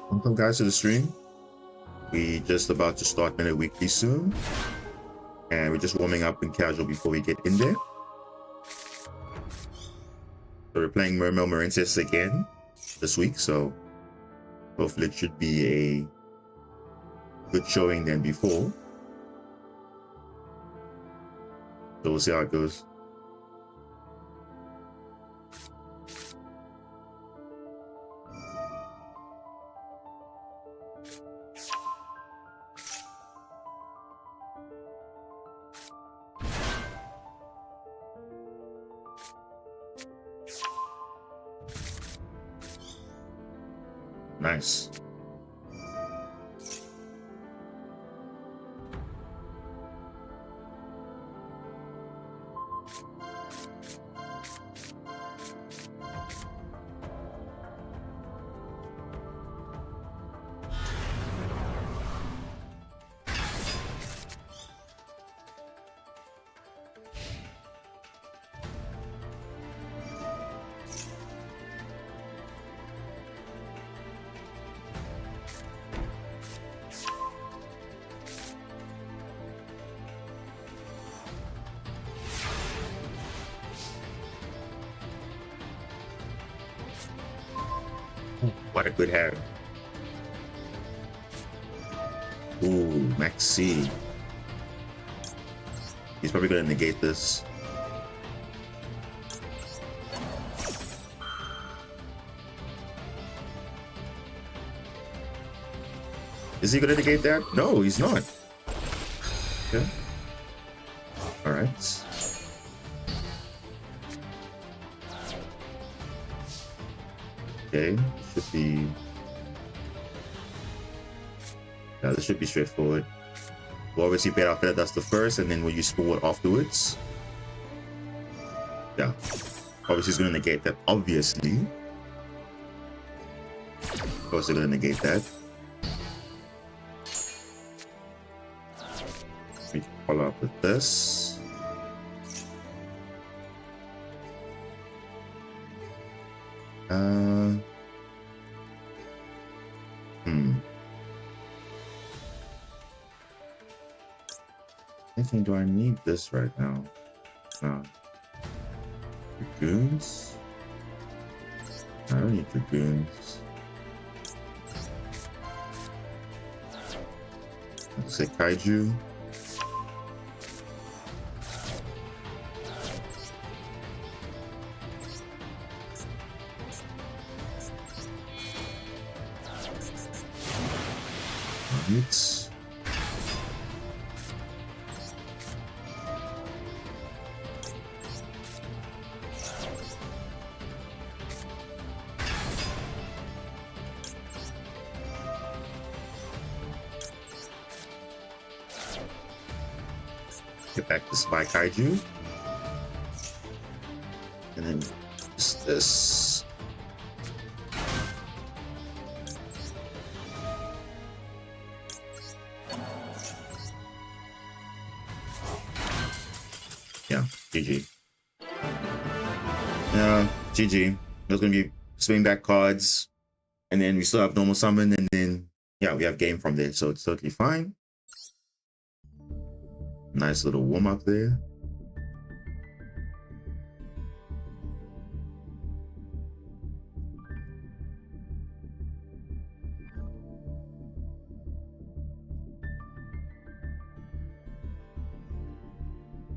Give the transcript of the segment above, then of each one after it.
Welcome guys to the stream. We just about to start Minute Weekly soon. And we're just warming up in casual before we get in there. So we're playing Mermail Maurentius again this week, so hopefully it should be a good showing than before. So we'll see how it goes. Nice. What a good hand. Ooh, Maxi. He's probably gonna negate this. Is he gonna negate that? No, he's not. Okay. Alright. Okay, should be... Yeah, this should be straightforward. We'll obviously pay off that, that's the first, and then we'll use forward afterwards. Yeah. Obviously he's gonna negate that, obviously. Of course they're gonna negate that. We can follow up with this. Thinking, do I need this right now? No. Dragoons? I don't need dragoons. I'll say kaiju. Right. Get back to Spy Kaiju. And then just this. Yeah, GG. Yeah, GG. There's gonna be swing back cards, and then we still have normal summon, and then yeah, we have game from there, so it's totally fine. Nice little warm up there.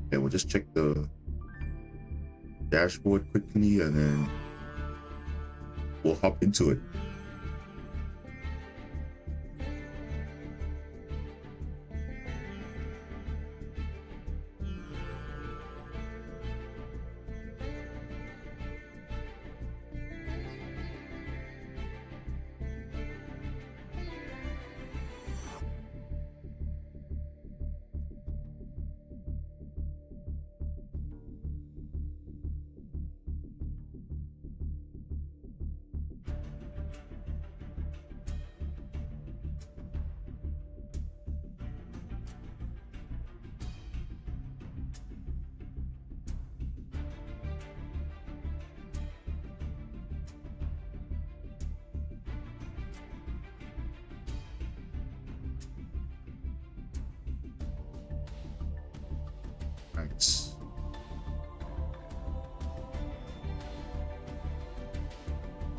Okay, we'll just check the dashboard quickly and then we'll hop into it. Right.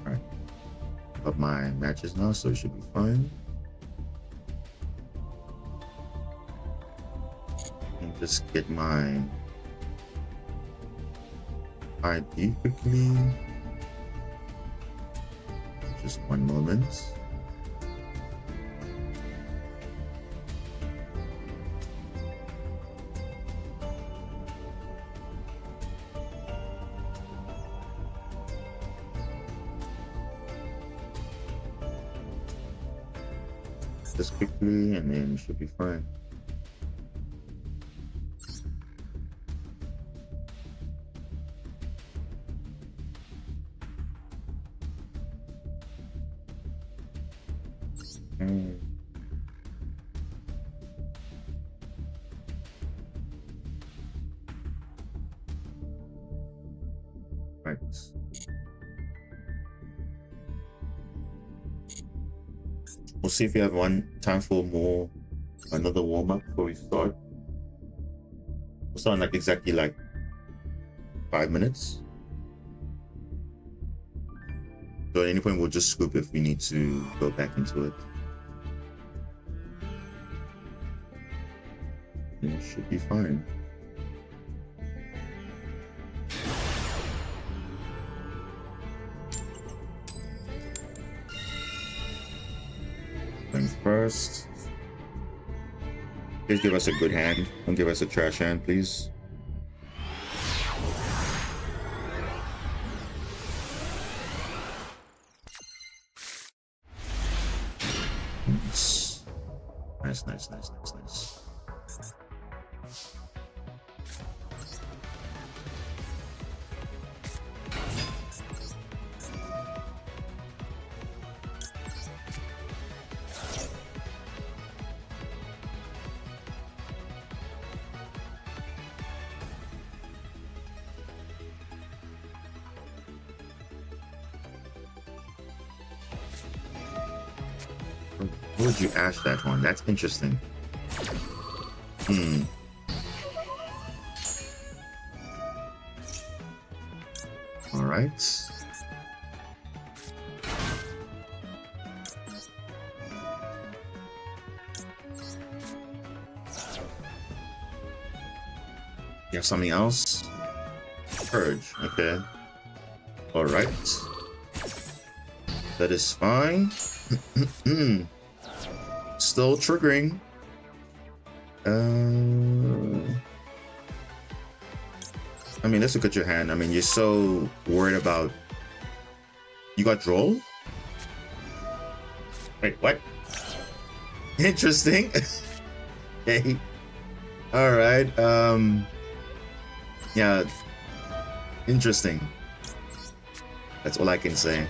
Alright. Up my matches now, so it should be fine. And just get my ID quickly. Just one moment. Just quickly and then it should be fine. Right. We'll see if we have time for another warm-up before we start. We'll start in like exactly like 5 minutes. So at any point we'll just scoop if we need to go back into it. And it should be fine. First, please give us a good hand. Don't give us a trash hand, please. Nice, nice, nice, nice, nice. Why would you ash that one? That's interesting. All right. You have something else? Purge. Okay. All right. That is fine. Still triggering. I mean, let's look at your hand. I mean, you're so worried about... You got Droll? Wait, what? Interesting. Okay. Alright, yeah. Interesting. That's all I can say.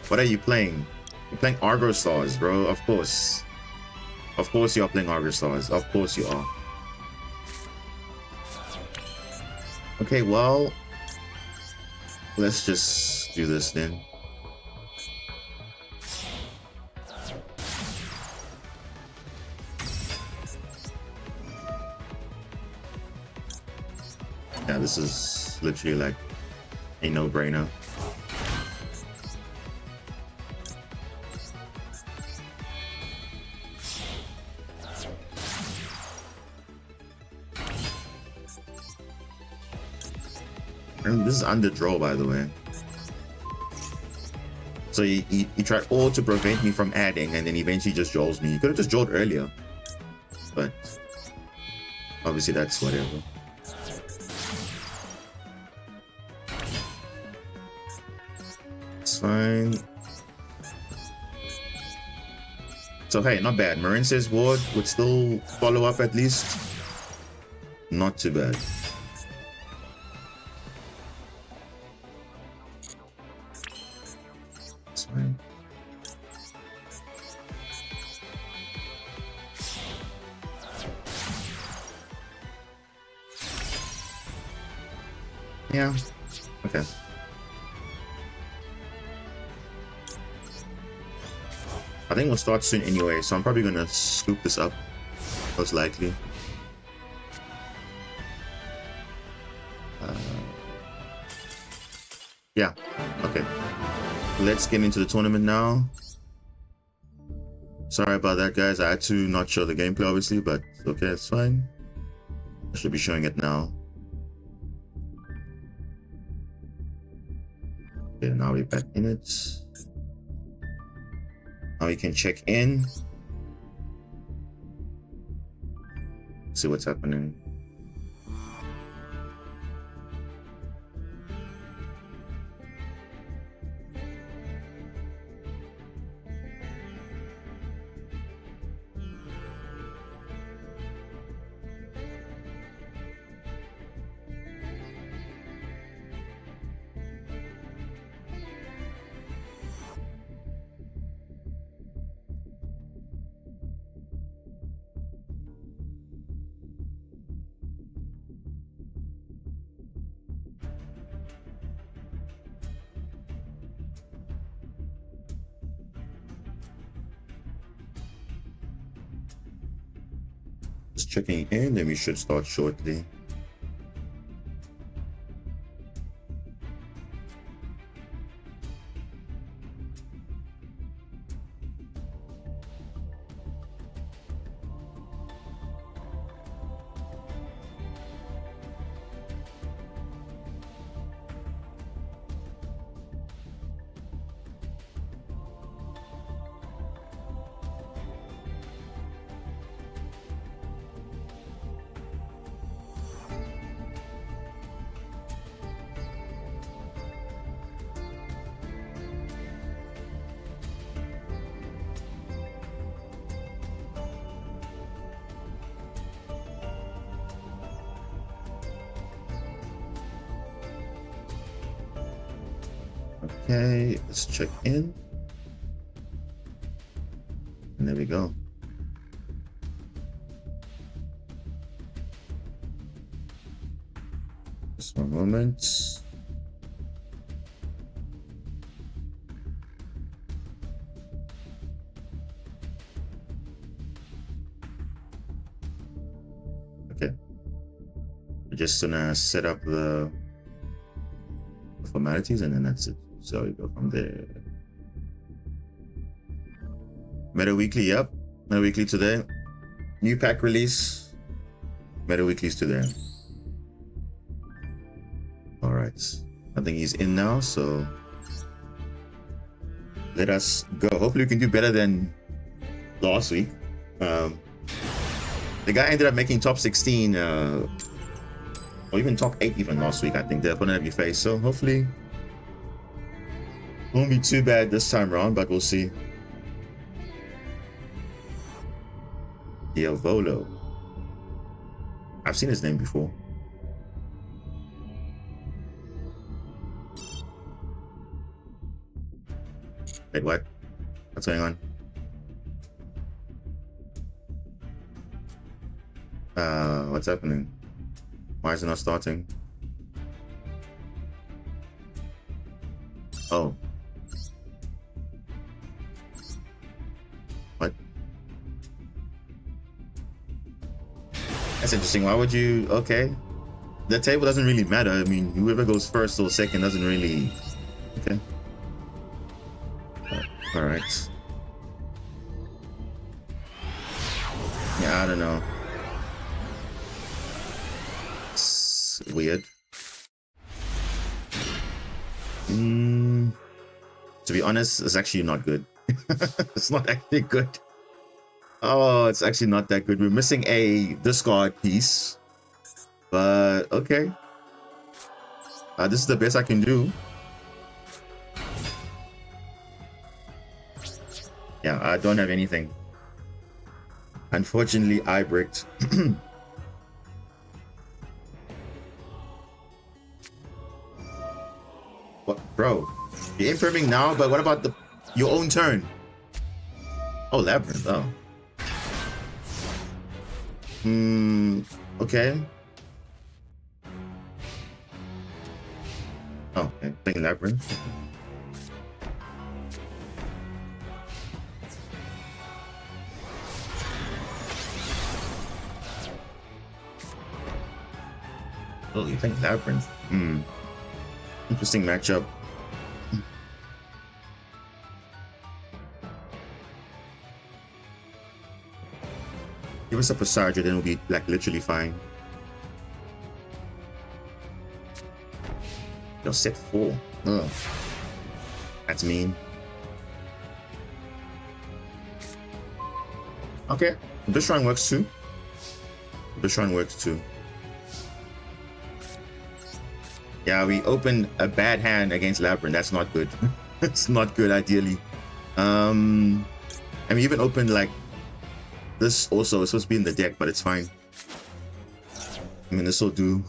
What are you playing? You're playing Argo Stars, bro. Of course. Of course you are playing Argo Stars. Of course you are. Okay, well, let's just do this then. Yeah, this is literally like a no-brainer. And this is under draw, by the way. So he tried all to prevent me from adding, and then eventually just jaws me. He could have just jawed earlier, but obviously that's whatever. It's fine. So hey, not bad. Marin says Ward would still follow up at least. Not too bad. It's fine. Yeah. Okay. I think we'll start soon anyway, so I'm probably gonna scoop this up, most likely. Yeah, okay. Let's get into the tournament now. Sorry about that, guys. I had to not show the gameplay, obviously, but okay, it's fine. I should be showing it now. Okay, now we're back in it. Now you can check in. See what's happening. Just checking in, then we should start shortly. Okay, let's check in. And there we go. Just one moment. Okay. We're just gonna set up the formalities and then that's it. So we go from there. Meta Weekly, yep. Meta Weekly today. New pack release. Meta Weekly's today. Alright. I think he's in now, so let us go. Hopefully we can do better than last week. The guy ended up making top 16 or even top 8 even last week, I think, the opponent you face. So hopefully won't be too bad this time around, but we'll see. Diavolo. I've seen his name before. Wait, what? What's going on? What's happening? Why is it not starting? Oh. What? That's interesting. Why would you... Okay. The table doesn't really matter. I mean, whoever goes first or second doesn't really... Okay. Alright. Yeah, I don't know. It's weird. Mm, to be honest, it's actually not good. It's not actually good. Oh, it's actually not that good. We're missing a discard piece. But okay. This is the best I can do. Yeah, I don't have anything. Unfortunately, I bricked. What, bro? You're infirming now, but what about your own turn? Oh, Labyrinth. Oh. Okay. Oh, okay. Playing Labyrinth. Oh, you think Labyrinth? Interesting matchup. Give us up a Sarge, then we'll be like literally fine. You're set 4. Ugh. That's mean. Okay. Crystron works too. Crystron works too. Yeah, we opened a bad hand against Labyrinth. That's not good. It's not good, ideally. And we even opened like this also. It's supposed to be in the deck, but it's fine. I mean, this will do.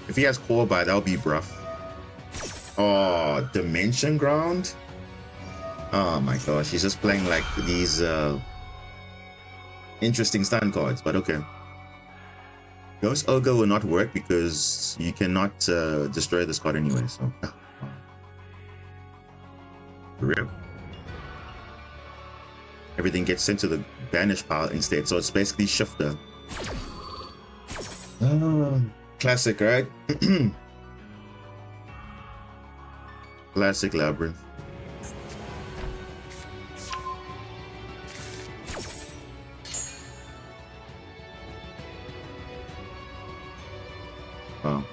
If he has core by, that'll be rough. Oh, Dimension Ground? Oh my gosh, he's just playing like these interesting stand cards, but okay. Ghost Ogre will not work because you cannot destroy this card anyway, so. Rip. Everything gets sent to the banish pile instead, so it's basically Shifter. Classic, right? Classic Labyrinth. Oh.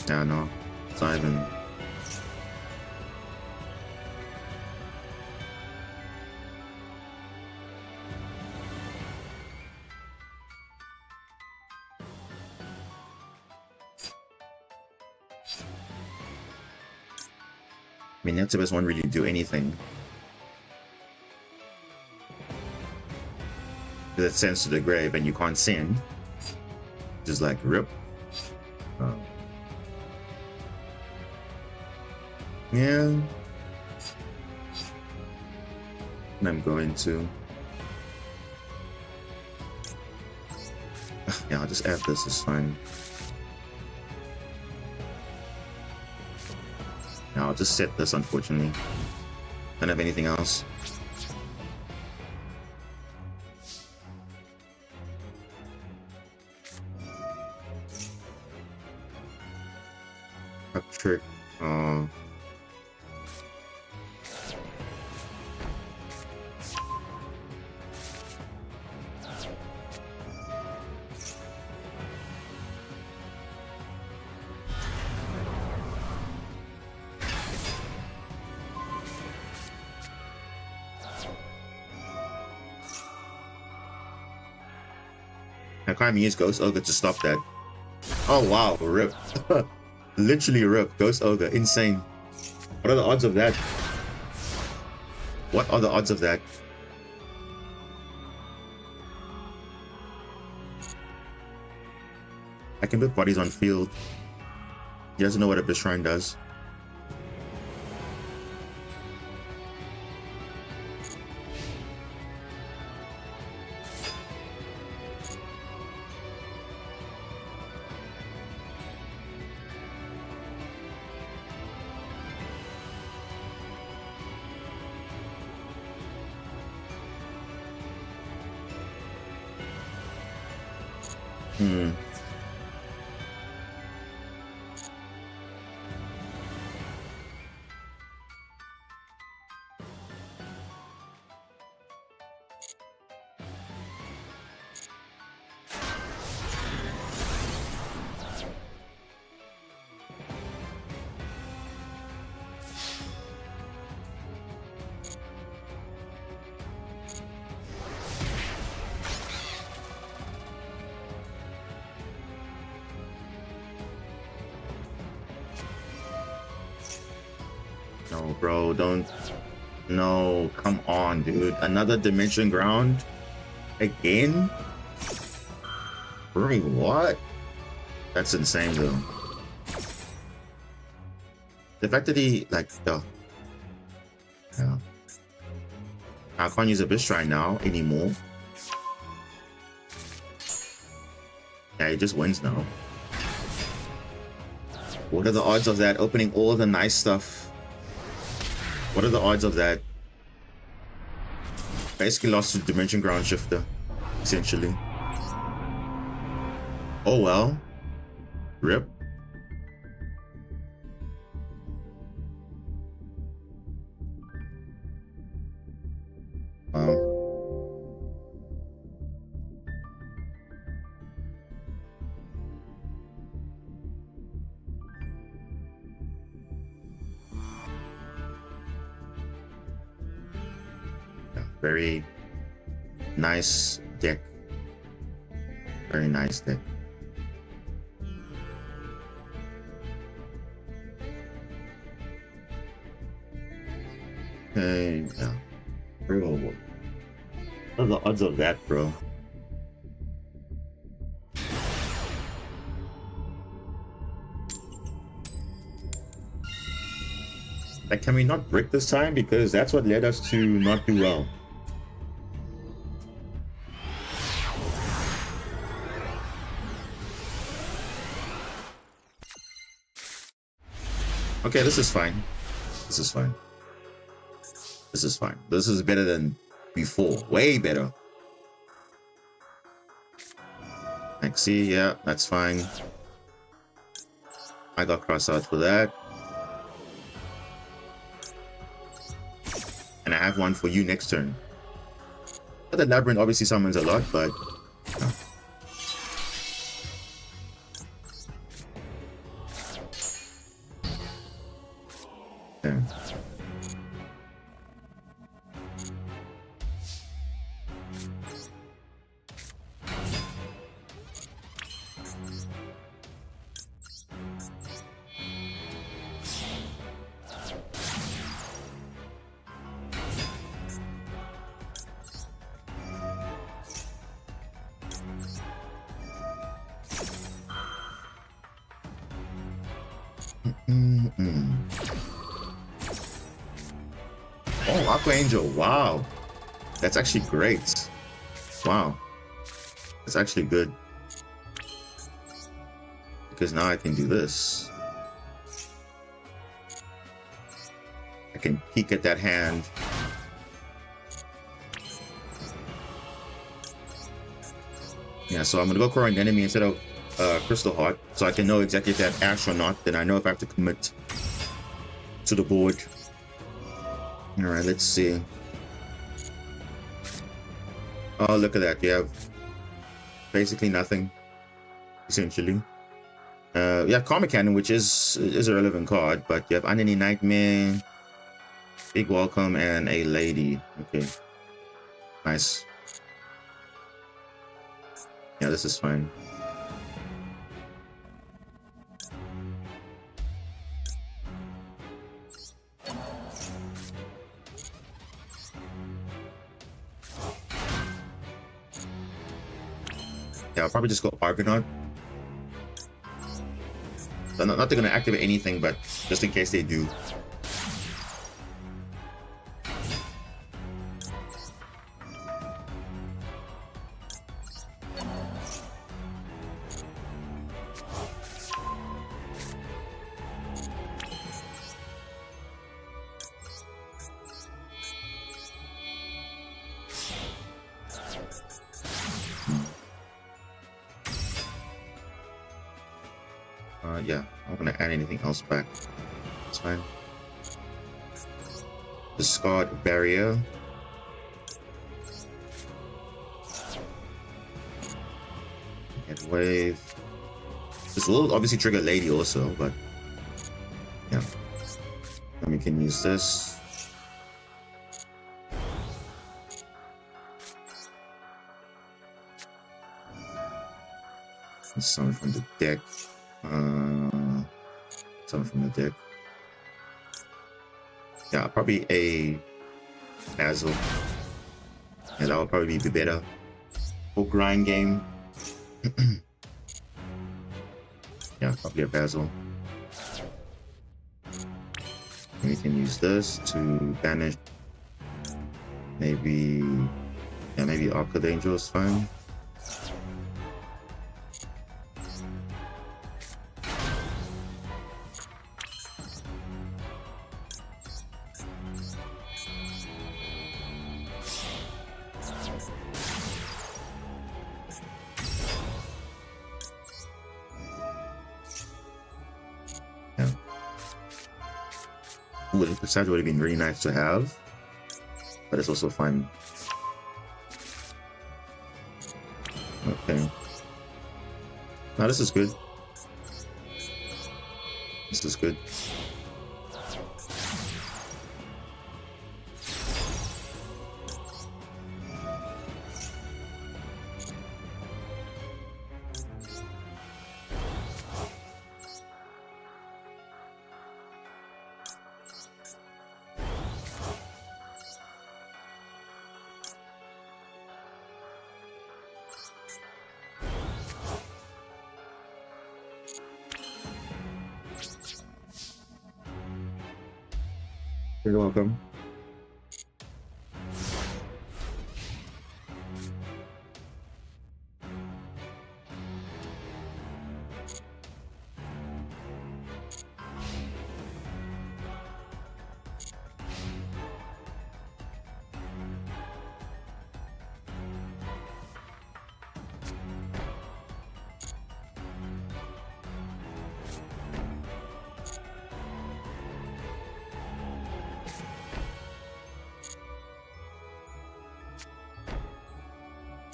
Yeah, no. It's not even... I mean, Netibus won't really do anything. That sends to the grave and you can't send. Just like rip. Yeah. And I'm going to. Yeah, I'll just add this, it's fine. I'll just set this, unfortunately. Don't have anything else. A trick. I can't even use Ghost Ogre to stop that. Oh wow, rip. Literally rip. Ghost Ogre, insane. What are the odds of that? What are the odds of that? I can put bodies on field. He doesn't know what a Bishrine does. Hmm. No, bro, don't. No, come on, dude. Another dimension ground? Again? Bro, what? That's insane, though. The fact that he, like, yeah. I can't use a Abyss Shrine now anymore. Yeah, he just wins now. What are the odds of that? Opening all the nice stuff. What are the odds of that? Basically lost to Dimension Ground Shifter, essentially. Oh well. Rip. Wow. Very nice deck. Very nice deck. Okay, yeah. Bro, what are the odds of that, bro? Like, can we not brick this time? Because that's what led us to not do well. Okay, this is fine. This is fine. This is fine. This is better than before. Way better. Like, see, yeah, that's fine. I got cross out for that. And I have one for you next turn. But the Labyrinth obviously summons a lot, but... No. Yeah. Oh, Aqua Angel. Wow. That's actually great. Wow. That's actually good. Because now I can do this. I can peek at that hand. Yeah, so I'm going to go Core Enemy instead of Crystal Heart. So I can know exactly if that Ash or not. Then I know if I have to commit to the board. Alright, let's see. Oh, look at that. You have basically nothing, essentially. You have Karma Cannon, which is a relevant card, but you have Unending Nightmare, Big Welcome, and a Lady. Okay. Nice. Yeah, this is fine. Yeah, I'll probably just go Argonaut. So not they're gonna activate anything, but just in case they do. Yeah, I'm not gonna add anything else back. It's fine. Discard barrier. Get wave. This will obviously trigger lady also, but yeah. Then we can use this. Something from the deck. Something from the deck. Yeah, probably a Basil. Yeah, that would probably be better. For grind game. Yeah, probably a Basil. And we can use this to banish. Maybe, yeah, maybe Archangel is fine. The Passage would have been really nice to have, but it's also fine. Okay. Now this is good. This is good. You're welcome.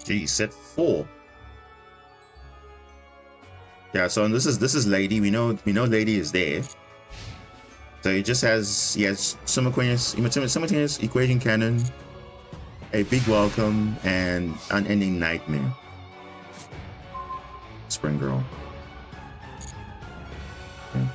Gee, set 4. Yeah, so this is Lady. We know Lady is there. So he just has simultaneous equation cannon, a big welcome, and unending nightmare. Spring Girl. Okay.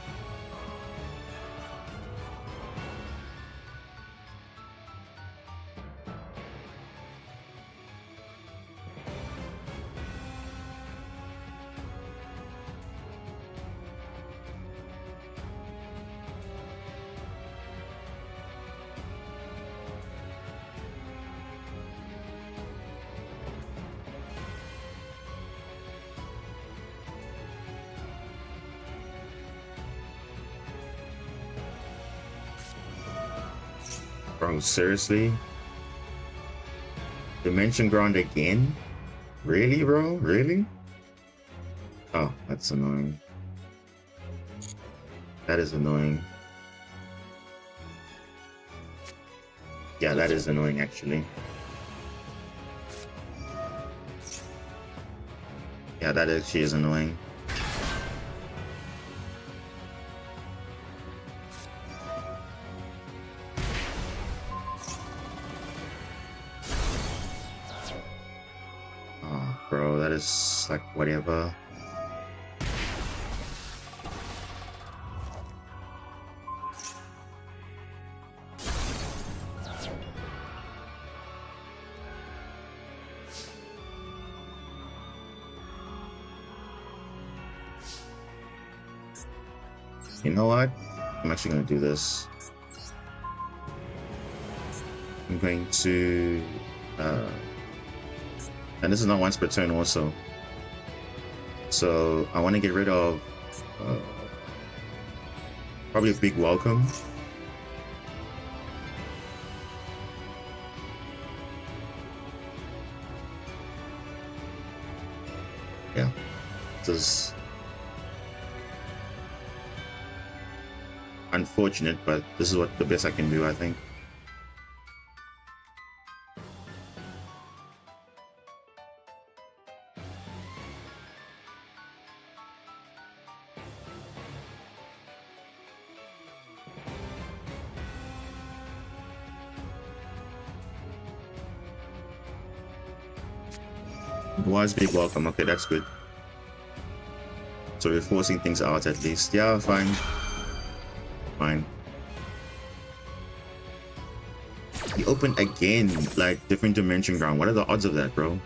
Bro, seriously? Dimension Ground again? Really, bro? Really? Oh, that's annoying. That is annoying. Yeah, that is annoying, actually. Yeah, that actually is annoying. Bro, that is like whatever. You know what? I'm actually going to do this. I'm going to and this is not once per turn also. So I want to get rid of probably a big welcome. Yeah. This unfortunate, but this is what the best I can do, I think. Was big welcome. Okay, that's good. So we're forcing things out at least. Yeah, fine. Fine. He opened again, like different dimension ground. What are the odds of that, bro?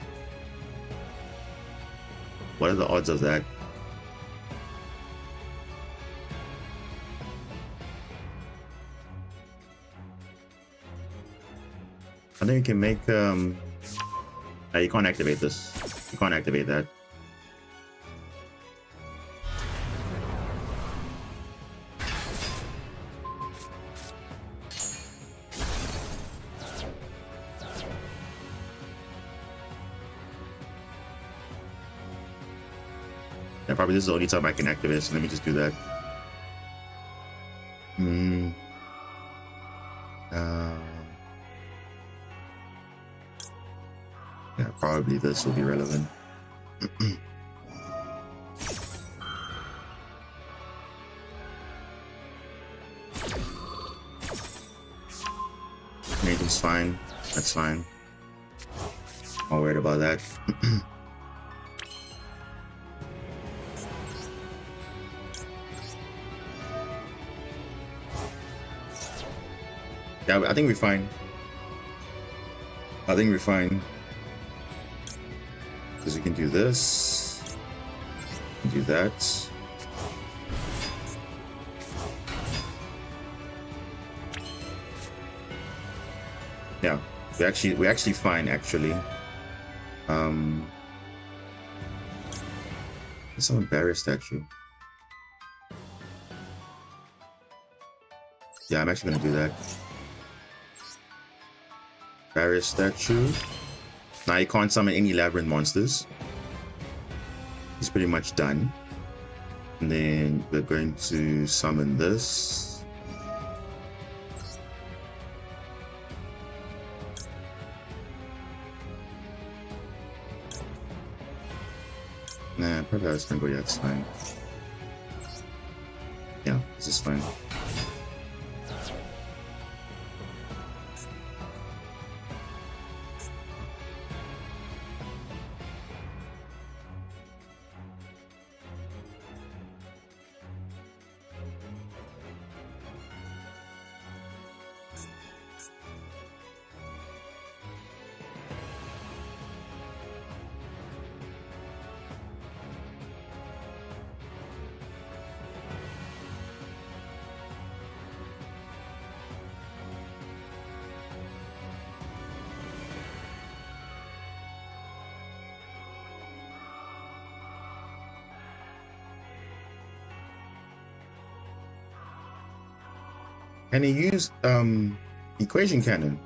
What are the odds of that? I think we can make you can't activate this. You can't activate that. Yeah, probably this is the only time I can activate, so let me just do that. Yeah, probably this will be relevant. Anything's fine. That's fine. Not worried about that. Yeah, I think we're fine. I think we're fine. Because we can do this. We can do that. Yeah, we're actually fine actually. There's some barrier statue. Yeah, I'm actually gonna do that. Barrier statue. Now you can't summon any labyrinth monsters. He's pretty much done. And then we're going to summon this. Nah, probably I was gonna go, yeah, it's fine. Yeah, this is fine. Can he use equation cannon?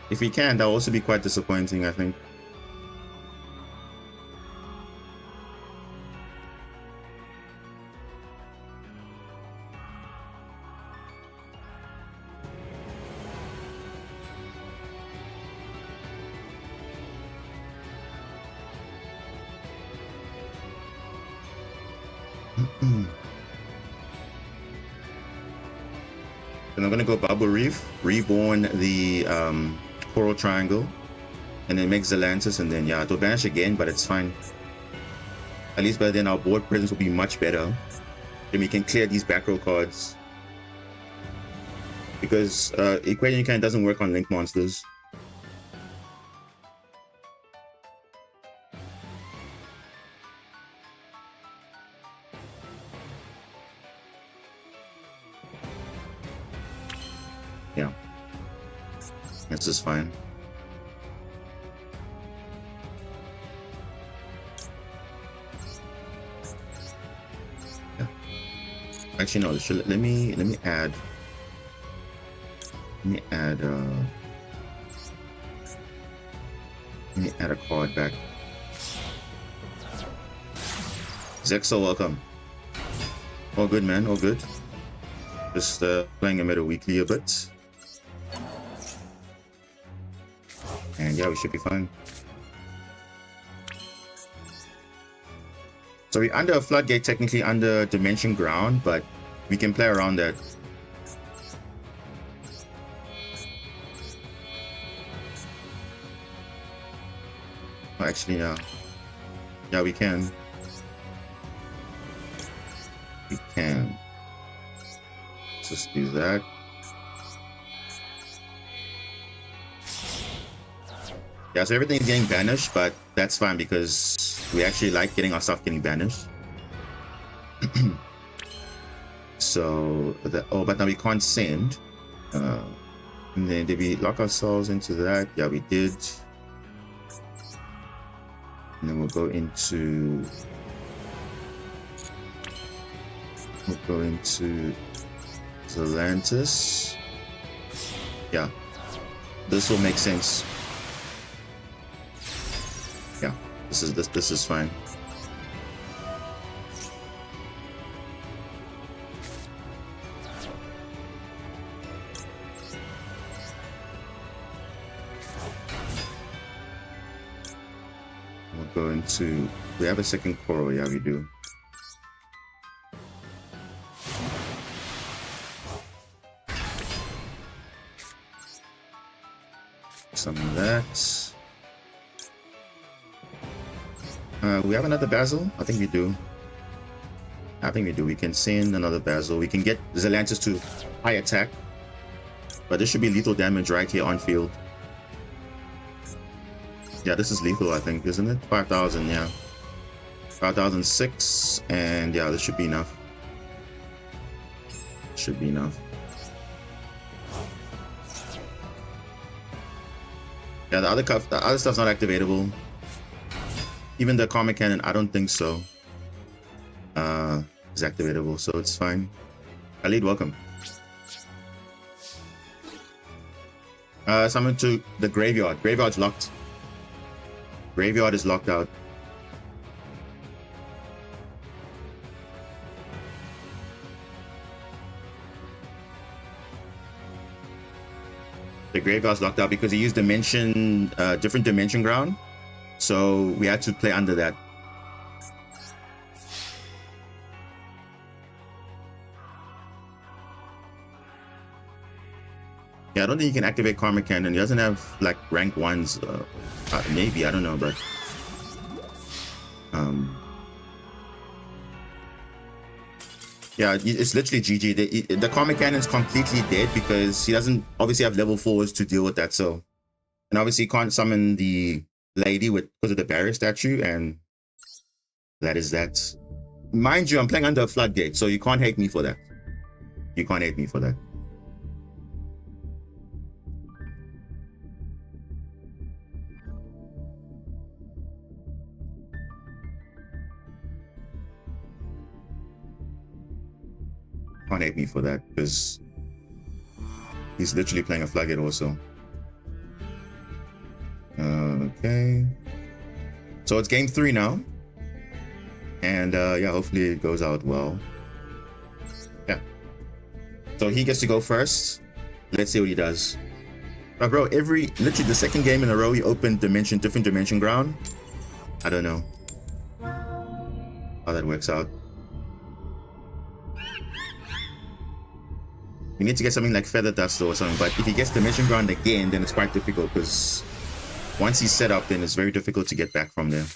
If he can, that'll also be quite disappointing, I think. And I'm gonna go Bubble Reef, Reborn the Coral Triangle, and then make Zelantis, and then yeah, it'll vanish again, but it's fine. At least by then our board presence will be much better. Then we can clear these back row cards. Because Equation Cannon doesn't work on Link monsters. Yeah, this is fine. Yeah. Actually, no. Let me add. Let me add a card back. Zexo, welcome. All good, man. All good. Just playing him at a weekly a bit. And yeah, we should be fine. So we're under a floodgate, technically under Dimension Ground, but we can play around that. Oh, actually, yeah. Yeah, we can. We can. Let's just do that. Yeah, so everything is getting banished, but that's fine because we actually like getting our stuff getting banished. So, but now we can't send. And then did we lock ourselves into that? Yeah, we did. And then we'll go into Zelantis. Yeah, this will make sense. Yeah, this is fine. We'll go into. We have a second coral. Yeah, we do. Some of that. We have another Basil? I think we do. We can send another Basil. We can get Zelantis to high attack. But this should be lethal damage right here on field. Yeah, this is lethal, I think, isn't it? 5,000, yeah. 5,006, and yeah, this should be enough. Should be enough. Yeah, the other stuff's not activatable. Even the Karma Cannon, I don't think so. Is activatable, so it's fine. Khalid, welcome. Summon to the graveyard. Graveyard's locked. Graveyard is locked out. The graveyard's locked out because he used different dimension ground. So we had to play under that. Yeah, I don't think you can activate Karma Cannon. He doesn't have like rank 1s. Maybe, I don't know, but yeah, it's literally GG. The Karma Cannon's completely dead because he doesn't obviously have level 4s to deal with that. So, and obviously he can't summon the lady because of the barrier statue, and that is that. Mind you, I'm playing under a floodgate, so you can't hate me for that. You can't hate me for that. Can't hate me for that because he's literally playing a floodgate also. Okay, so it's game 3 now, and yeah, hopefully it goes out well. Yeah, so he gets to go first. Let's see what he does. But bro, literally the second game in a row he opened different dimension ground. I don't know how that works out. We need to get something like Feather Dust or something, but if he gets Dimension Ground again, then it's quite difficult because once he's set up, then it's very difficult to get back from there.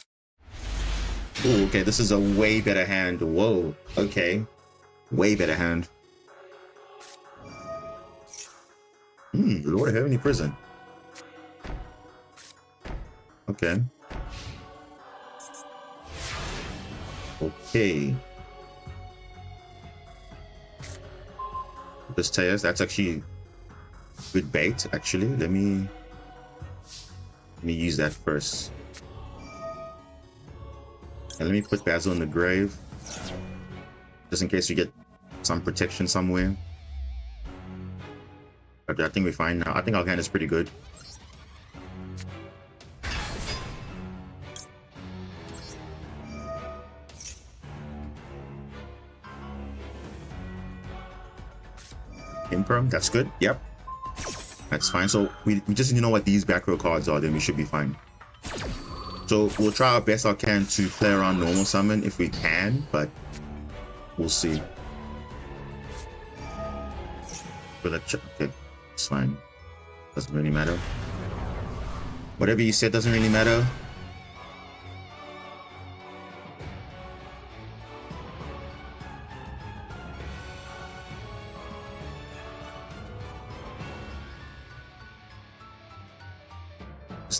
Oh, okay, this is a way better hand. Whoa, okay. Way better hand. Lord of Heavenly Prison. Okay. Okay. This Tejas, that's actually good bait, actually. Let me use that first. And let me put Basil in the grave. Just in case we get some protection somewhere. But I think we're fine now. I think our hand is pretty good. Conqueror. That's good. Yep. That's fine. So we just need to know what these back row cards are, then we should be fine. So we'll try our best I can to play around normal summon if we can, but we'll see. But okay, it's fine. Doesn't really matter. Whatever you said doesn't really matter.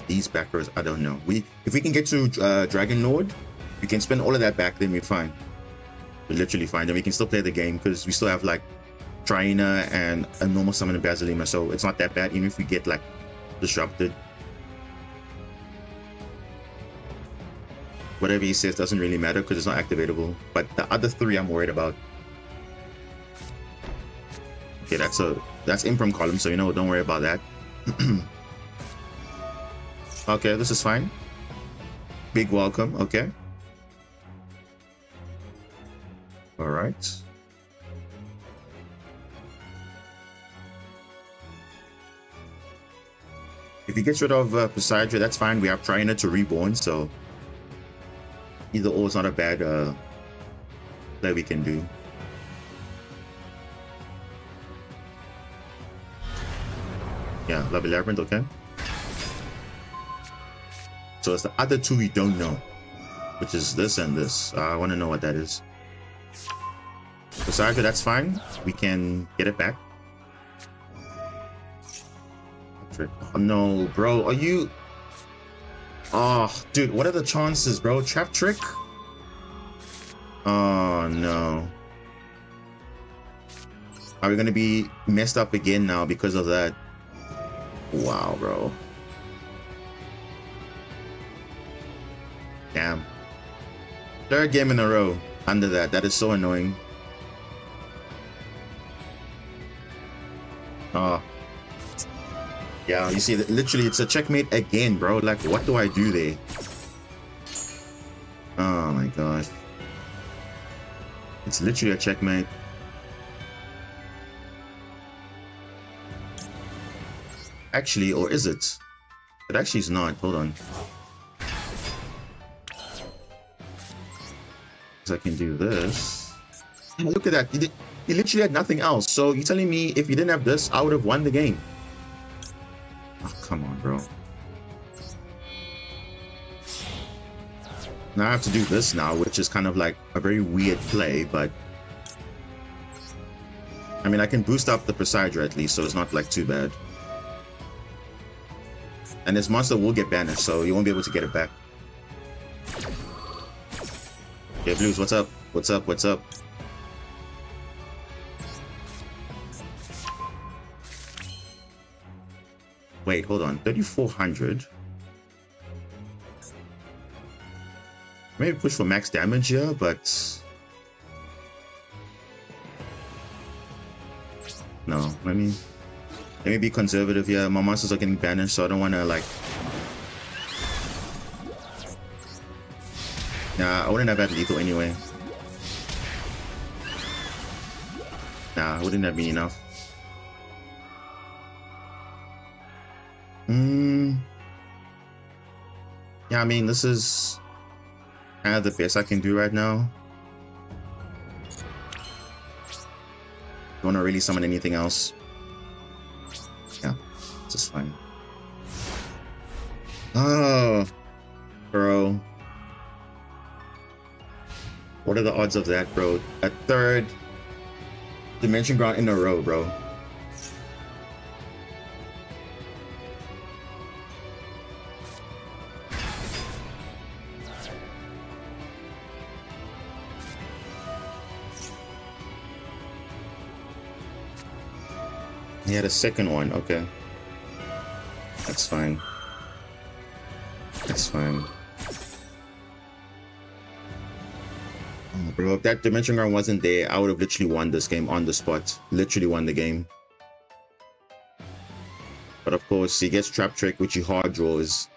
These backers, I don't know. If we can get to Dragon Lord, we can spend all of that back, then we're fine. We're literally fine. Then we can still play the game because we still have like Trainer and a normal summon of Basilima, so it's not that bad even if we get like disrupted. Whatever he says doesn't really matter because it's not activatable. But the other three I'm worried about. Okay, that's Improm column, so you know, don't worry about that. Okay, this is fine. Big welcome, okay. Alright. If he gets rid of Poseidon, that's fine. We have Trainer to Reborn, so either or is not a bad play we can do. Yeah, Love Labyrinth, okay. So it's the other two we don't know, which is this and this. I want to know what that is. Poseidon, that's fine. We can get it back. Oh, no, bro. Are you... Oh, dude, what are the chances, bro? Trap Trick? Oh, no. Are we going to be messed up again now because of that? Wow, bro. Damn. Third game in a row under that. That is so annoying. Oh. Yeah, you see, literally, it's a checkmate again, bro. Like, what do I do there? Oh my gosh. It's literally a checkmate. Actually, or is it? It actually is not. Hold on. I can do this. Look at that. He literally had nothing else. So you're telling me if you didn't have this, I would have won the game? Oh, come on, bro. Now I have to do this now, which is kind of like a very weird play, but I mean, I can boost up the Poseidon at least, so it's not like too bad. And this monster will get banished, so you won't be able to get it back. Yeah, Blues, what's up? What's up? What's up? Wait, hold on. 3,400. Maybe push for max damage here, but no. Let me be conservative here. My monsters are getting banished, so I don't want to like. Nah, I wouldn't have had lethal anyway. Nah, wouldn't that be enough? Yeah, I mean, this is kind of the best I can do right now. Don't want to really summon anything else. Yeah, this is fine. Oh, bro. What are the odds of that, bro? A third Dimension Ground in a row, bro. He had a second one, okay. That's fine. That's fine. Oh, bro, if that Dimension Ground wasn't there, I would have literally won this game on the spot. Literally won the game. But of course, he gets Trap Trick, which he hard draws.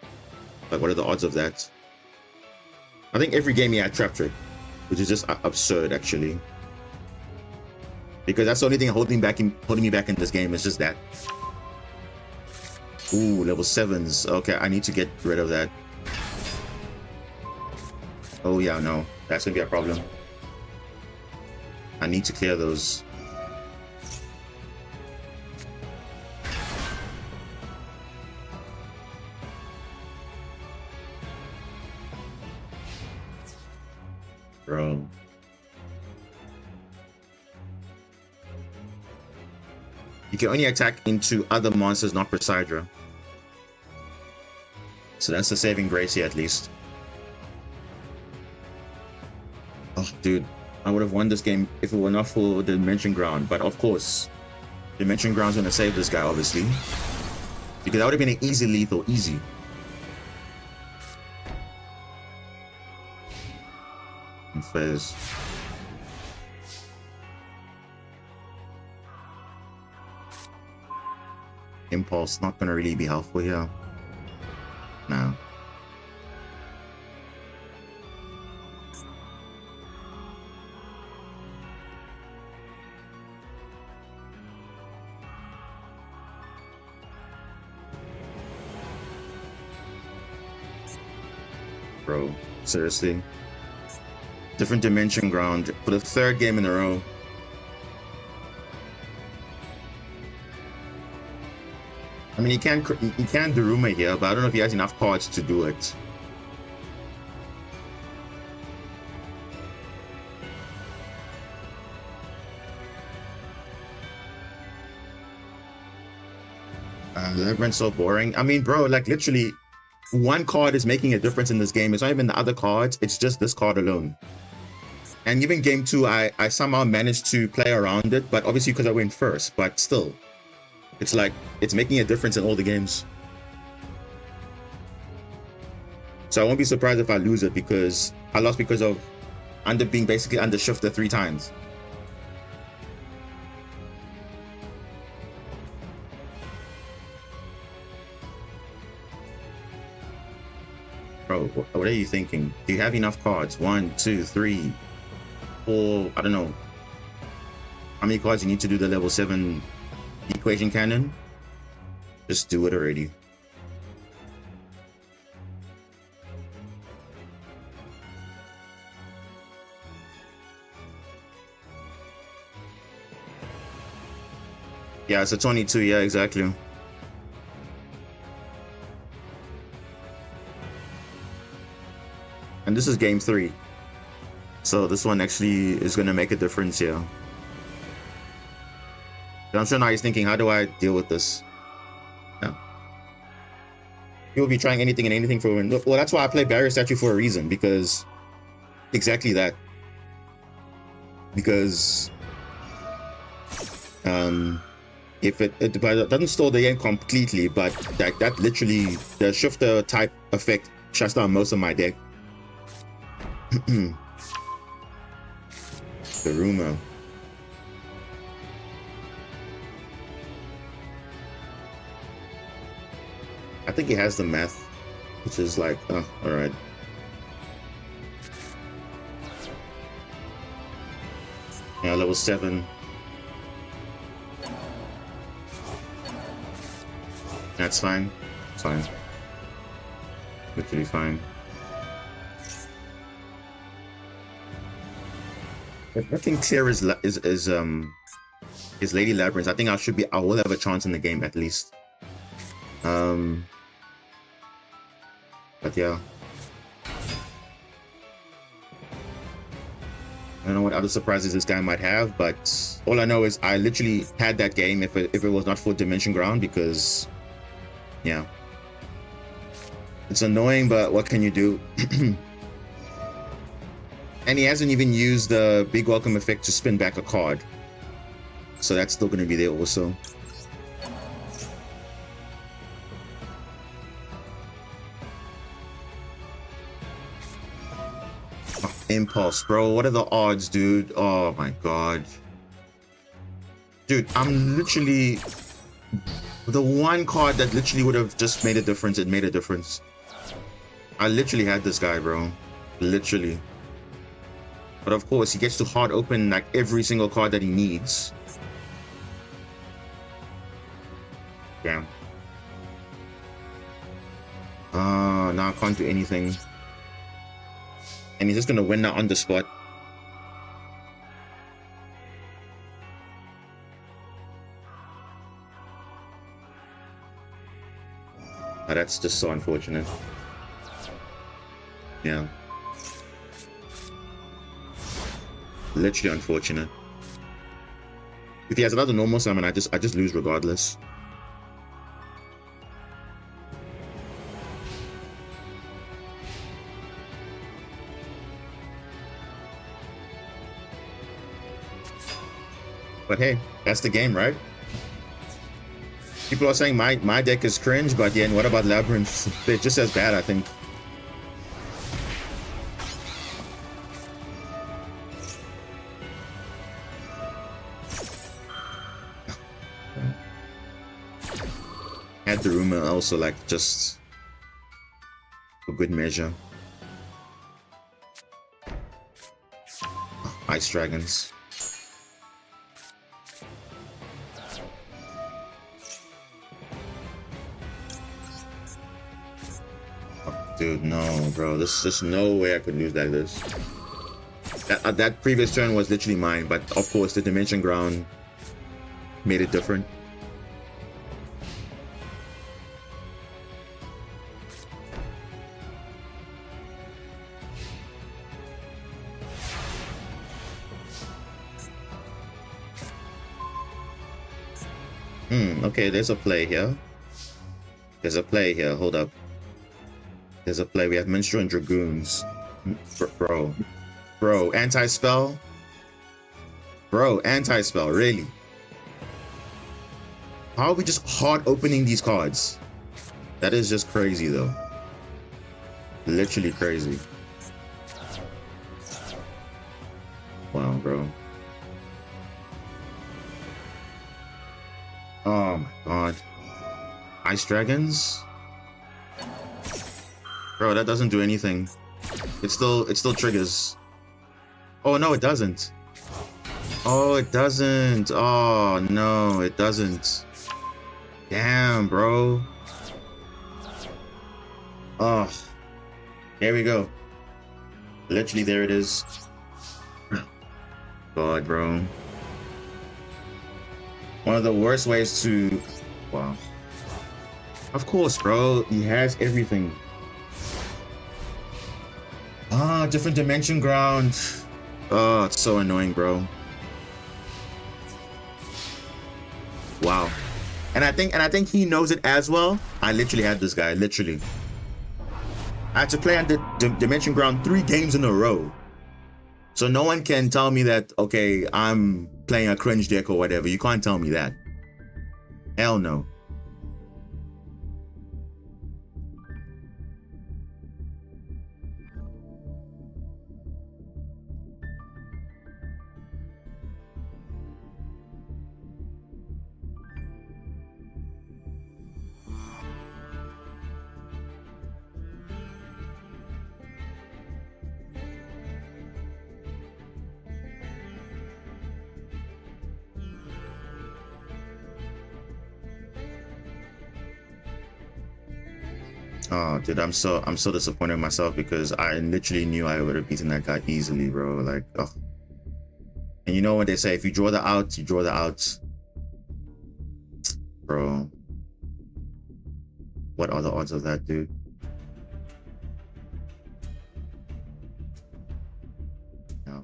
Like, what are the odds of that? I think every game he had Trap Trick, which is just absurd, actually. Because that's the only thing holding me back in this game. Is just that. Ooh, level 7s. Okay, I need to get rid of that. Oh yeah, no. That's gonna be a problem. I need to clear those. Bro. You can only attack into other monsters, not Poseidra. So that's the saving grace here, at least. Oh, dude. I would have won this game if it were not for the Dimension Ground. But of course, Dimension Ground's going to save this guy, obviously. Because that would have been an easy lethal. Easy. And Fizz. Impulse not going to really be helpful here. No. Bro, seriously. Different Dimension Ground for the 3rd game in a row. I mean, he can Daruma here, but I don't know if he has enough cards to do it. Labyrinth's so boring. I mean, bro, like literally, one card is making a difference in this game. It's not even the other cards, it's just this card alone. And even game 2, I somehow managed to play around it, but obviously because I went first, but still. It's like, it's making a difference in all the games. So I won't be surprised if I lose it because I lost because of being basically under shifter 3 times. Bro, what are you thinking? Do you have enough cards? 1, 2, 3, 4, I don't know. How many cards you need to do the level 7 equation cannon? Just do it already. Yeah, it's a 22, yeah, exactly. And this is game 3. So this one actually is going to make a difference here. I'm sure now he's thinking, how do I deal with this? Yeah. He'll be trying anything and anything for a win. Well, that's why I play Barrier Statue for a reason, because exactly that. Because if it doesn't stall the game completely, but that literally, the shifter type effect shuts down most of my deck. The rumor. I think he has the math, which is like, oh, all right. Yeah, level 7. That's fine. It's fine. Literally fine. If I can clear his Lady Labyrinth, I think I will have a chance in the game at least. But yeah. I don't know what other surprises this guy might have, but all I know is I literally had that game if it was not for Dimension Ground, because yeah. It's annoying, but what can you do? And he hasn't even used the big welcome effect to spin back a card. So that's still going to be there also. Oh, Impulse, bro. What are the odds, dude? Oh my god. Dude, I'm literally... The one card that literally would have just made a difference, it made a difference. I literally had this guy, bro. Literally. But of course, he gets to hard open like every single card that he needs. Damn. Now I can't do anything. And he's just gonna win that on the spot. Oh, that's just so unfortunate. Yeah. Literally unfortunate. If he has another normal summon, I just lose regardless. But hey, that's the game, right? People are saying my deck is cringe, but yeah, and what about Labyrinth? They're just as bad, I think. Had the rumor also like just for good measure. Ice Dragons. Dude, no, bro. There's no way I could lose like this. That previous turn was literally mine, but of course the Dimension Ground made it different. Okay, there's a play here. There's a play here. Hold up. There's a play. We have Minstrel and Dragoons. Bro, anti-spell? Bro, anti-spell, really? How are we just hard opening these cards? That is just crazy, though. Literally crazy. Wow, bro. Oh my god. Ice Dragons? Bro, that doesn't do anything. It still triggers. Oh no, it doesn't. Oh, it doesn't. Oh no, it doesn't. Damn, bro. Oh, there we go. Literally, there it is. God, bro. One of the worst ways to... Wow. Of course, bro. He has everything. Different Dimension Ground. Oh, it's so annoying, bro. Wow. And I think he knows it as well. I literally had this guy, literally. I had to play on the Dimension Ground 3 games in a row. So no one can tell me that, okay, I'm playing a cringe deck or whatever. You can't tell me that. Hell no. Oh, dude, I'm so disappointed in myself because I literally knew I would have beaten that guy easily, bro. Like, oh. And you know what they say, if you draw the out, you draw the out. Bro. What are the odds of that, dude? No.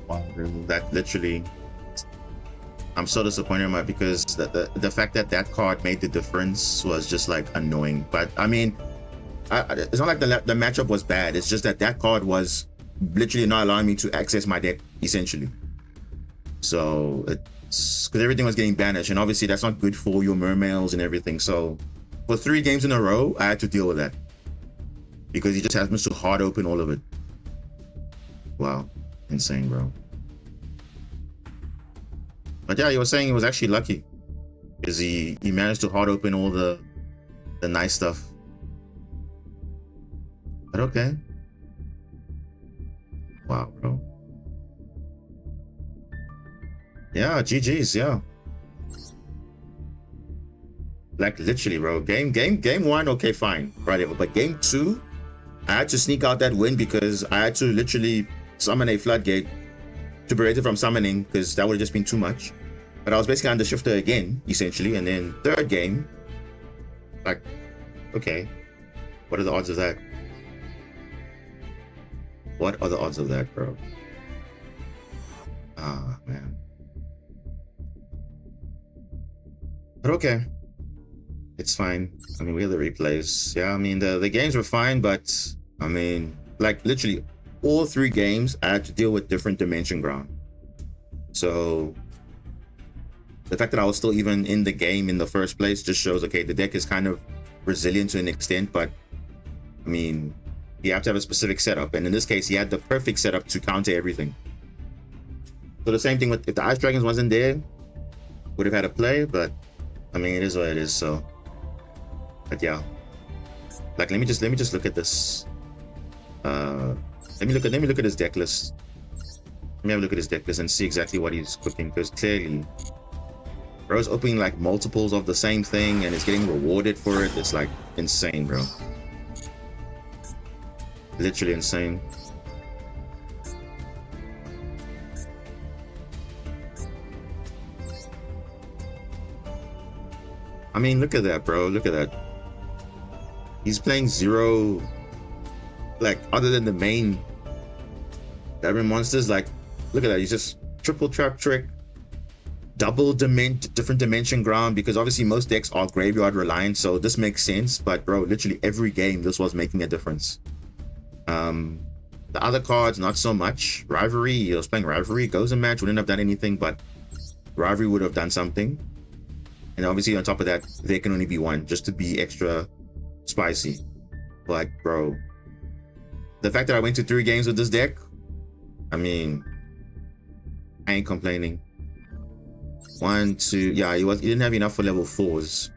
Wow, that literally, I'm so disappointed in because the fact that that card made the difference was just like annoying. But I mean, it's not like the matchup was bad. It's just that that card was literally not allowing me to access my deck essentially. So it's because everything was getting banished, and obviously that's not good for your mermails and everything. So for 3 games in a row, I had to deal with that because he just happens to hard open all of it. Wow, insane, bro. But yeah, he was saying he was actually lucky because he managed to hard open all the nice stuff. But okay. Wow, bro. Yeah, GG's, yeah. Like literally, bro. Game 1, okay, fine, whatever. But game 2, I had to sneak out that win because I had to literally summon a floodgate to prevent it from summoning because that would have just been too much. But I was basically under shifter again, essentially. And then 3rd game, like, okay, what are the odds of that? What are the odds of that, bro? Ah, man. But okay, it's fine. I mean, we have the replays. Yeah, I mean, the games were fine, but I mean, like literally all 3 games, I had to deal with different dimension ground. So the fact that I was still even in the game in the first place just shows, okay, the deck is kind of resilient to an extent, but I mean, you have to have a specific setup. And in this case, he had the perfect setup to counter everything. So the same thing with, if the Ice Dragons wasn't there, would have had a play, but I mean, it is what it is, so. But yeah. Like, let me just look at this. Let me look at his deck list. Let me have a look at his deck list and see exactly what he's cooking, because clearly bro's opening like multiples of the same thing and is getting rewarded for it. It's like insane, bro. Literally insane. I mean, look at that, bro. Look at that. He's playing 0, like, other than the main Diamond monsters. Like, look at that. He's just triple trap trick, double different dimension ground, because obviously most decks are graveyard reliant, so this makes sense. But bro, literally every game this was making a difference. The other cards, not so much. Rivalry, he was playing Rivalry. Goes a match, wouldn't have done anything, but Rivalry would have done something. And obviously on top of that, there can only be one, just to be extra spicy. But bro, the fact that I went to 3 games with this deck, I mean, I ain't complaining. 1, 2, yeah, he didn't have enough for level 4s.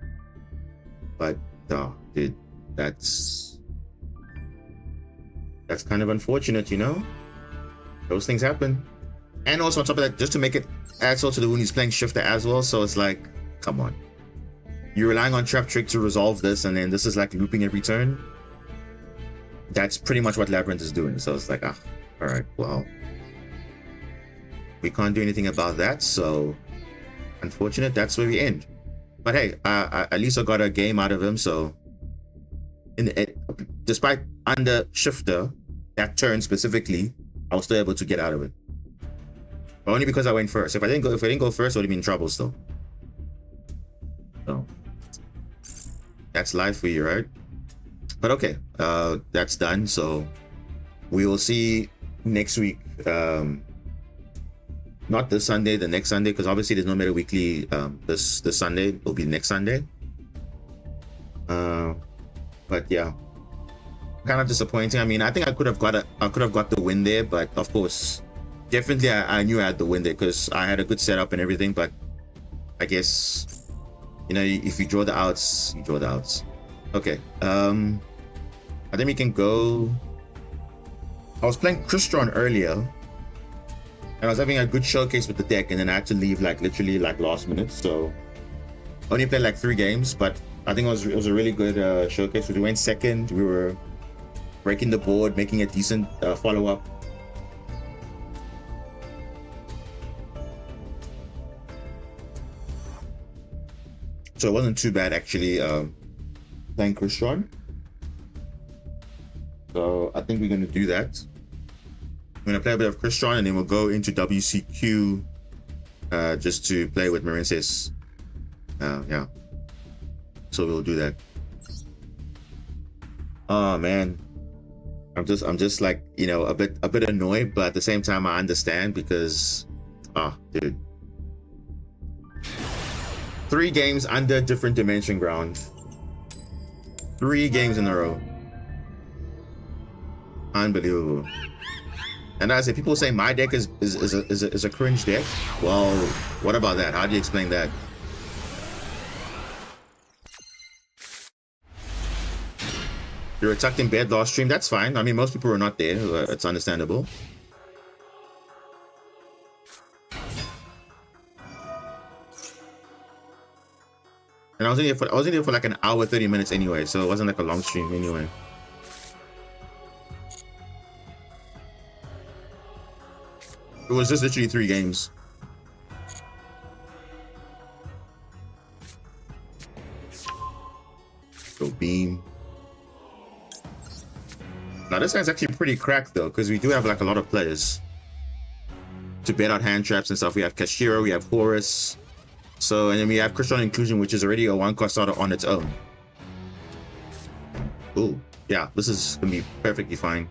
But dude, that's kind of unfortunate, you know? Those things happen. And also on top of that, just to make it add salt to the wound, he's playing Shifter as well, so it's like, come on. You're relying on Trap Trick to resolve this, and then this is like looping every turn. That's pretty much what Labyrinth is doing. So it's like, alright, well, we can't do anything about that, so unfortunate, that's where we end. But hey, at least I got a game out of him, so despite under Shifter, that turn specifically, I was still able to get out of it. But only because I went first. If I didn't go first, I would have been in trouble still. So that's life for you, right? But okay, that's done. So we will see next week. Not this Sunday, the next Sunday, because obviously there's no Meta Weekly this Sunday. It'll be next Sunday. But yeah, kind of disappointing. I mean, I think I could have got the win there, but of course, definitely I knew I had the win there because I had a good setup and everything. But I guess, you know, if you draw the outs, you draw the outs. Okay. I think we can go. I was playing Crystron earlier, and I was having a good showcase with the deck, and then I had to leave like literally like last minute. So I only played like 3 games, but I think it was a really good showcase. We went second. We were breaking the board, making a decent follow-up. So it wasn't too bad actually playing Crystron. So I think we're going to do that. gonna play a bit of Crystron and then we'll go into WCQ just to play with Marinces. Yeah. So we'll do that. Oh man. I'm just like, you know, a bit annoyed, but at the same time I understand because dude. 3 games under different dimension ground. 3 games in a row. Unbelievable. And as I say, people say my deck is a cringe deck. Well, what about that? How do you explain that? You're attacked in bed last stream. That's fine. I mean, most people are not there. It's understandable. And I was in there for like an hour, 30 minutes anyway, so it wasn't like a long stream anyway. It was just literally 3 games. Go beam. Now this guy's actually pretty cracked though, because we do have like a lot of players to bet out hand traps and stuff. We have Kashiro, we have Horus. So, and then we have Crystron Inclusion, which is already a 1-cost starter on its own. Ooh, yeah, this is gonna be perfectly fine.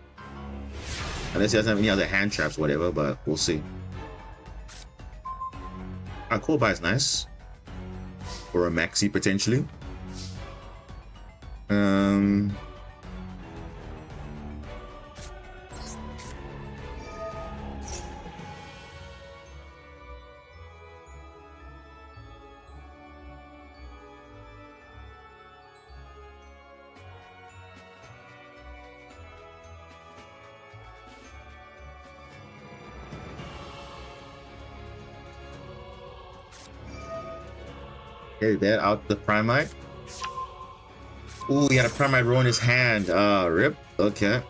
Unless he doesn't have any other hand traps, whatever, but we'll see. Cool buy is nice. Or a maxi potentially. Okay, there out the Primite. Ooh, he had a Primite roll in his hand. Rip. Okay.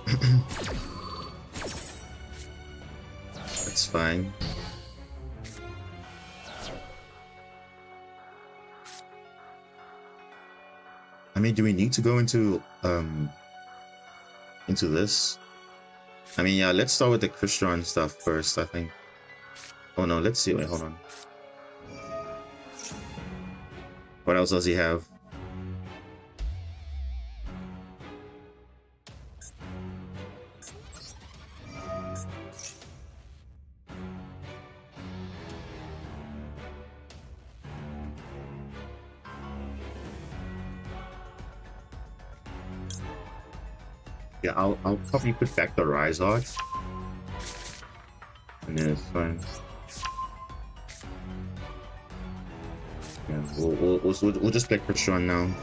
That's fine. I mean, do we need to go into this? I mean, yeah, let's start with the Crystron stuff first, I think. Oh no, let's see. Wait, hold on. What else does he have? Yeah, I'll probably put back the Rise Art. And then it's fine. Yeah, we'll just play Crystron now.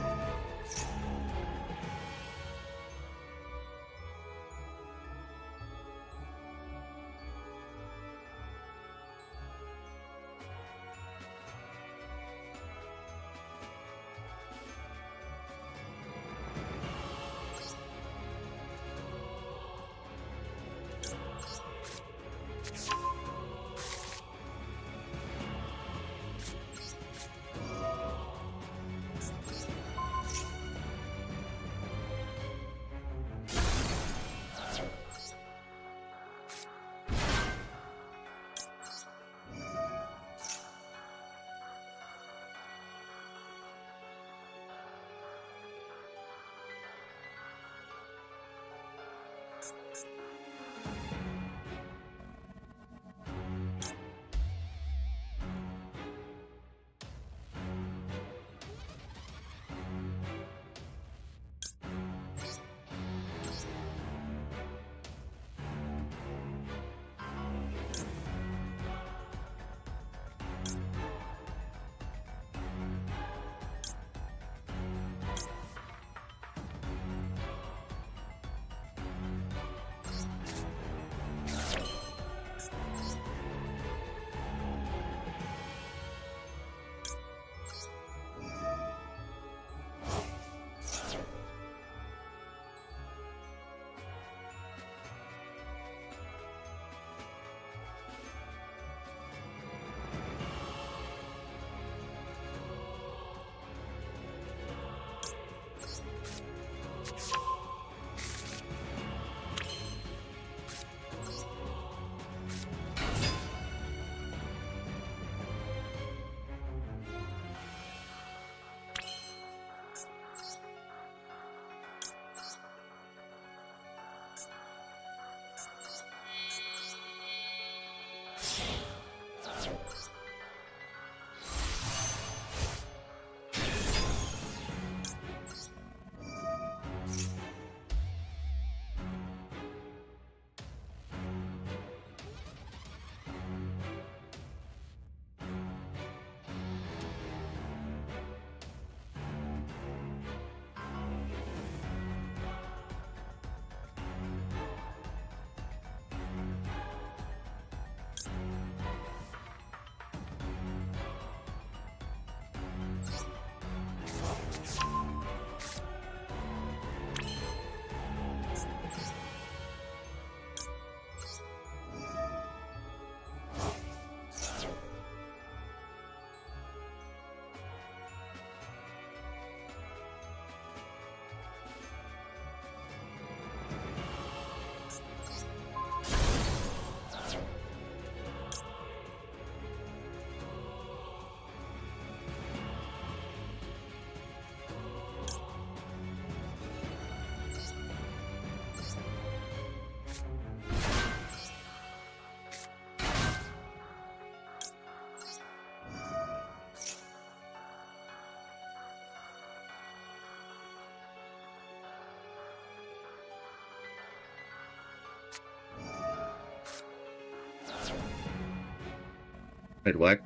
Wait, what?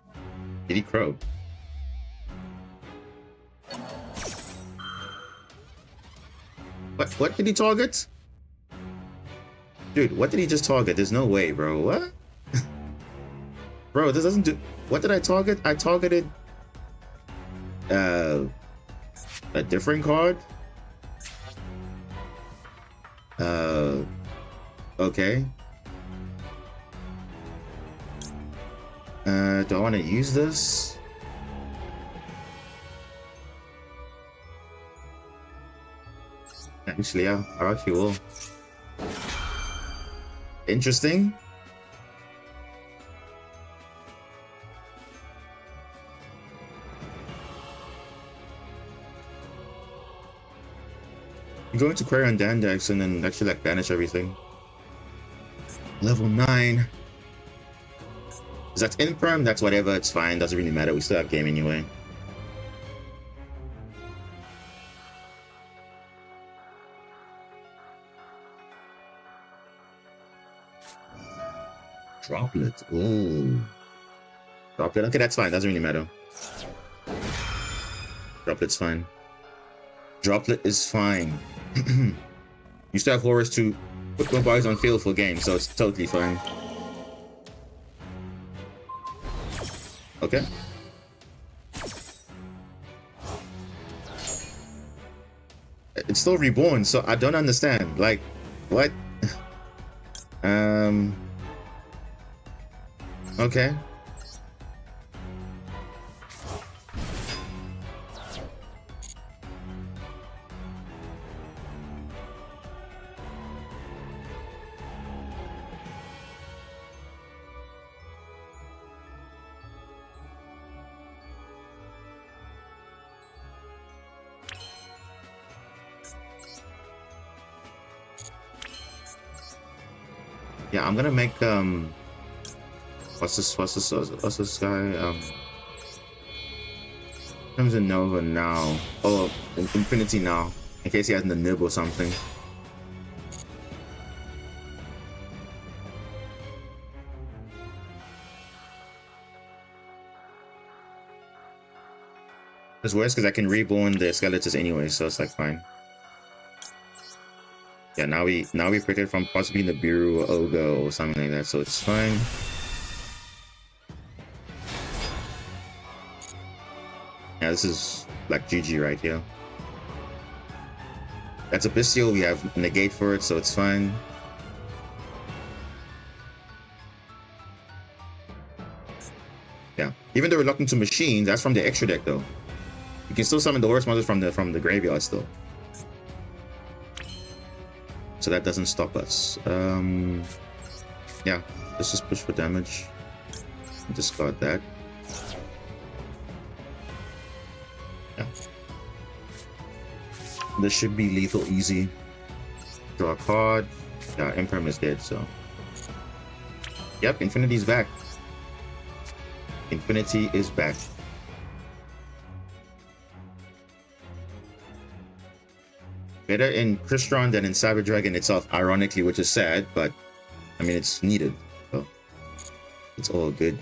Did he crow? What did he target? Dude, what did he just target? There's no way, bro. What? Bro, this doesn't do... What did I target? I targeted... a different card? Okay. Do I want to use this? Actually, yeah, I actually will. Interesting. I'm going to query on Dandax and then actually like banish everything. Level 9. Is that Imperm? That's whatever, it's fine, doesn't really matter, we still have game anyway. Droplet, ooh. Droplet, okay, that's fine, doesn't really matter. Droplet's fine. Droplet is fine. You still have Horus to put more bodies on field for game, so it's totally fine. Okay. It's still reborn, so I don't understand. Like, what? Okay. Yeah, I'm gonna make what's this guy? Comes in Nova now. Oh, Infinity now. In case he has the nib or something. It's worse because I can reborn the skeletons anyway, so it's like fine. Yeah, now we protected from possibly Nibiru or Ogo or something like that, so it's fine. Yeah, this is like GG right here. That's a Bestial, we have negate for it, so it's fine. Yeah, even though we're locked into machines, that's from the extra deck though. You can still summon the horse monsters from the graveyard still. So that doesn't stop us. Yeah, let's just push for damage. Discard that. Yeah. This should be lethal easy. Draw a card. Yeah, Imperm is dead, so. Yep, Infinity's back. Infinity is back. Better in Crystron than in Cyber Dragon itself, ironically, which is sad, but I mean, it's needed, so it's all good.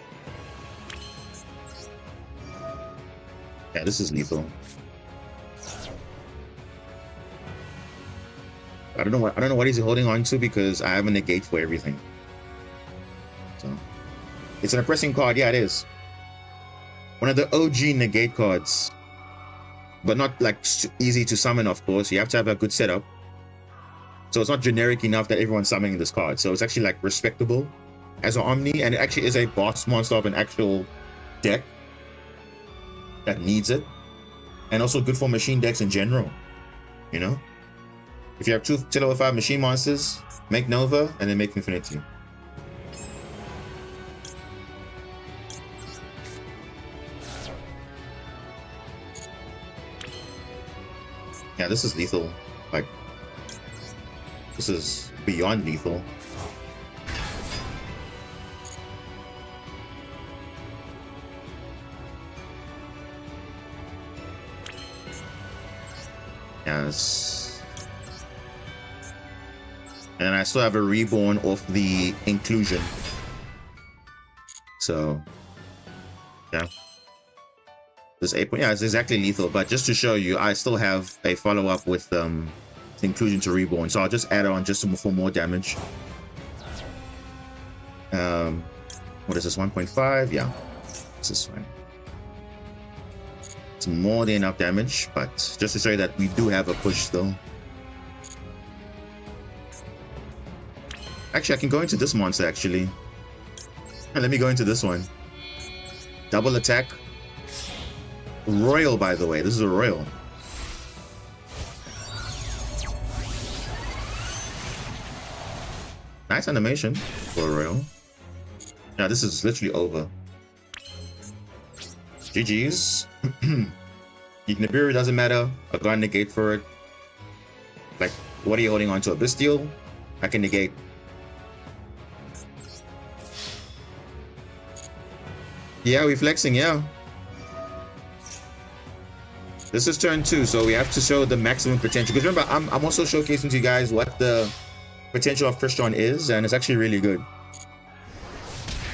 Yeah, this is lethal. I don't know what he's holding on to because I have a negate for everything. So it's an oppressing card, yeah, it is. One of the OG negate cards. But not like easy to summon, of course. You have to have a good setup. So it's not generic enough that everyone's summoning this card. So it's actually like respectable as an Omni, and it actually is a boss monster of an actual deck that needs it. And also good for machine decks in general. You know? If you have 2 level 5 machine monsters, make Nova and then make Infinity. Yeah, this is lethal. Like, this is beyond lethal. Yes. And I still have a reborn of the inclusion. So, Yeah. This 8 point, yeah, it's exactly lethal. But just to show you, I still have a follow-up with inclusion to reborn. So I'll just add on just for more damage. What is this? 1.5? Yeah. This is fine. It's more than enough damage, but just to show you that we do have a push still. Actually, I can go into this monster, actually. Let me go into this one. Double attack. Royal, by the way. This is a royal. Nice animation for a royal. Now, this is literally over. GG's. Nibiru doesn't matter. I got a negate for it. Like, what are you holding on to? A Bestial? I can negate. Yeah, we're flexing, yeah. This is turn 2, so we have to show the maximum potential. Because remember, I'm also showcasing to you guys what the potential of Crystron is, and it's actually really good.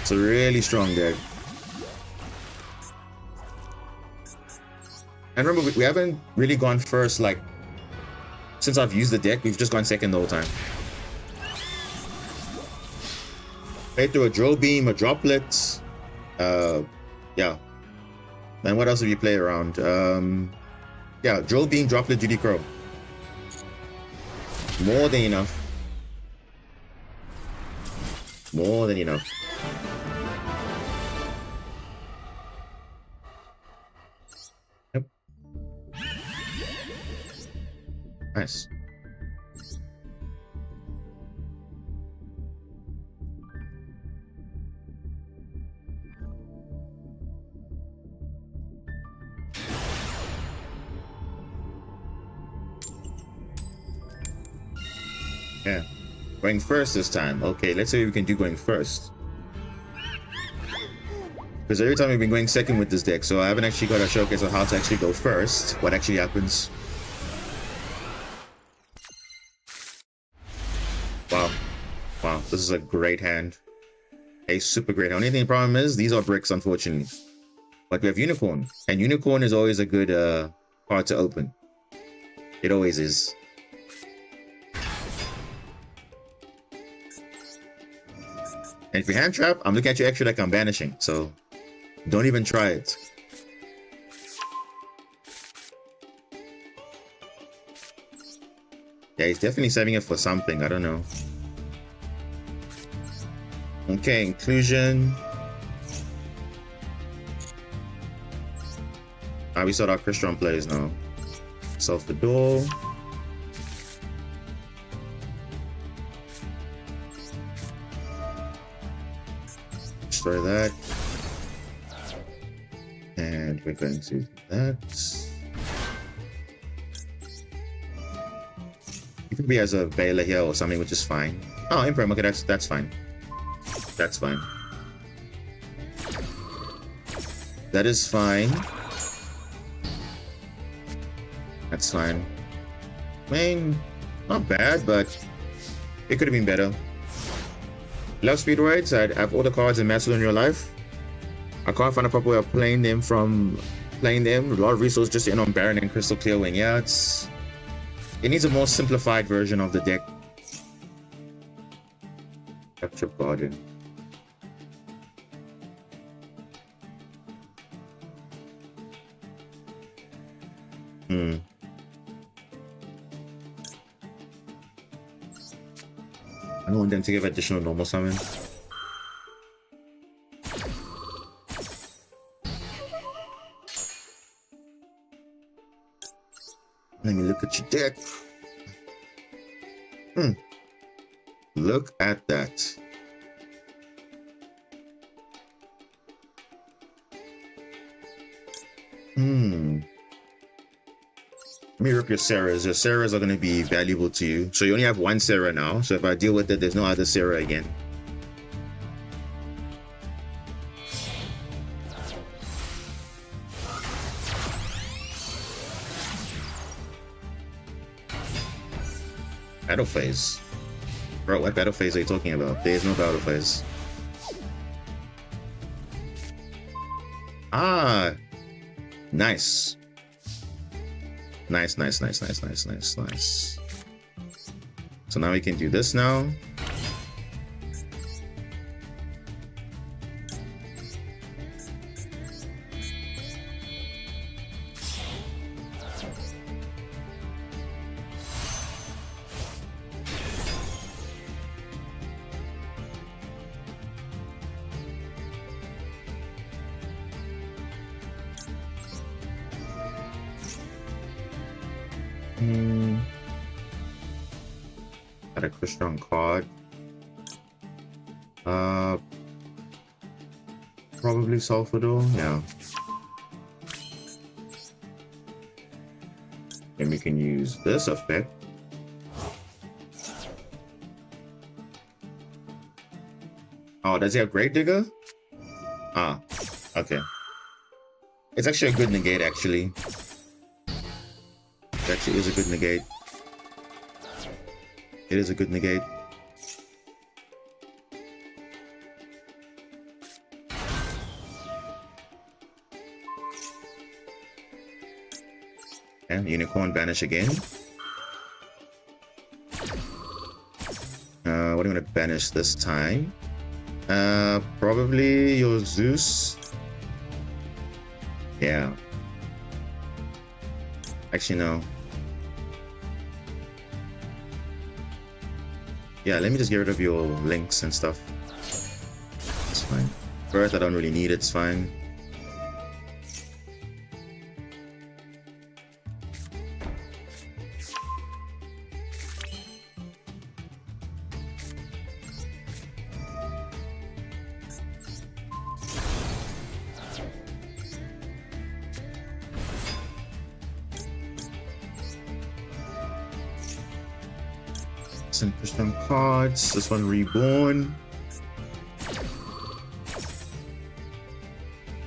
It's a really strong deck. And remember, we haven't really gone first, like, since I've used the deck, we've just gone second the whole time. Played through a Drill Beam, a Droplet, yeah. And what else have you played around? Yeah, Drill Beam, Droplet, Judy Crow. More than enough. More than enough. Yep. Nice. Yeah. Going first this time. Okay, let's see what we can do going first. Because every time we've been going second with this deck, so I haven't actually got a showcase on how to actually go first. What actually happens. Wow. Wow, this is a great hand. A super great hand. Only problem is, these are bricks, unfortunately. But we have Unicorn. And Unicorn is always a good card to open. It always is. And if you hand trap, I'm looking at your extra deck, I'm banishing. So don't even try it. Yeah, he's definitely saving it for something. I don't know. Okay, inclusion. We saw our Crystron plays now. Solve the door. Destroy that. And we're going to do that. You can be as a Baylor here or something, which is fine. Oh, Imperm, okay, that's fine. That's fine. That is fine. That's fine. I mean, not bad, but it could have been better. Love Speedroids. I have all the cards in Masterduel in your life. I can't find a proper way of playing them from playing them. A lot of resources just in on Baron and Crystal Clear Wing. Yeah, it needs a more simplified version of the deck. Capture Guardian. I don't want them to give additional normal summon. Let me look at your deck. Look at that. Let me rip your Sarahs. Your Sarahs are going to be valuable to you. So you only have one Sarah now. So if I deal with it, there's no other Sarah again. Battle phase. Bro, what battle phase are you talking about? There is no battle phase. Ah, nice. Nice, nice, nice, nice, nice, nice, nice. So now we can do this now. Got a Crystron card. Probably Sulfur, yeah. And we can use this effect. Oh, does he have Grave Digger? Ah, okay. It's actually a good negate, actually. It actually is a good negate. It is a good negate. And Unicorn banish again. What am I gonna banish this time? Probably your Zeus. Yeah. Actually, no. Yeah, let me just get rid of your links and stuff. It's fine. Earth, I don't really need it, it's fine. Push them cards. This one reborn.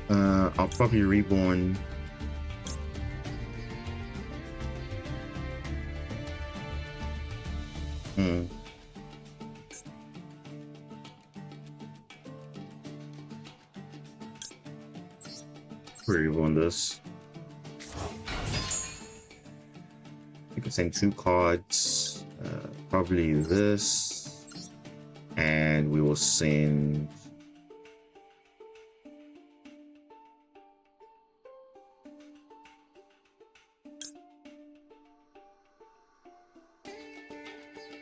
I'll probably reborn. Reborn this. You can send 2 cards. Probably this, and we will send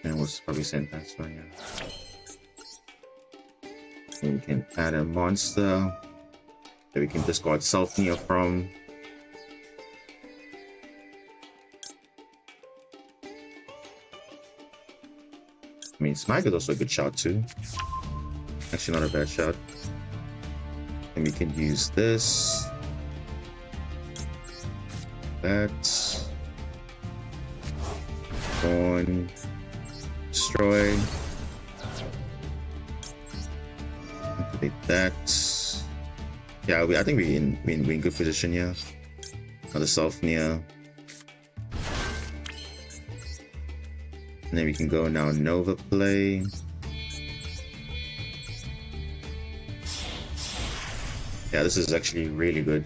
and we'll probably send that one. Yeah. And we can add a monster that we can discard Self-Neo from. I mean, Smite is also a good shot too. Actually, not a bad shot. And we can use this. That. On. Destroy. Activate that. Yeah, I think we're in good position here. Another Self-Neo. And then we can go now Nova play. Yeah, this is actually really good.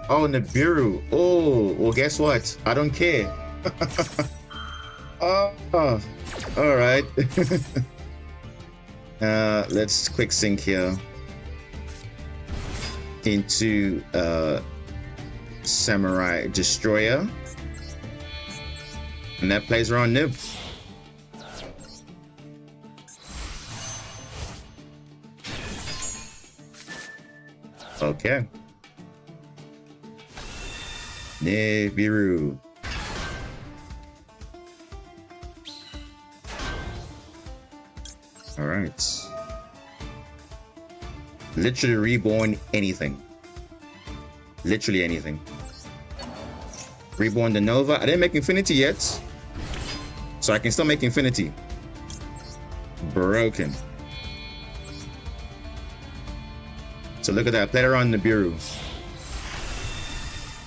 Oh, Nibiru. Oh, well, guess what? I don't care. Oh, all right. Let's quick sync here into Samurai Destroyer. And that plays around Nib. Okay. Nibiru. All right. Literally reborn anything. Literally anything. Reborn the Nova. I didn't make Infinity yet. So I can still make Infinity. Broken. So look at that. Played around Nibiru.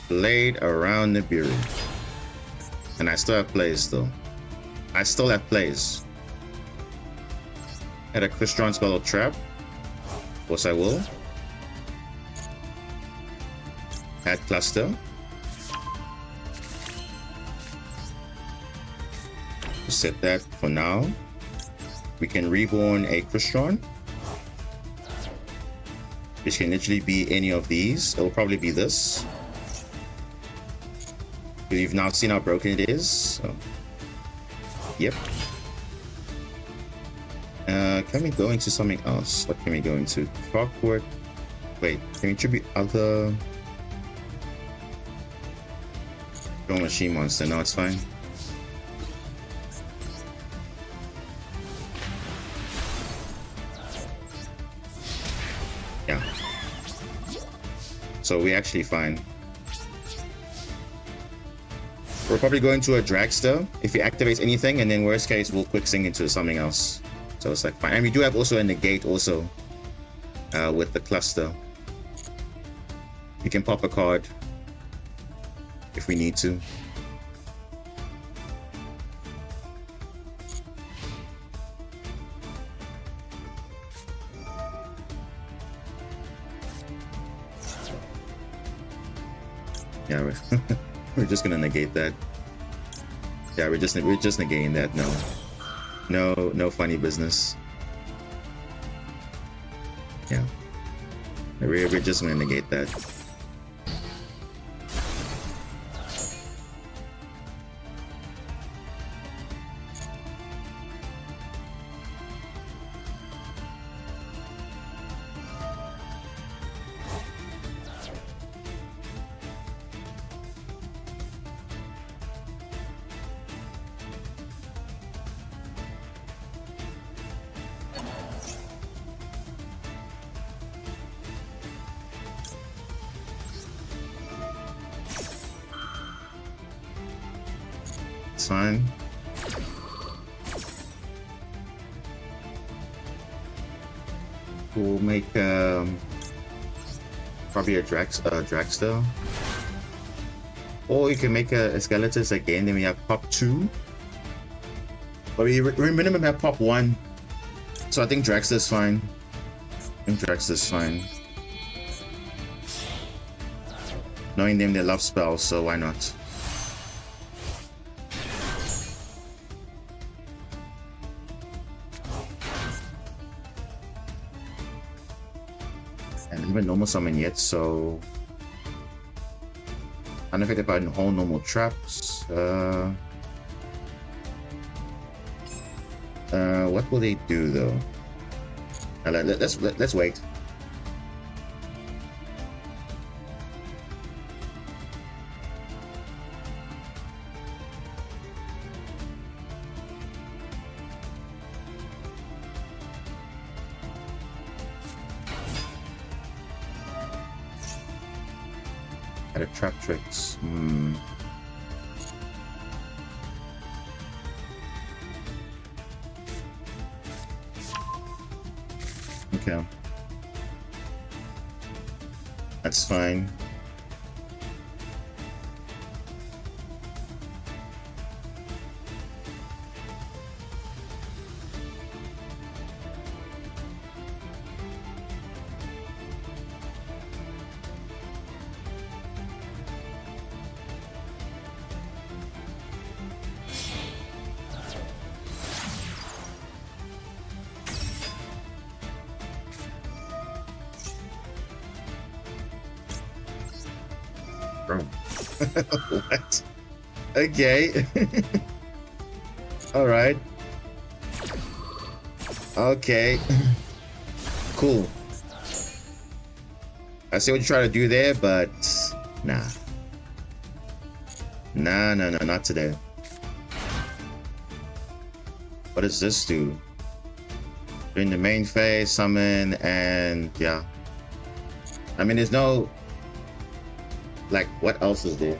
Played around Nibiru. And I still have plays though. I still have plays. Had a Crystron spell or trap. Of course I will. Add cluster. Set that for now. We can reborn a Crystron, which can literally be any of these. It'll probably be this, because you've now seen how broken it is. So, yep. Can we go into something else? What can we go into? Clockwork. Wait, can we tribute other? Go machine monster. No, it's fine. Yeah. So we're actually fine. We're probably going to a dragster if he activates anything, and then worst case we'll quick sing into something else. So it's like fine. And we do have also a negate also with the cluster. We can pop a card if we need to. Yeah, we're just gonna negate that. Yeah, we're just negating that. No funny business. Yeah, we're just gonna negate that. It's fine. We'll make probably a dragster, or you can make a skeleton again. Then we have pop 2, but we minimum have pop 1. So I think dragster's fine. Knowing them, they love spells, so why not? Even normal summon yet, so unaffected by all normal traps. What will they do though? Let's wait. Trap tricks. Okay. That's fine. What? Okay. All right. Okay. Cool. I see what you're trying to do there, but nah. Nah, not today. What does this do? In the main phase, summon, and yeah. I mean, there's no... Like, what else is there?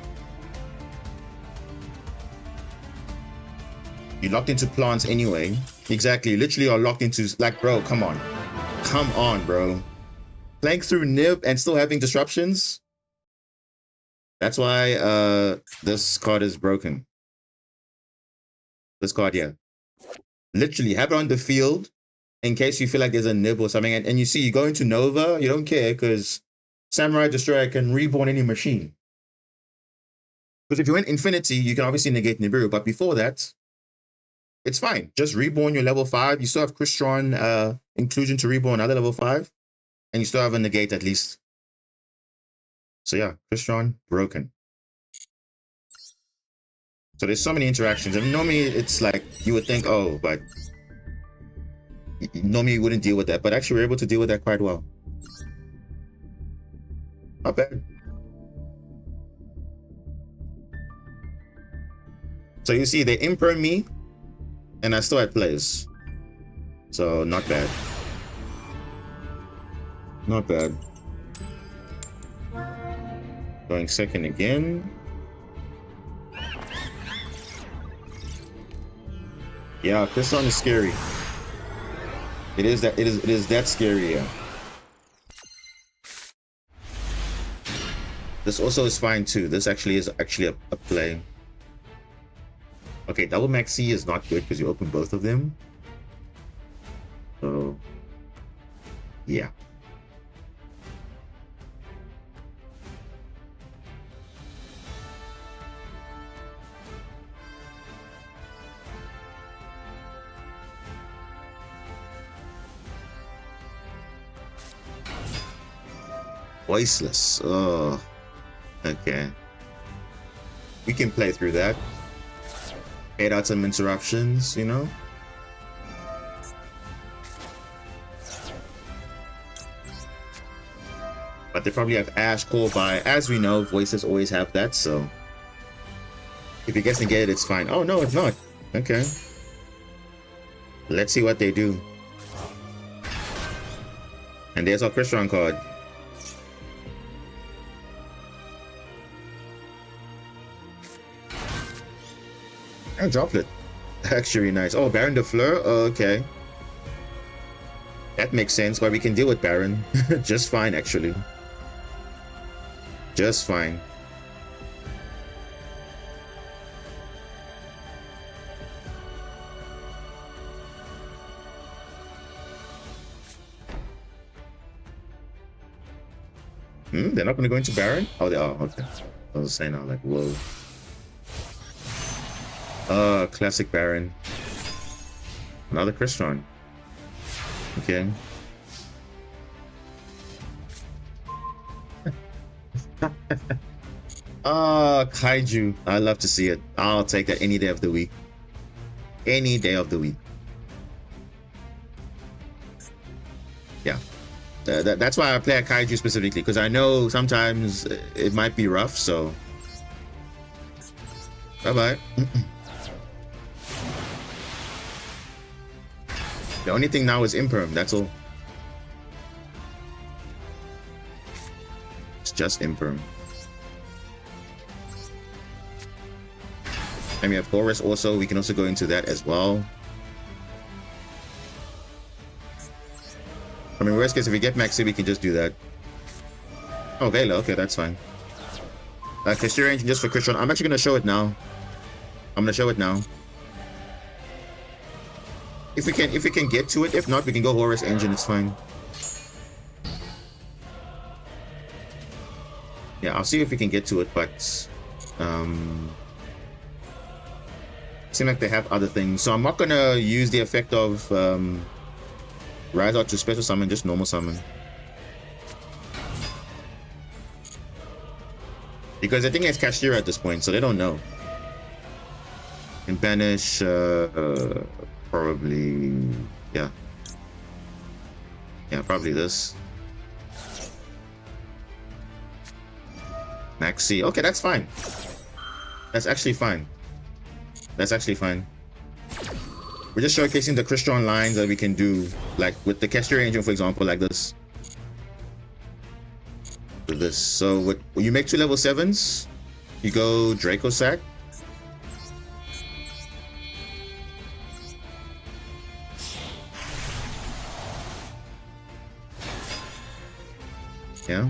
You locked into plants anyway. Exactly, literally are locked into... Like, bro, come on. Come on, bro. Playing through Nib and still having disruptions? That's why this card is broken. This card, yeah. Literally, have it on the field in case you feel like there's a Nib or something. And you see, you go into Nova, you don't care because Samurai Destroyer can reborn any machine. Because if you went Infinity, you can obviously negate Nibiru, but before that, it's fine. Just reborn your level 5. You still have Crystron inclusion to reborn another level 5, and you still have a negate at least. So yeah, Crystron broken. So there's so many interactions, and normally it's like you would think, oh, but normally you wouldn't deal with that, but actually we're able to deal with that quite well. Not bad. So you see, they imperm me, and I still had plays. So not bad. Not bad. Going second again. Yeah, this one is scary. It is that scary, yeah. This also is fine too. This actually is a play. Okay, double maxi is not good because you open both of them. So yeah. Voiceless. Oh, okay. We can play through that. Fade out some interruptions, you know? But they probably have Ash, Call by. As we know, voices always have that, so if you guess and get it, it's fine. Oh, no, it's not. Okay. Let's see what they do. And there's our Crystron card. And Droplet. Actually nice. Oh, Baron de Fleur? Oh, okay. That makes sense, but we can deal with Baron. Just fine, actually. Just fine. They're not going to go into Baron? Oh, they are. Okay. I was saying, I was like, whoa. Classic Baron. Another Crystron. Okay. Kaiju. I love to see it. I'll take that any day of the week. Any day of the week. Yeah. That's why I play a Kaiju specifically, because I know sometimes it might be rough, so... Bye-bye. The only thing now is imperm, that's all. It's just imperm. And we have Horus also, we can also go into that as well. I mean, worst case, if we get Maxi, we can just do that. Oh, Vela, okay, that's fine. Castillo Engine just for Crystron. I'm actually going to show it now. I'm going to show it now. If we can get to it. If not, we can go Horus Engine, it's fine. Yeah, I'll see if we can get to it, but seem like they have other things. So I'm not gonna use the effect of Rise Out to special summon, just normal summon. Because I think it's Cashier at this point, so they don't know. And banish probably, yeah, probably this. Maxi, okay, that's fine. That's actually fine. That's actually fine. We're just showcasing the Crystron lines that we can do, like with the Cashier Engine, for example, like this. With this. So when you make 2 level 7s, you go Draco Sack. Yeah.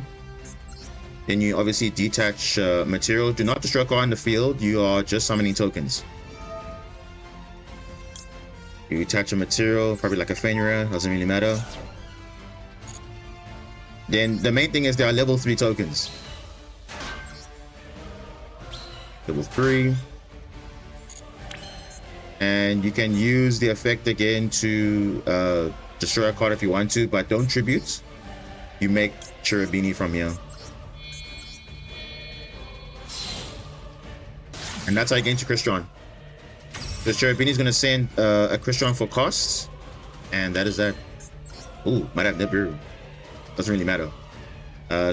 Then you obviously detach material. Do not destroy a card in the field. You are just summoning tokens. You attach a material, probably like a Fenrir, doesn't really matter. Then the main thing is there are level 3 tokens. Level 3. And you can use the effect again to destroy a card if you want to, but don't tribute. You make Cherubini from here. And that's how you get into Crystron. Because Cherubini is going to send a Crystron for costs. And that is that. Ooh, might have Nibiru. Doesn't really matter.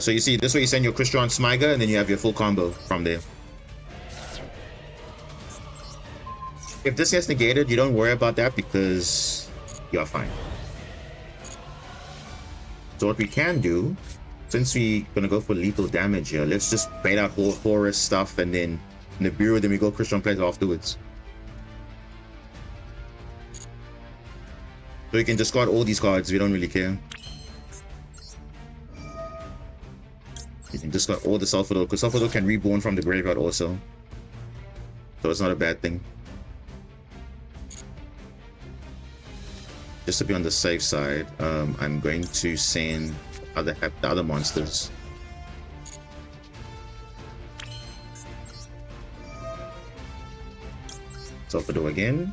So you see, this way you send your Crystron Smiger, and then you have your full combo from there. If this gets negated, you don't worry about that because you're fine. So what we can do, since we're going to go for lethal damage here, let's just bait out Horus stuff and then Nibiru, then we go Crystron plays afterwards. So you can discard all these cards, we don't really care. You can discard all the Sulfador, because Sulfador can reborn from the graveyard also. So it's not a bad thing. Just to be on the safe side, I'm going to send the other monsters. Sulfador again.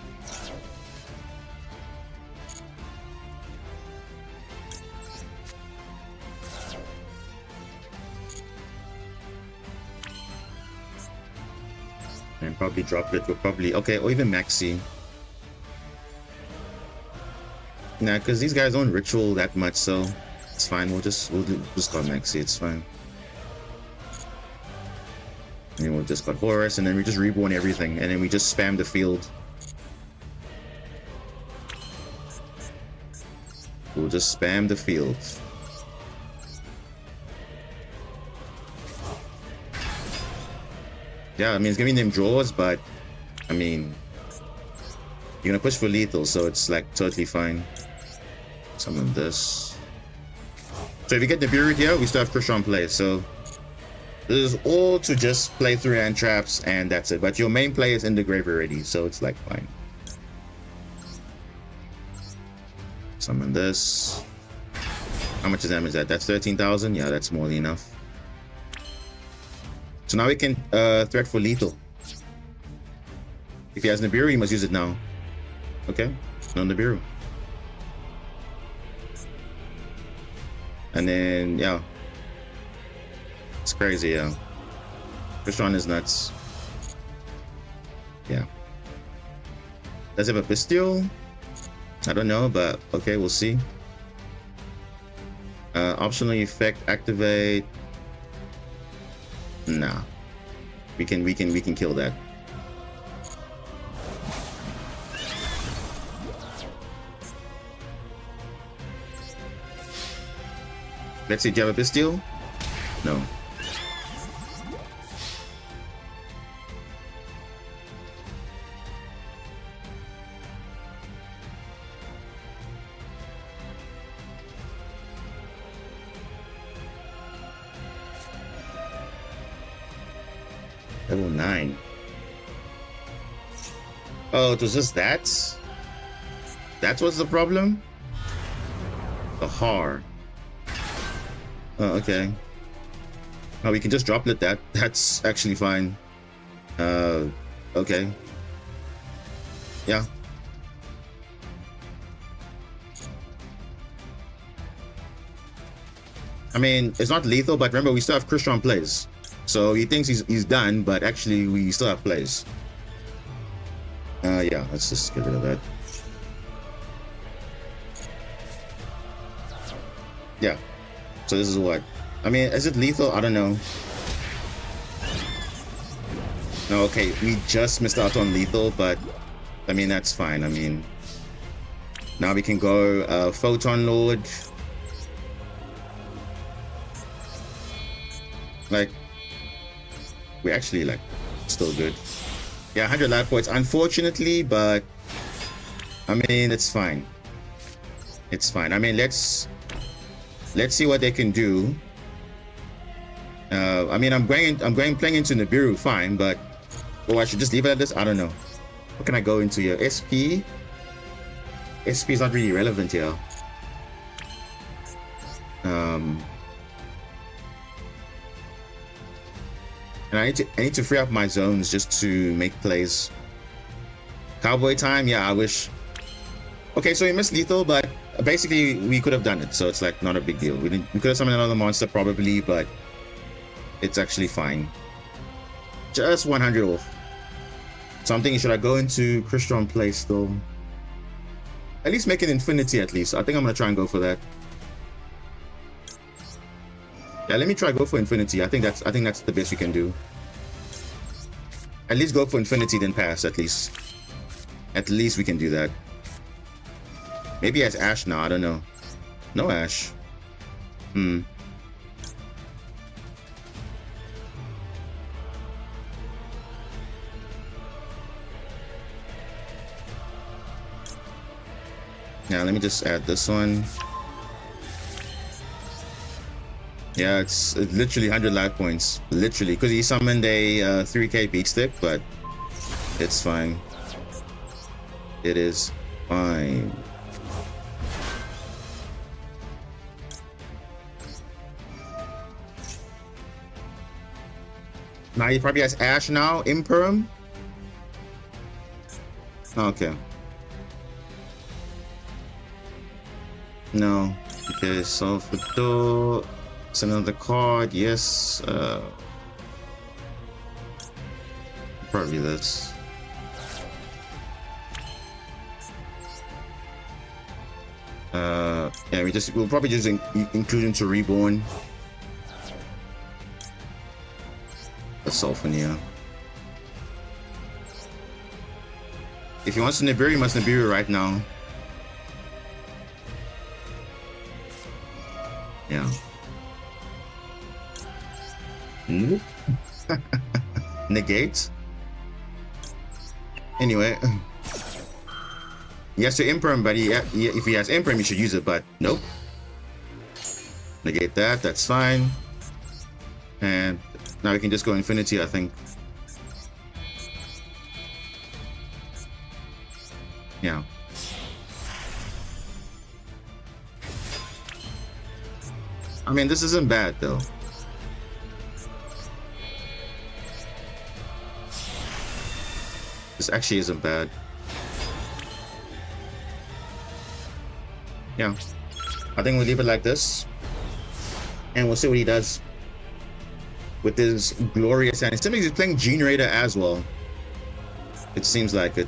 And probably Droplet will probably, okay, or even Maxi. Nah, because these guys don't ritual that much, so it's fine. We'll just call Maxi, it's fine. And then we'll just got Horus, and then we just reborn everything, and then we just spam the field. We'll just spam the field. Yeah, I mean, it's giving them draws, but I mean, you're gonna push for lethal, so it's like totally fine. Summon this. So if you get the Nibiru here, we still have Crystron play. So this is all to just play through hand traps, and that's it. But your main play is in the grave already, so it's like fine. Summon this. How much damage is that? That's 13,000. Yeah, that's more than enough. So now we can threat for lethal. If he has Nibiru, he must use it now. Okay, no Nibiru. And then, yeah. It's crazy, yeah. Crystron is nuts. Yeah. Does it have a Bestial? I don't know, but okay, we'll see. Optional effect activate. Nah. We can kill that. Let's see, do you have a Bestial? No. Level 9. Oh, it was just that? That was the problem? The Har. Oh, okay. Oh, we can just droplet that. That's actually fine. Okay. Yeah. I mean, it's not lethal, but remember, we still have Crystron plays. So he thinks he's done, but actually we still have plays. Yeah, let's just get rid of that. Yeah. So this is what? I mean, is it lethal? I don't know. No, okay, we just missed out on lethal, but I mean, that's fine. I mean, now we can go Photon Lord. Like, we're actually like still good. Yeah, 100 life points, unfortunately, but I mean, it's fine. It's fine. I mean, let's see what they can do. I mean, I'm playing into Nibiru, fine, but I should just leave it at this. I don't know. What can I go into here? SP. SP is not really relevant here. And I need to free up my zones just to make plays. Cowboy time, yeah, I wish. Okay, so we missed lethal, but basically we could have done it, so it's like not a big deal. We could have summoned another monster probably, but it's actually fine. Just 100 off. So I'm thinking, should I go into Crystron play still? At least make an infinity at least. I think I'm gonna try and go for that. Yeah, let me try go for infinity. I think that's the best we can do. At least go for infinity, then pass at least. At least we can do that. Maybe as Ash now, I don't know. No Ash. Now let me just add this one. Yeah, it's literally 100 life points. Literally, because he summoned a 3k beat stick, but it's fine. It is fine. Now he probably has Ash now, Imperm. Okay. No. Okay, so for door, it's another card. Yes. Probably this. Yeah, we'll probably just include into Reborn. A Sulfania. If he wants to Nibiru, he must Nibiru right now. Yeah. Nope. Negate. Anyway. He has to Imperm, but if he has Imperm, he should use it, but nope. Negate that, that's fine. And now we can just go Infinity, I think. Yeah. I mean, this isn't bad, though. This actually isn't bad. Yeah. I think we'll leave it like this. And we'll see what he does with this glorious hand. It seems like he's playing Gene Raider as well. It seems like it.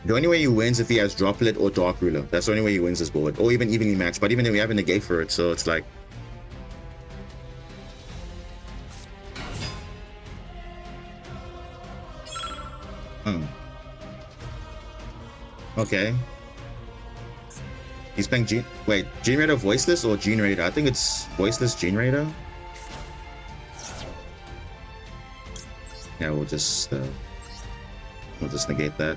The only way he wins if he has Droplet or Dark Ruler. That's the only way he wins this board. Or even evenly matched. But even then we have a negate for it, so it's like... Okay. He's playing Gene... Wait, Gene Raider Voiceless or Gene Raider? I think it's Voiceless Gene Raider. Yeah, we'll just negate that.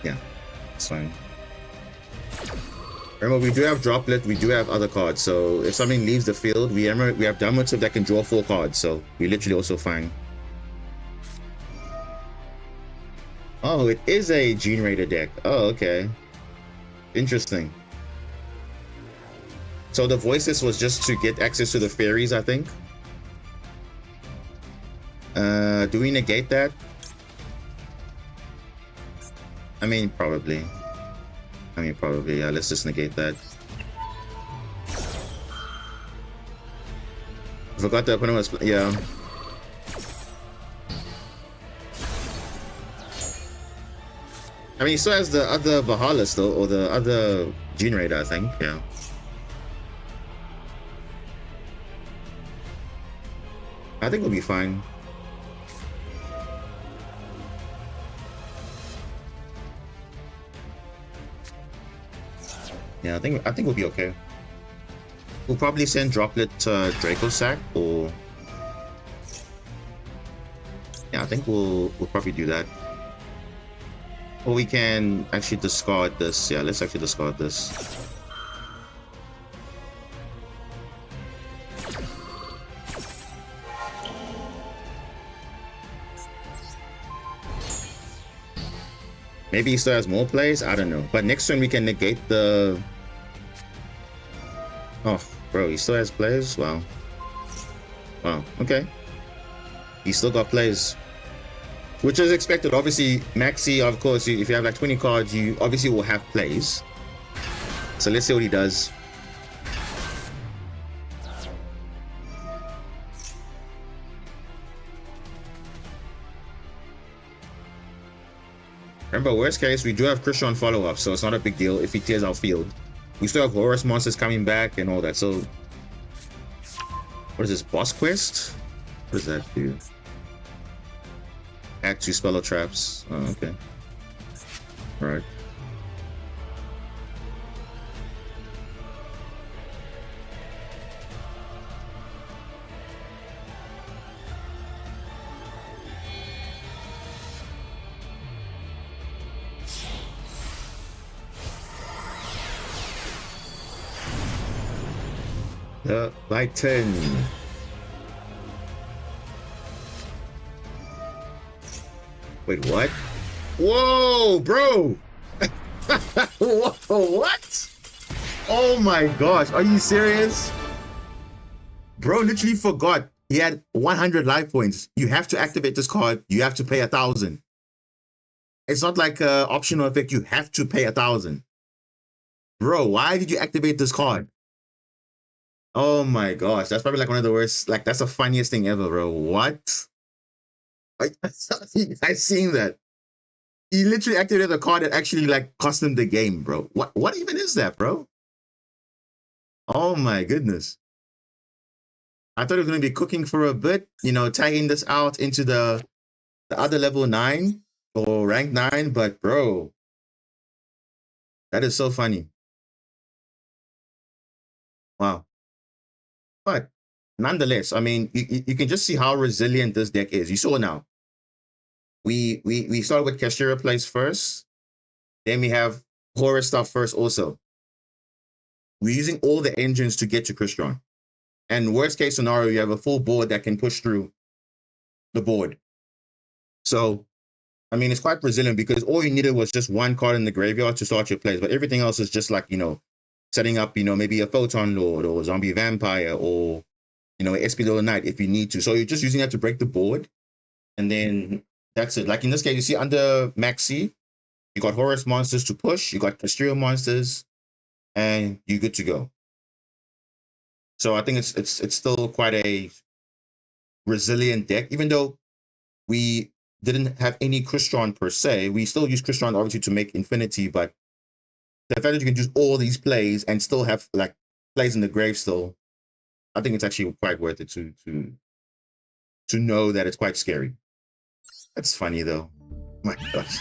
Yeah, it's fine. Remember, we do have Droplet, we do have other cards, so if something leaves the field, we have Downward that can draw 4 cards, so we're literally also fine. Oh, it is a Gene Raider deck. Oh, okay. Interesting. So the Voices was just to get access to the fairies, I think. Do we negate that? I mean, probably. Yeah, let's just negate that. Forgot the opponent was... Yeah. I mean, he still has the other Bahalas, though, or the other Gene Raider, I think, yeah. I think we'll be fine. Yeah, I think we'll be okay. We'll probably send Droplet Draco Sack, or... Yeah, I think we'll probably do that. Or we can actually discard this. Yeah, let's actually discard this. Maybe he still has more plays. I don't know. But next turn we can negate the. Oh, bro, he still has plays. Wow. Wow. Okay. He still got plays, which is expected. Obviously, Maxi, of course, if you have like 20 cards, you obviously will have plays. So let's see what he does. Remember, worst case, we do have Crystron follow-up, so it's not a big deal if he tears our field. We still have Horus monsters coming back and all that, so... What is this, boss quest? What does that do? Act 2 spell traps. Oh, okay. Alright. By 10. Wait, what? Whoa, bro! Whoa, what? Oh my gosh, are you serious? Bro literally forgot he had 100 life points. You have to activate this card. You have to pay 1,000. It's not like an optional effect. You have to pay 1,000. Bro, why did you activate this card? Oh my gosh, that's probably like one of the worst. Like, that's the funniest thing ever, bro. What? I seen that. He literally activated a card that actually like cost him the game, bro. What even is that, bro? Oh my goodness. I thought it was gonna be cooking for a bit, you know, tagging this out into the other level 9 or rank 9, but bro, that is so funny. Wow. But nonetheless, I mean, you can just see how resilient this deck is. You saw now. We started with Kashira plays first. Then we have horror stuff first also. We're using all the engines to get to Crystron. And worst case scenario, you have a full board that can push through the board. So, I mean, it's quite resilient because all you needed was just one card in the graveyard to start your plays. But everything else is just like, you know, setting up, you know, maybe a Photon Lord or Zombie Vampire or, you know, SP Little Knight if you need to. So you're just using that to break the board. And then that's it. Like in this case, you see under Maxi, you got Horus monsters to push, you got Castrillo monsters, and you're good to go. So I think it's still quite a resilient deck, even though we didn't have any Crystron per se. We still use Crystron obviously to make Infinity, but the fact that you can use all these plays and still have like plays in the grave still, I think it's actually quite worth it to know that it's quite scary. That's funny though. My gosh.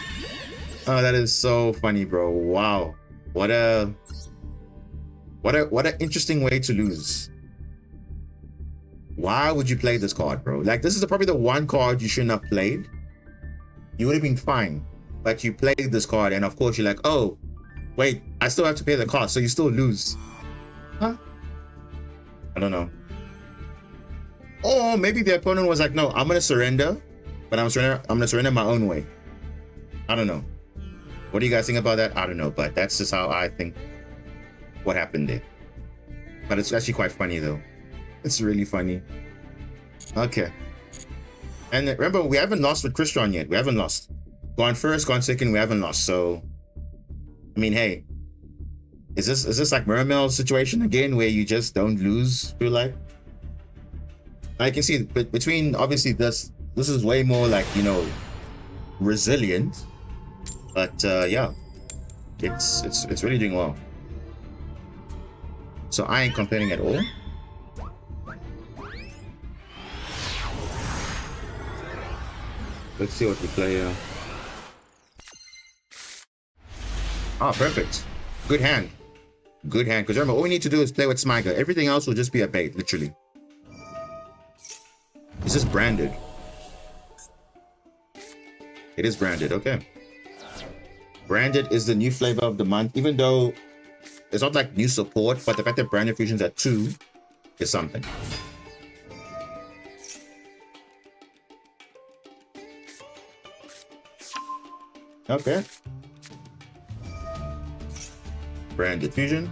Oh, that is so funny, bro. Wow. What an interesting way to lose. Why would you play this card, bro? Like, this is probably the one card you shouldn't have played. You would have been fine, but you played this card, and of course you're like, oh, wait, I still have to pay the cost, so you still lose. Huh? I don't know. Or maybe the opponent was like, no, I'm gonna surrender, but I'm gonna surrender my own way. I don't know. What do you guys think about that? I don't know, but that's just how I think what happened there. But it's actually quite funny though. It's really funny. Okay. And remember, we haven't lost with Crystron yet. We haven't lost. Gone first, gone second, we haven't lost. So, I mean, hey, is this like Mermel's situation again, where you just don't lose? Feel like I can see, but between obviously this is way more like, you know, resilient. But yeah, it's really doing well. So I ain't complaining at all. Let's see what we play here. Ah, perfect. Good hand. Good hand. Because remember, all we need to do is play with Smiger. Everything else will just be a bait, literally. Is this branded? It is branded, okay. Branded is the new flavor of the month, even though it's not like new support, but the fact that branded fusions at 2 is something. Okay. Branded Fusion.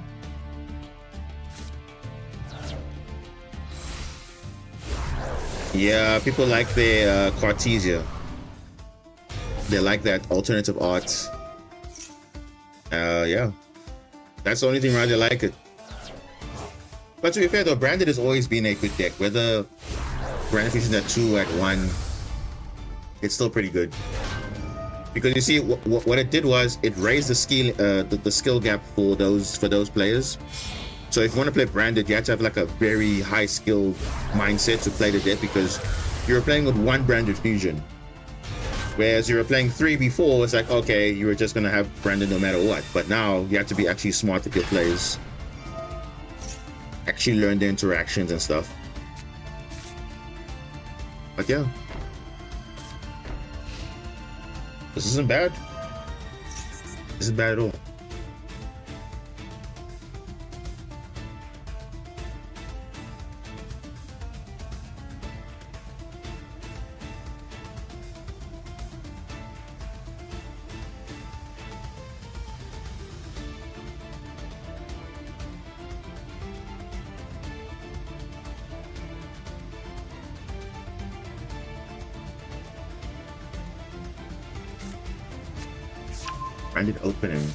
Yeah, people like the Cartesia. They like that alternative art. Yeah. That's the only thing why they like it. But to be fair though, Branded has always been a good deck. Whether Branded Fusion at 2 at 1, it's still pretty good. Because you see, what it did was it raised the skill gap for those players. So if you want to play Branded, you have to have like a very high skill mindset to play the deck, because you were playing with 1 Branded Fusion. Whereas you were playing 3 before, it's like, okay, you were just going to have Branded no matter what. But now you have to be actually smart with your plays. Actually learn the interactions and stuff. But yeah. This isn't bad. This isn't bad at all. Branded opening.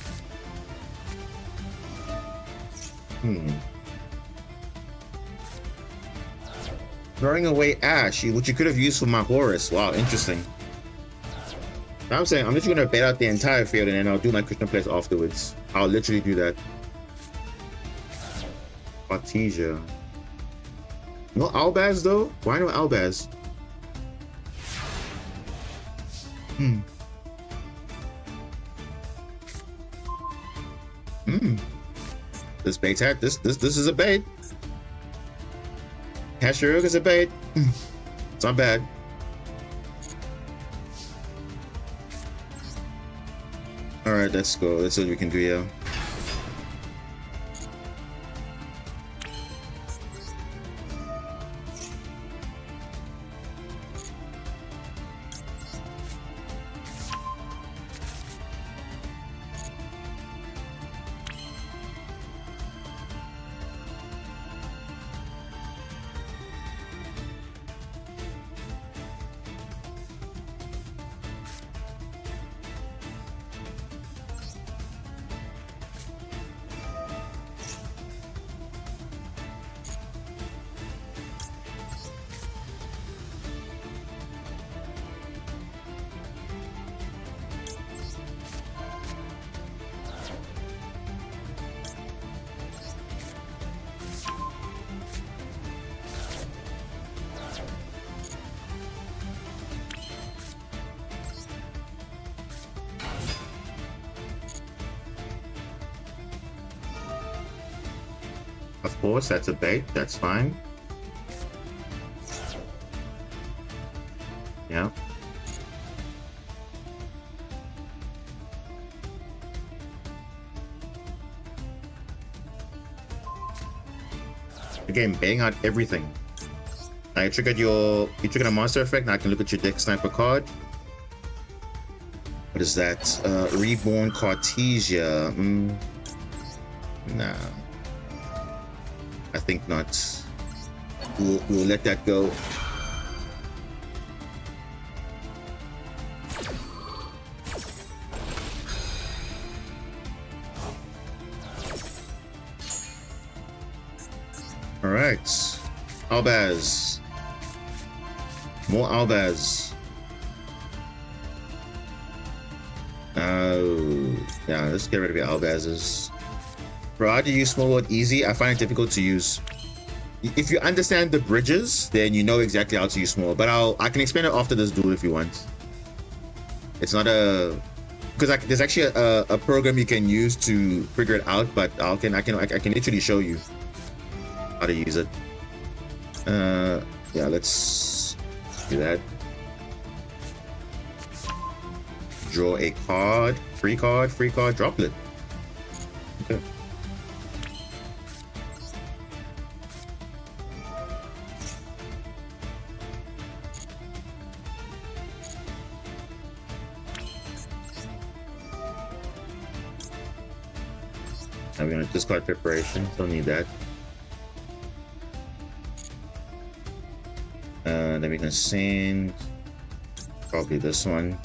Throwing away Ash, which you could have used for my Horus. Wow, interesting. Now I'm saying I'm just gonna bait out the entire field and then I'll do my Krishna plays afterwards. I'll literally do that. Artesia. No Albaz though? Why no Albaz? This bait's hat. This is a bait. Hashrug is a bait. It's not bad. All right, let's go. Let's see what we can do, yeah. Of course, that's a bait. That's fine. Yeah. Again, bang out everything. Now you triggered a monster effect. Now I can look at your deck sniper card. What is that? Reborn Cartesia. Nah. I think not. We'll let that go. All right, Albaz. More Albaz. Yeah, let's get rid of your Albazes. Bro, how do you use small world easy? I find it difficult to use. If you understand the bridges, then you know exactly how to use small. But I can explain it after this duel if you want. It's not a because there's actually a program you can use to figure it out. But I can literally show you how to use it. Yeah, let's do that. Draw a card, free card, droplet. Okay. I'm gonna discard preparation. Don't need that. Then we can send probably this one.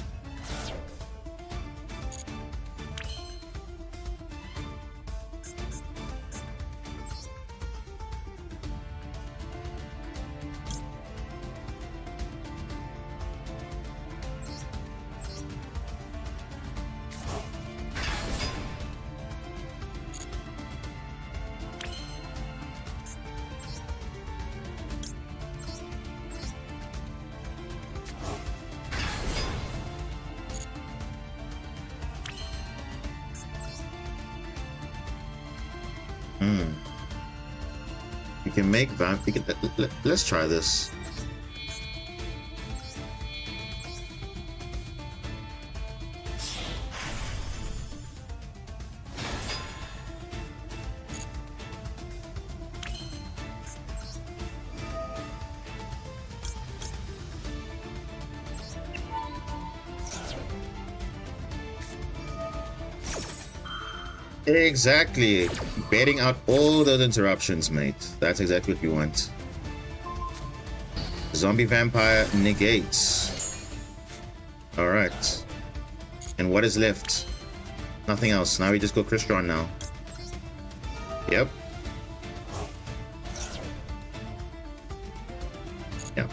We can make vamp. Let's try this. Exactly. Baiting out all those interruptions, mate. That's exactly what we want. Zombie vampire negates. Alright. And what is left? Nothing else. Now we just go Crystron now. Yep. Yeah.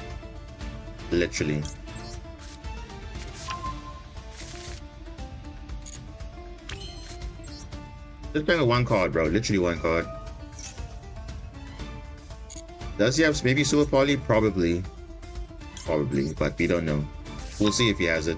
Literally. Just playing with one card, bro. Literally one card. Does he have maybe Super Poly? Probably. Probably, but we don't know. We'll see if he has it.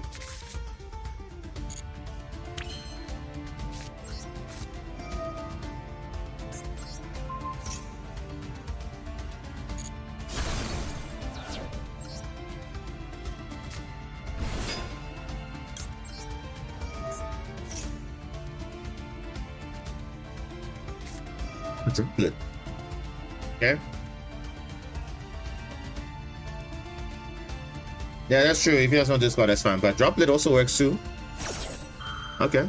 Good. Okay. Yeah, that's true. If he has no discard, that's fine. But droplet also works too. Okay.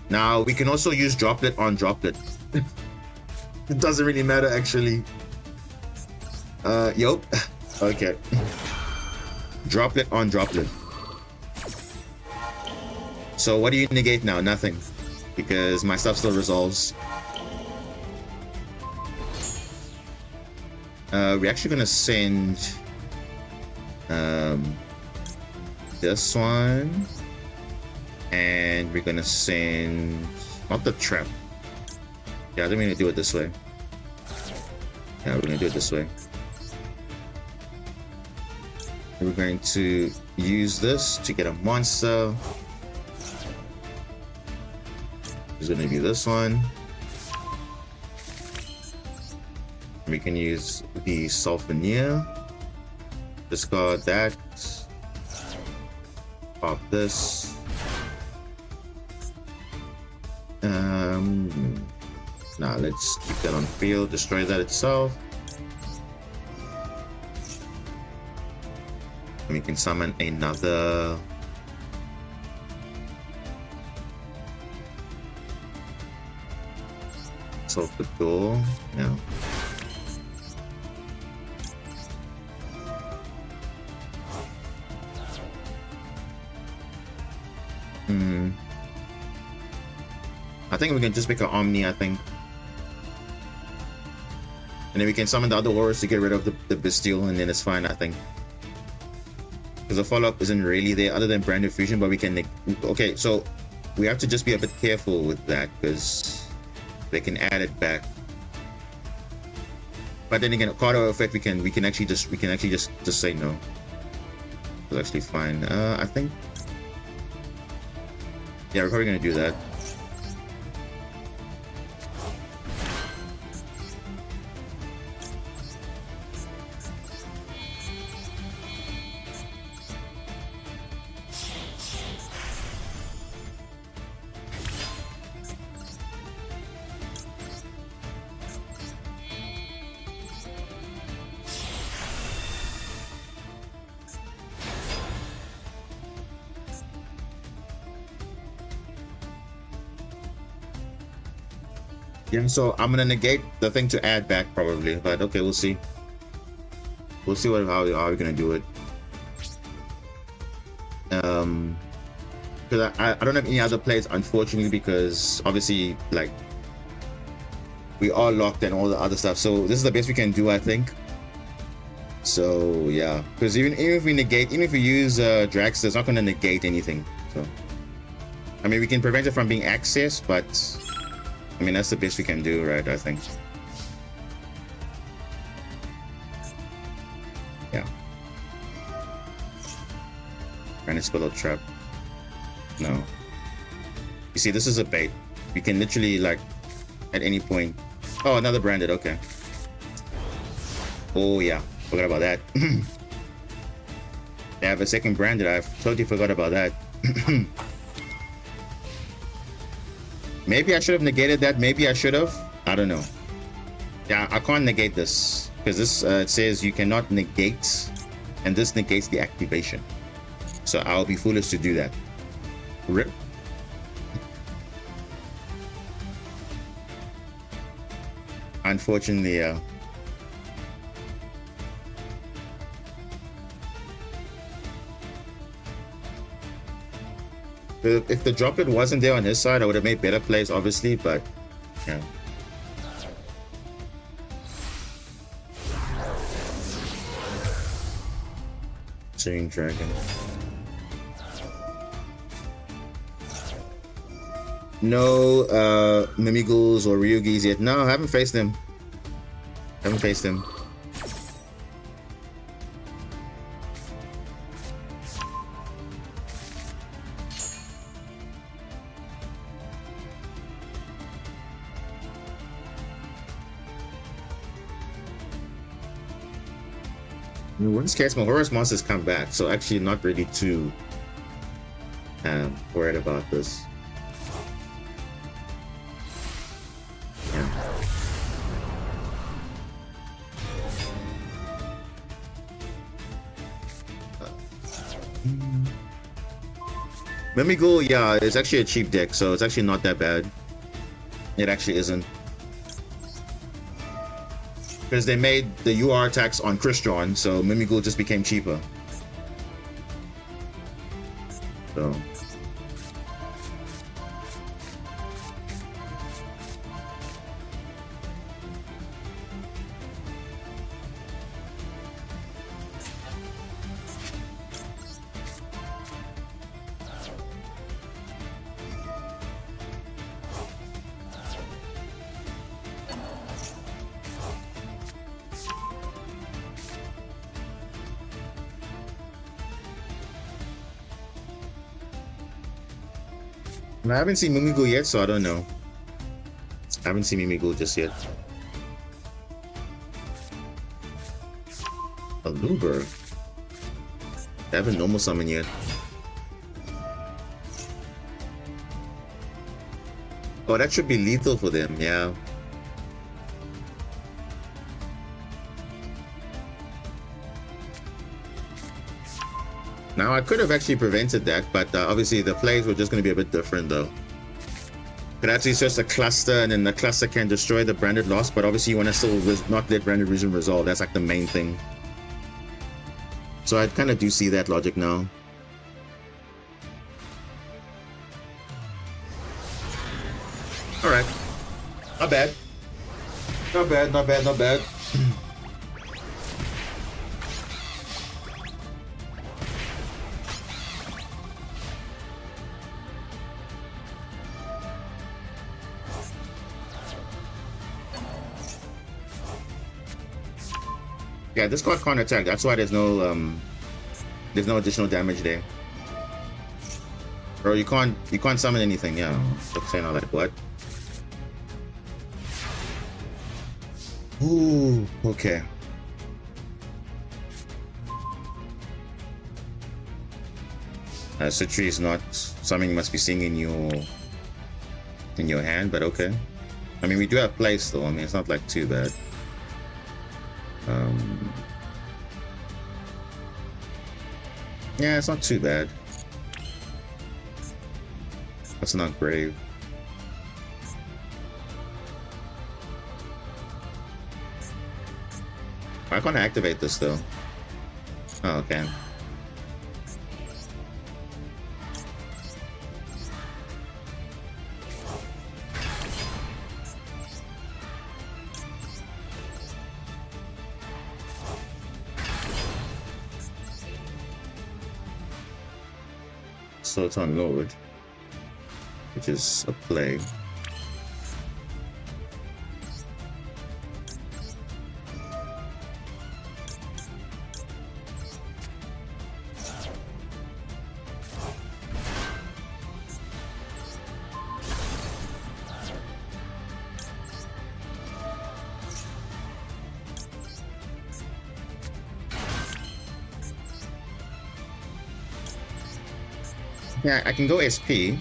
Now we can also use droplet on droplet. It doesn't really matter actually. Yup. Okay. Droplet on droplet. So what do you negate now? Nothing. Because my stuff still resolves. We're actually gonna send this one, and we're gonna send not the trap. Yeah, I think we're gonna do it this way. Yeah, we're gonna do it this way. We're going to use this to get a monster. It's gonna be this one. We can use the Sulfonier. Discard that. Pop this. Now let's keep that on field. Destroy that itself. And we can summon another. Solve the door. Yeah. I think we can just pick an Omni, I think. And then we can summon the other horrors to get rid of the Bestial, and then it's fine, I think. Because the follow-up isn't really there other than Brand New Fusion, but we can... Okay, so we have to just be a bit careful with that, because they can add it back. But then again, Cardo effect, we can actually just say no. It's actually fine. I think... Yeah, we're probably gonna do that. Yeah, so I'm gonna negate the thing to add back probably, but okay, we'll see. We'll see how we're gonna do it. Because I don't have any other plays, unfortunately, because obviously, like, we are locked and all the other stuff. So this is the best we can do, I think. So yeah, because even if we negate, even if we use Dragster, it's not gonna negate anything. So I mean, we can prevent it from being accessed, but I mean that's the best we can do, right? I think. Yeah. Trying to spell out trap. No. You see, this is a bait. We can literally, like, at any point. Oh, another branded. Okay. Oh yeah, forgot about that. They have a second branded. I totally forgot about that. Maybe I should have negated that. Maybe I should have. I don't know. Yeah, I can't negate this because this it says you cannot negate, and this negates the activation. So I'll be foolish to do that. Rip. Unfortunately, yeah. If the droplet wasn't there on his side, I would have made better plays, obviously, but yeah. Seeing Dragon. No Mimigools or Ryugis yet. No, I haven't faced them. Haven't faced them. In the worst case, my Horus monsters come back, so actually not really too worried about this. Mimighoul, yeah, it's actually a cheap deck, so it's actually not that bad. It actually isn't. Because they made the UR attacks on Crystron, so Mimighoul just became cheaper. So... I haven't seen Mimighoul yet, so I don't know. I haven't seen Mimighoul just yet. A Luber. They haven't normal summon yet. Oh, that should be lethal for them, yeah. Now, I could have actually prevented that, but obviously the plays were just going to be a bit different, though. Could actually search the cluster, and then the cluster can destroy the branded loss, but obviously you want to still not let branded region resolve. That's like the main thing. So I kind of do see that logic now. Alright. Not bad. Not bad, not bad, not bad. Yeah, this card can't attack. That's why there's no additional damage there. Bro, you can't summon anything. Yeah, stop saying all that. What? Ooh, okay. Citri is not something you must be seeing in your hand, but okay. I mean, we do have place though. I mean, it's not like too bad. Yeah, it's not too bad. That's not grave. I can't activate this though. Oh, okay. So it's on load, which is a play. Yeah, I can go SP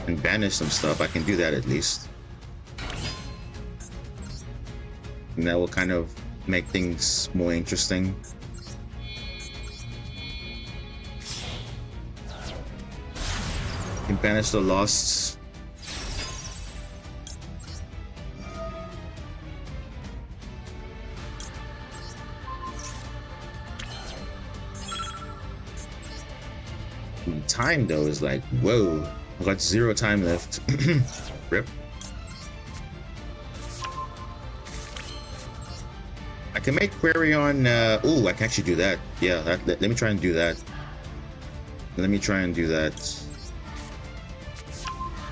and banish some stuff. I can do that at least. And that will kind of make things more interesting. Can banish the lost. Time though is like, whoa, I got 0 time left. Rip. I can make query on ooh, I can actually do that. Yeah, let me try and do that. Let me try and do that.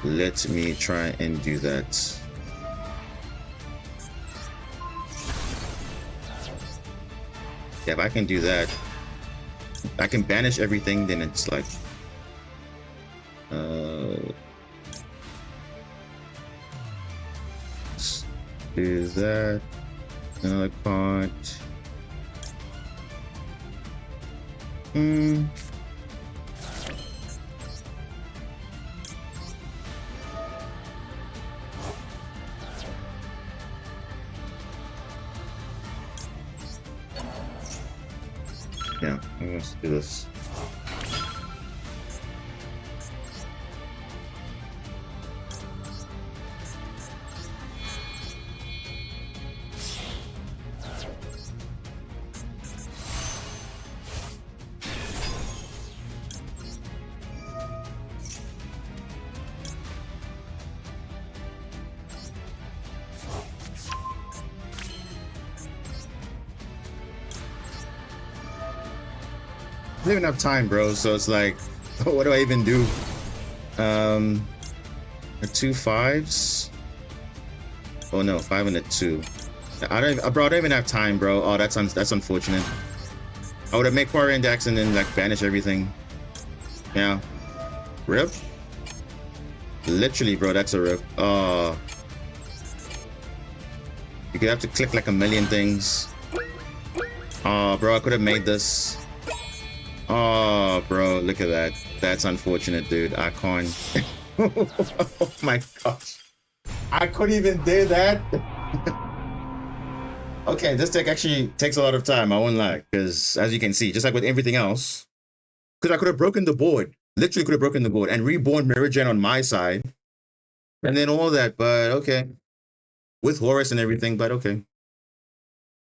Let me try and do that. Yeah, if I can do that, I can banish everything, then it's like let's do that. Another card. Yeah, I'm gonna do this. I don't even have time, bro, so it's like, what do I even do? 2 5s. Oh no, 5 and a 2. Bro, I don't even have time, bro. Oh, that's unfortunate. I would have made Quarry Index and then like banish everything. Yeah. Rip. Literally, bro, that's a rip. Oh. You could have to click like a million things. Oh, bro, I could have made this. Oh, bro, look at that. That's unfortunate, dude. I can't. Oh my gosh. I couldn't even do that. Okay, this deck actually takes a lot of time, I won't lie. Because as you can see, just like with everything else, because I could have broken the board. Literally could have broken the board and reborn Mirror Gen on my side. And then all that, but okay. With Horus and everything, but okay.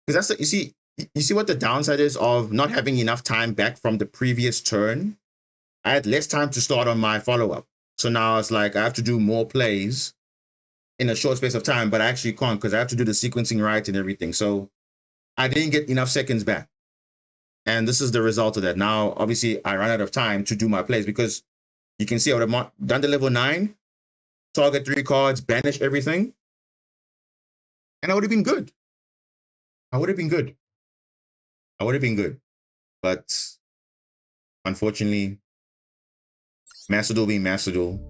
Because that's the, you see what the downside is of not having enough time back from the previous turn? I had less time to start on my follow-up. So now it's like I have to do more plays in a short space of time, but I actually can't because I have to do the sequencing right and everything. So I didn't get enough seconds back. And this is the result of that. Now, obviously, I ran out of time to do my plays because you can see I would have done the level 9, target 3 cards, banish everything, and I would have been good. I would have been good. I would have been good. But unfortunately, masterduel being masterduel.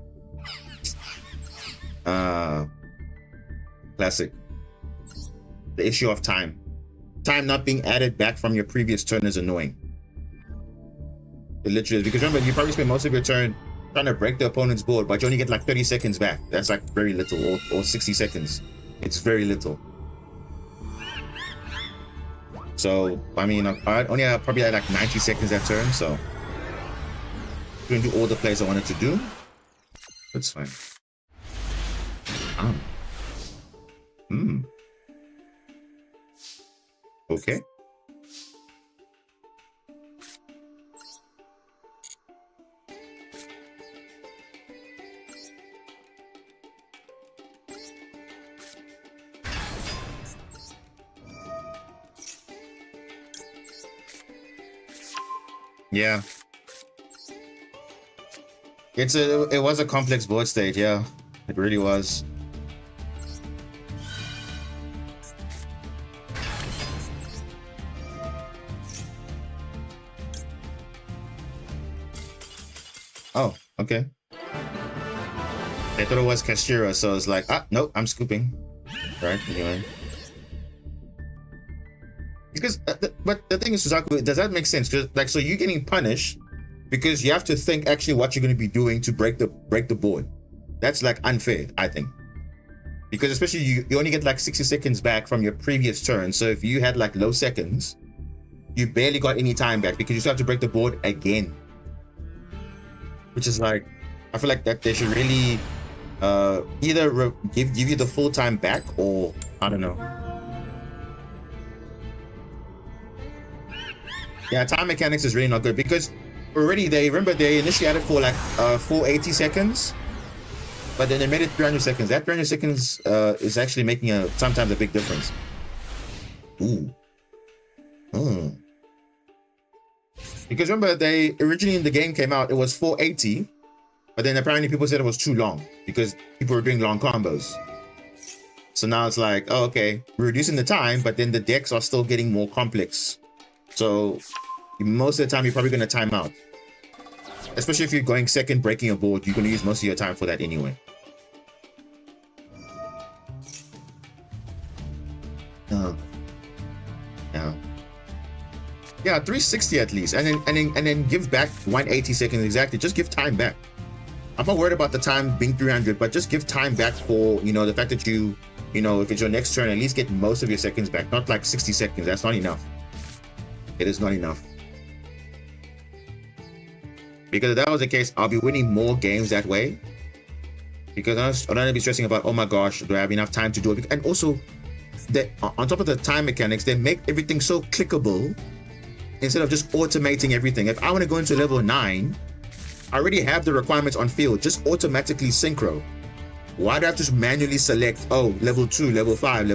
Classic. The issue of time. Time not being added back from your previous turn is annoying. It literally is. Because remember, you probably spend most of your turn trying to break the opponent's board, but you only get like 30 seconds back. That's like very little, or 60 seconds. It's very little. So, I mean, I only have probably had like 90 seconds that turn, so I'm going to do all the plays I wanted to do. That's fine. Okay. Yeah. It was a complex board state, yeah. It really was. Oh, okay. I thought it was Kashira, so it's like, nope, I'm scooping. Right, anyway. Because, but the thing is, Suzaku, does that make sense? Because, like, so you're getting punished because you have to think actually what you're going to be doing to break the board. That's like unfair, I think. Because especially you only get like 60 seconds back from your previous turn. So if you had like low seconds, you barely got any time back because you still have to break the board again. Which is like, I feel like that they should really either give you the full time back, or I don't know. Yeah, time mechanics is really not good because already they initially had it for like full 80 seconds, but then they made it 300 seconds. That 300 seconds is actually making sometimes a big difference. Ooh. Because remember, they originally in the game came out, it was 480, but then apparently people said it was too long because people were doing long combos. So now it's like, oh, okay, we're reducing the time, but then the decks are still getting more complex. So most of the time, you're probably going to time out. Especially if you're going second, breaking a board, you're going to use most of your time for that anyway. Yeah, 360 at least, and then give back 180 seconds exactly. Just give time back. I'm not worried about the time being 300, but just give time back for, the fact that you if it's your next turn, at least get most of your seconds back. Not like 60 seconds. That's not enough. It is not enough. Because if that was the case, I'll be winning more games that way. Because I don't be stressing about, oh my gosh, do I have enough time to do it? And also, on top of the time mechanics, they make everything so clickable instead of just automating everything. If I want to go into level 9, I already have the requirements on field. Just automatically synchro. Why do I have to manually select, oh, level 2, level 5,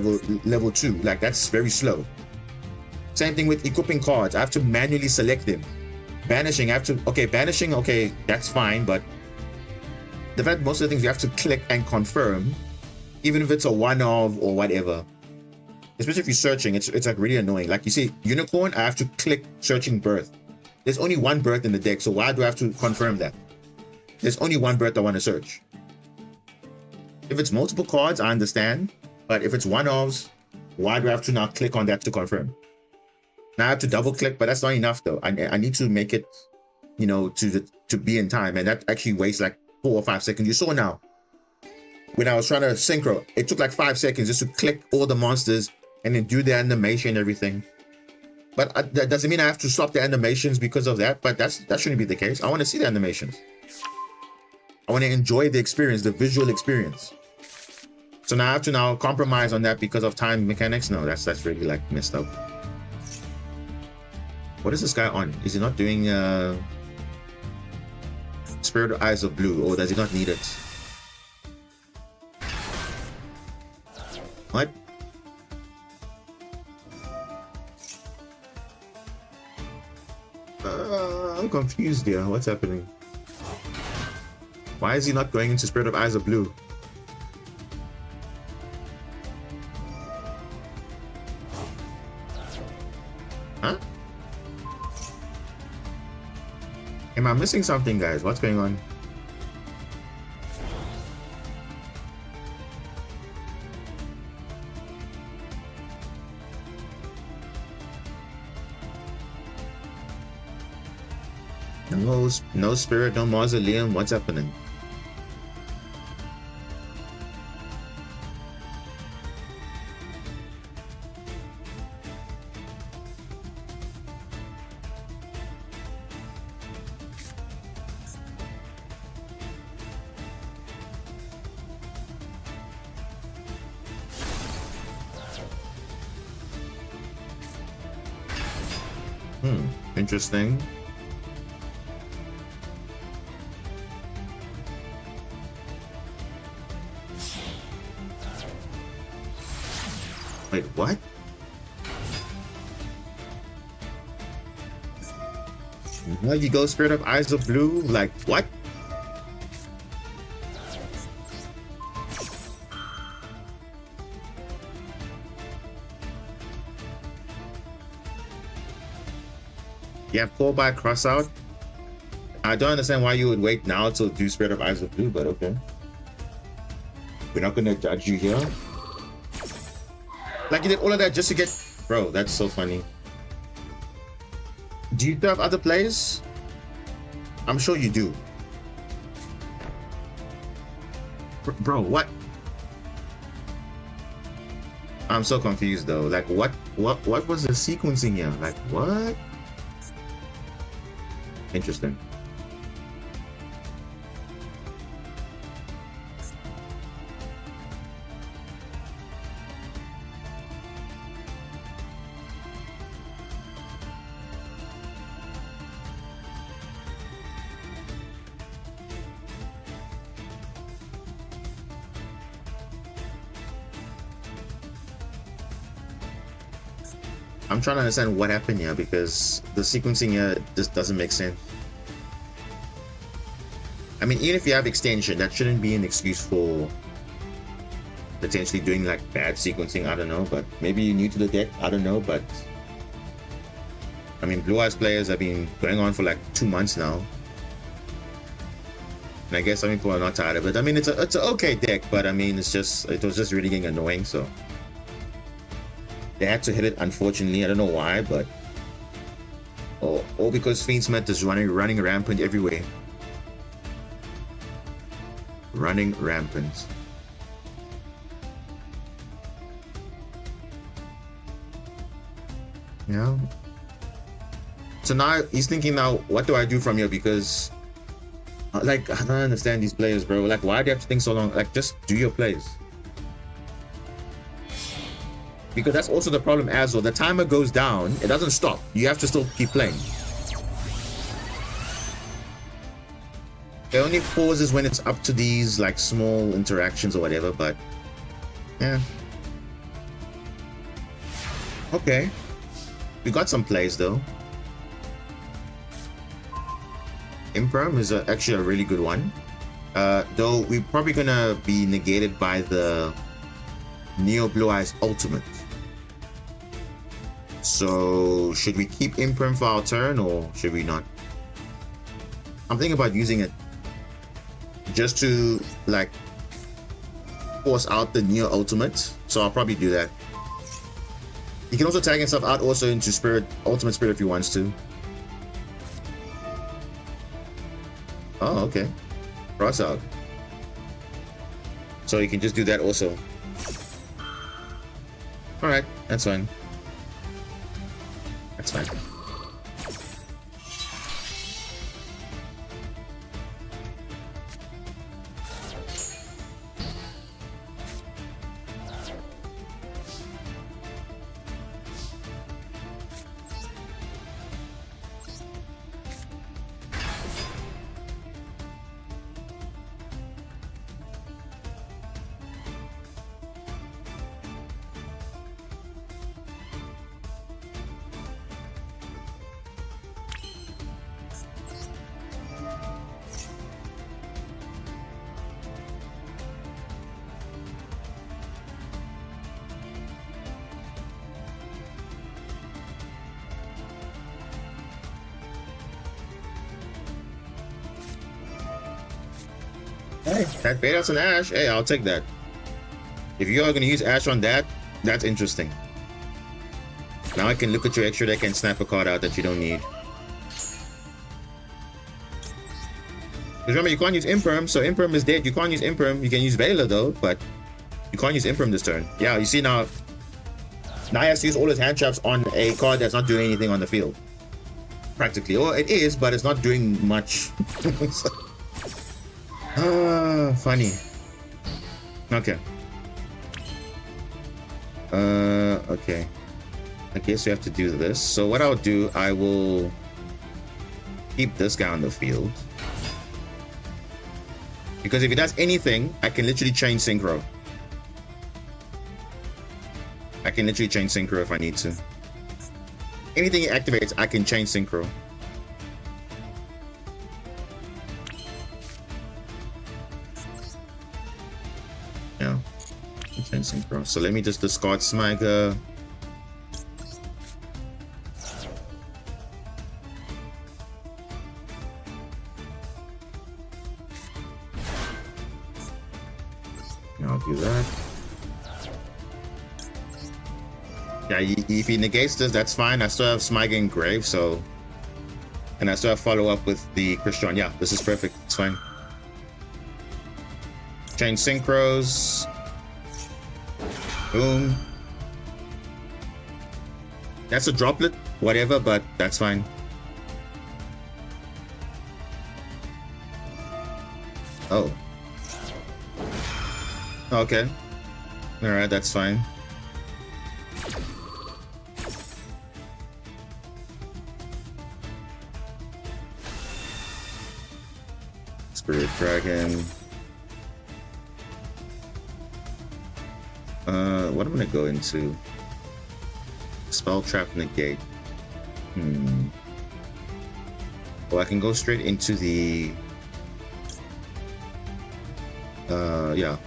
level 2? Like, that's very slow. Same thing with equipping cards. I have to manually select them. Banishing, banishing, okay, that's fine, but the fact most of the things you have to click and confirm, even if it's a one-of or whatever. Especially if you're searching, it's like really annoying. Like you see, Unicorn, I have to click searching birth. There's only one birth in the deck, so why do I have to confirm that? There's only one birth I want to search. If it's multiple cards, I understand. But if it's one-offs, why do I have to now click on that to confirm? Now I have to double click, but that's not enough though. I need to make it, to be in time, and that actually wastes like 4 or 5 seconds. You saw now, when I was trying to synchro, it took like 5 seconds just to click all the monsters and then do the animation and everything. But that doesn't mean I have to stop the animations because of that, but that shouldn't be the case. I want to see the animations. I want to enjoy the experience, the visual experience. So now I have to compromise on that because of time mechanics? No, that's really like messed up. What is this guy on? Is he not doing Spirit of Eyes of Blue, or does he not need it? What? I'm confused here. What's happening? Why is he not going into Spirit of Eyes of Blue? Huh? Am I missing something, guys? What's going on? No spirit, no mausoleum. What's happening? Interesting. Wait, what? Now you go Spirit of Eyes of Blue? Like, what? Yeah, pull by cross out. I don't understand why you would wait now to do Spirit of Eyes of Blue, but okay. We're not gonna judge you here. Like you did all of that just to get... Bro, that's so funny. Do you have other plays? I'm sure you do. Bro, what? I'm so confused though. Like what was the sequencing here? Like what? Interesting. I'm trying to understand what happened here because the sequencing here just doesn't make sense. I mean, even if you have extension, that shouldn't be an excuse for potentially doing like bad sequencing. I don't know, but maybe you're new to the deck. I don't know, but I mean, Blue Eyes players have been going on for like 2 months now. And I guess some people are not tired of it. I mean, it's an okay deck, but I mean, it was just really getting annoying, so. They had to hit it, unfortunately. I don't know why, but all because Fiendsmith is running rampant everywhere. Running rampant. Yeah. So now he's thinking, now what do I do from here? Because like I don't understand these players, bro. Like why do you have to think so long? Like just do your plays. Because that's also the problem as well. The timer goes down, it doesn't stop. You have to still keep playing. It only pauses when it's up to these like small interactions or whatever, but yeah. Okay. We got some plays though. Imperm is actually a really good one. Though we're probably gonna be negated by the Neo Blue Eyes Ultimate. So should we keep Imperm for our turn or should we not? I'm thinking about using it just to like force out the Neo Ultimate. So I'll probably do that. He can also tag himself out also into Ultimate Spirit if he wants to. Oh, okay. Cross out. So you can just do that also. Alright, that's fine. That's fine. Hey, that Beta's an Ash. Hey, I'll take that. If you are going to use Ash on that, that's interesting. Now I can look at your extra deck and snap a card out that you don't need. Because remember, you can't use Imperm, so Imperm is dead. You can't use Imperm. You can use Vela though, but you can't use Imperm this turn. Yeah, you see now. Now he has to use all his hand traps on a card that's not doing anything on the field. Practically. Or it is, but it's not doing much. Funny. Okay. Okay. I guess we have to do this. So what I'll do, I will keep this guy on the field. Because if he does anything, I can literally change synchro. I can literally change synchro if I need to. Anything he activates, I can change synchro. Yeah, change synchro. So let me just discard Smiger. I'll do that. Yeah, if he negates this, that's fine. I still have Smiger and Grave, so... And I still have follow-up with the Crystron. Yeah, this is perfect. It's fine. Change synchros. Boom. That's a droplet, whatever, but that's fine. Oh. Okay. Alright, that's fine. Spirit Dragon. What I'm gonna go into? Spell Trap Negate. Well, I can go straight into the... yeah.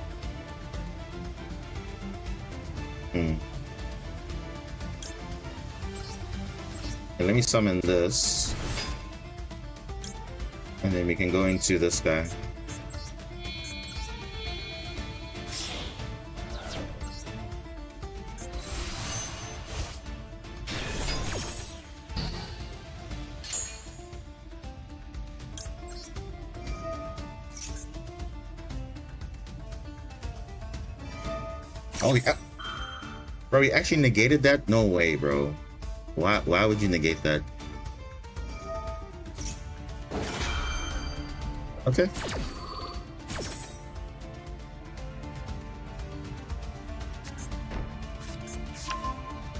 Okay, let me summon this. And then we can go into this guy. Oh yeah. Bro, he actually negated that? No way, bro. Why would you negate that? Okay.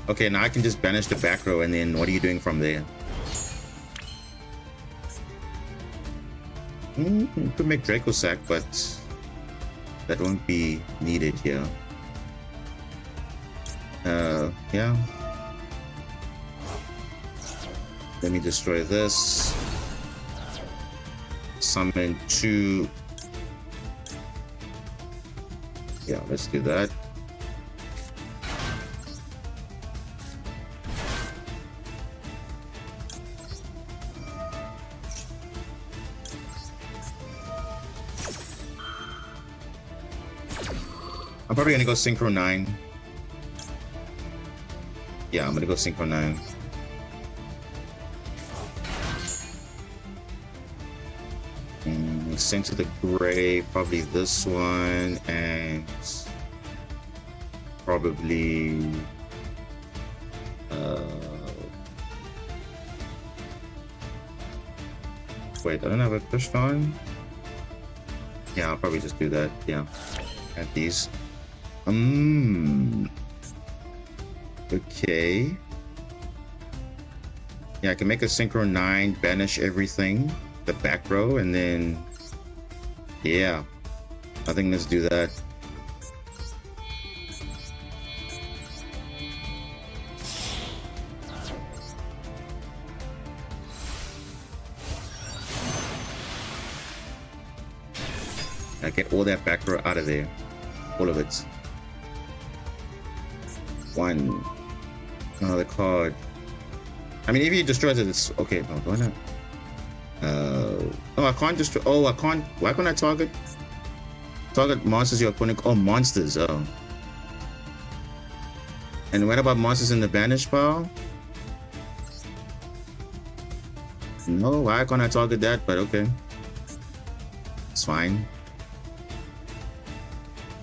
Okay, now I can just banish the back row, and then what are you doing from there? You could make Draco Sack, but that won't be needed here. Yeah. Let me destroy this. Summon 2. Yeah, let's do that. I'm probably gonna go Synchro 9. Yeah, I'm gonna go Synchro 9. Send to the grave, probably this one, and probably wait, I don't have a Crystron. Yeah, I'll probably just do that. Yeah, add these. Okay. Yeah, I can make a Synchro 9, banish everything, the back row, and then yeah, I think let's do that. I get all that back row out of there, all of it. One, another card. I mean, if he destroys it, it's okay. No, why not? Oh, I can't destroy. Oh, I can't. Why can't I target monsters your opponent? Oh, monsters. Oh. And what about monsters in the banish pile? No, why can't I target that? But okay, it's fine.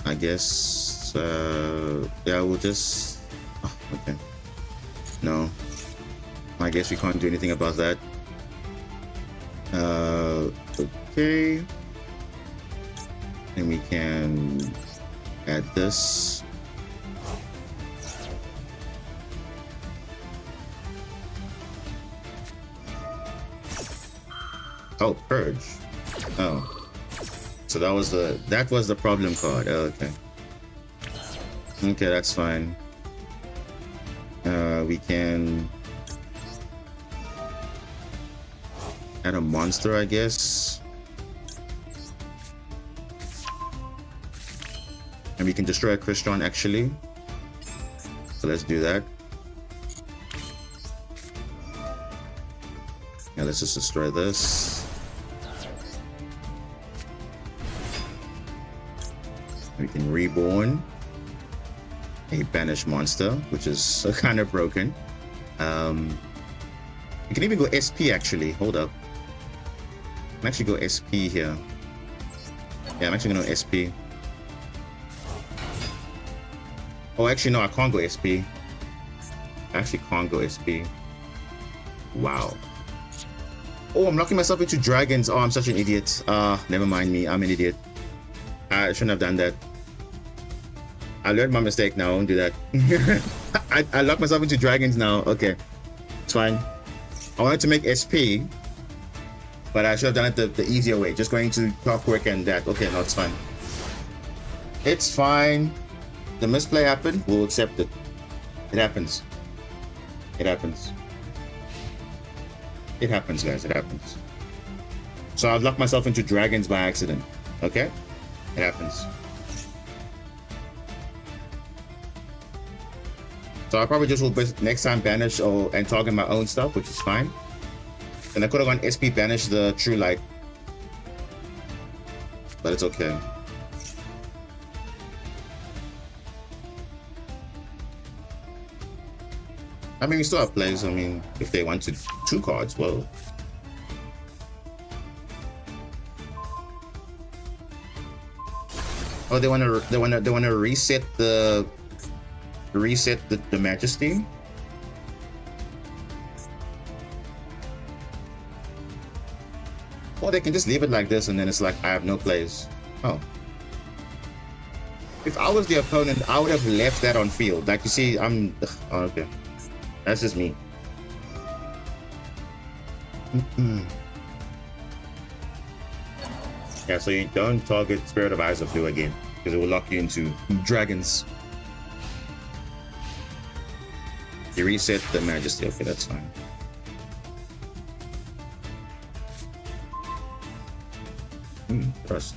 I guess. Yeah, we'll just. Oh, okay. No. I guess we can't do anything about that. Okay. And we can add this. Oh, Purge. Oh. So that was the problem card. Oh, okay. Okay, that's fine. We can add a monster, I guess. And we can destroy a Crystron actually. So let's do that. Yeah, let's just destroy this. We can reborn a banished monster, which is kind of broken. We can even go SP actually. Hold up. I'm actually go SP here. Yeah, I'm actually gonna go SP. Oh, actually no, I can't go SP. I actually can't go SP. Wow. Oh, I'm locking myself into dragons. Oh, I'm such an idiot. Never mind me. I'm an idiot. I shouldn't have done that. I learned my mistake now. I won't do that. I locked myself into dragons now. Okay. It's fine. I wanted to make SP, but I should have done it the easier way. Just going to clockwork and that. Okay, no, it's fine. It's fine. The misplay happened. We'll accept it. It happens. It happens. It happens, guys. It happens. So I've locked myself into dragons by accident. Okay? It happens. So I probably just will next time banish and target my own stuff, which is fine. And I could have gone SP banish the True Light, but it's okay. I mean, we still have plays. I mean, if they wanted 2 cards, well. Oh, they wanna reset the Majesty. Or they can just leave it like this, and then it's like I have no plays. Oh. If I was the opponent, I would have left that on field. Like you see, I'm. Oh, okay. That's just me. Yeah, so you don't target Spirit of Eyes of Blue again, because it will lock you into dragons. You reset the Majesty. Okay, that's fine. Trust.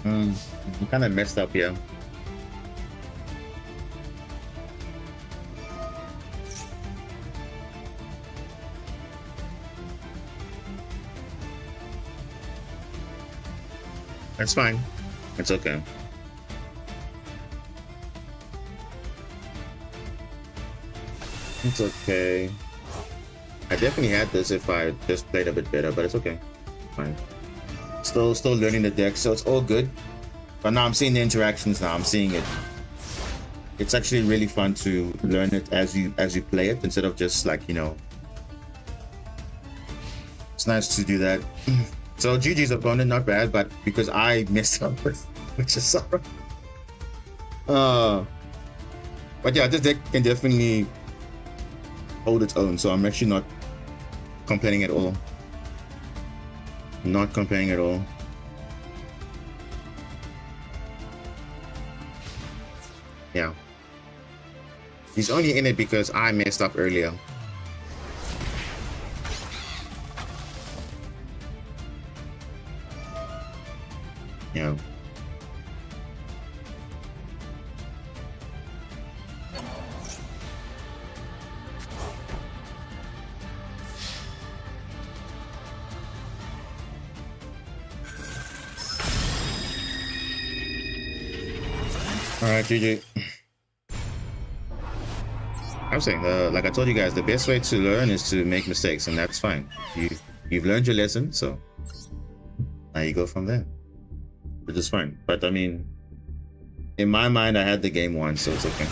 I'm kind of messed up here. That's fine. It's okay. It's okay. I definitely had this if I just played a bit better, but it's okay. Fine. Still learning the deck, so it's all good. But now I'm seeing the interactions now. I'm seeing it. It's actually really fun to learn it as you play it instead of just like, you know. It's nice to do that. So GG's opponent, not bad, but because I messed up with, which is sorry. But yeah, this deck can definitely hold its own, so I'm actually not complaining at all. Not complaining at all. Yeah. He's only in it because I messed up earlier. Yeah. All right, GG. I'm saying, like I told you guys, the best way to learn is to make mistakes, and that's fine. You've learned your lesson, so now you go from there, which is fine. But I mean, in my mind, I had the game won, so it's okay.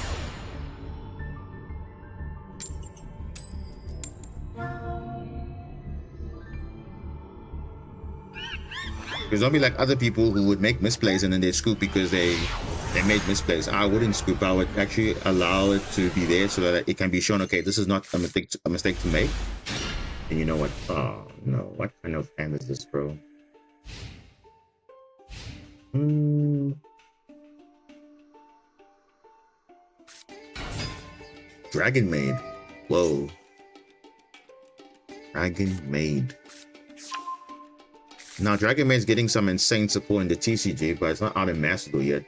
Because don't be like other people who would make misplays and then they scoop because they made misplays. I wouldn't scoop. I would actually allow it to be there so that it can be shown, okay, this is not a mistake to make. And you know what? Oh no, what kind of hand is this, bro? Dragon Maid. Whoa. Dragon Maid. Now, Dragon Maid's getting some insane support in the TCG, but it's not out in Master Duel yet.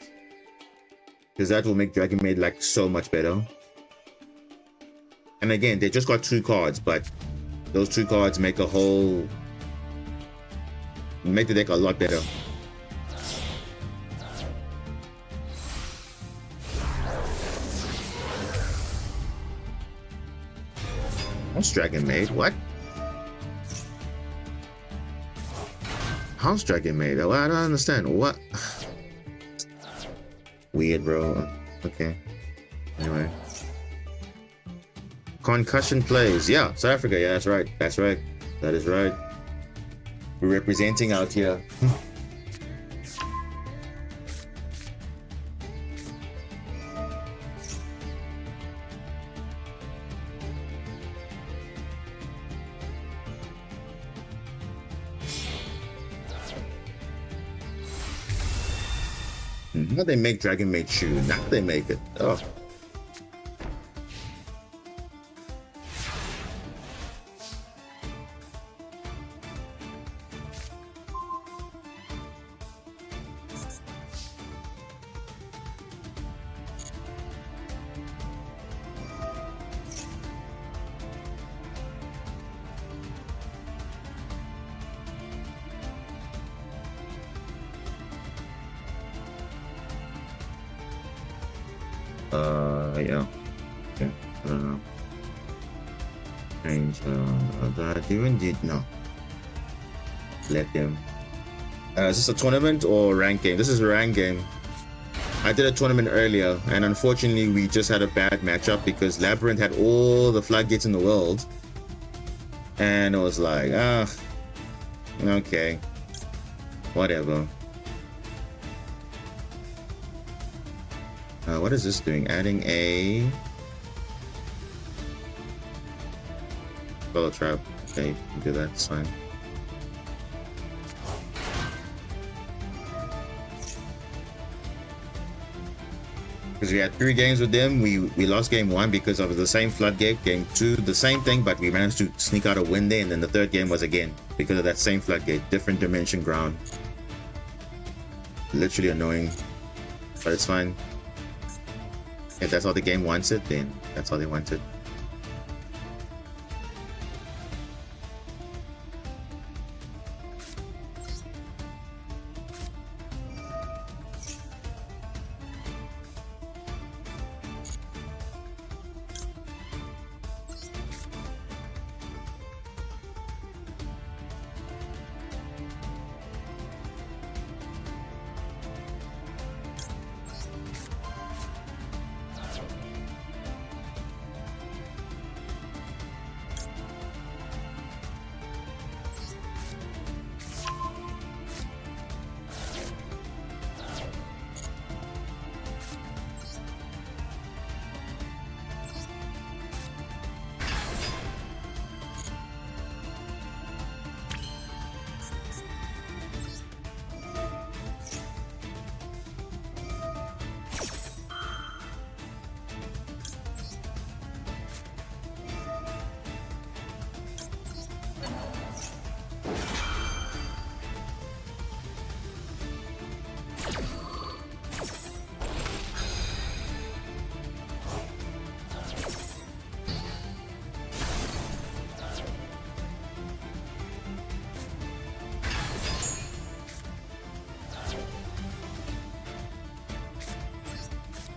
Because that will make Dragon Maid like so much better. And again, they just got 2 cards, but those 2 cards make the deck a lot better. What's Dragon Maid? What? How's Dragon Maid? Well, I don't understand. What? Weird, bro. Okay. Anyway. Concussion plays. Yeah, South Africa. Yeah, that's right. That's right. That is right. We're representing out here. How they make Dragon Maid shoe? Now they make it. Oh. Yeah. Okay. I don't know. Change. That even did no. Let them. Is this a tournament or rank game? This is a rank game. I did a tournament earlier, and unfortunately, we just had a bad matchup because Labyrinth had all the floodgates in the world, and it was like, okay, whatever. What is this doing? Adding a spell trap. Okay, you can do that. It's fine. Because we had 3 games with them, we lost game 1 because of the same floodgate. Game 2, the same thing, but we managed to sneak out a win there. And then the 3rd game was again because of that same floodgate, different dimension ground. Literally annoying, but it's fine. If that's how the game wants it, then that's how they want it.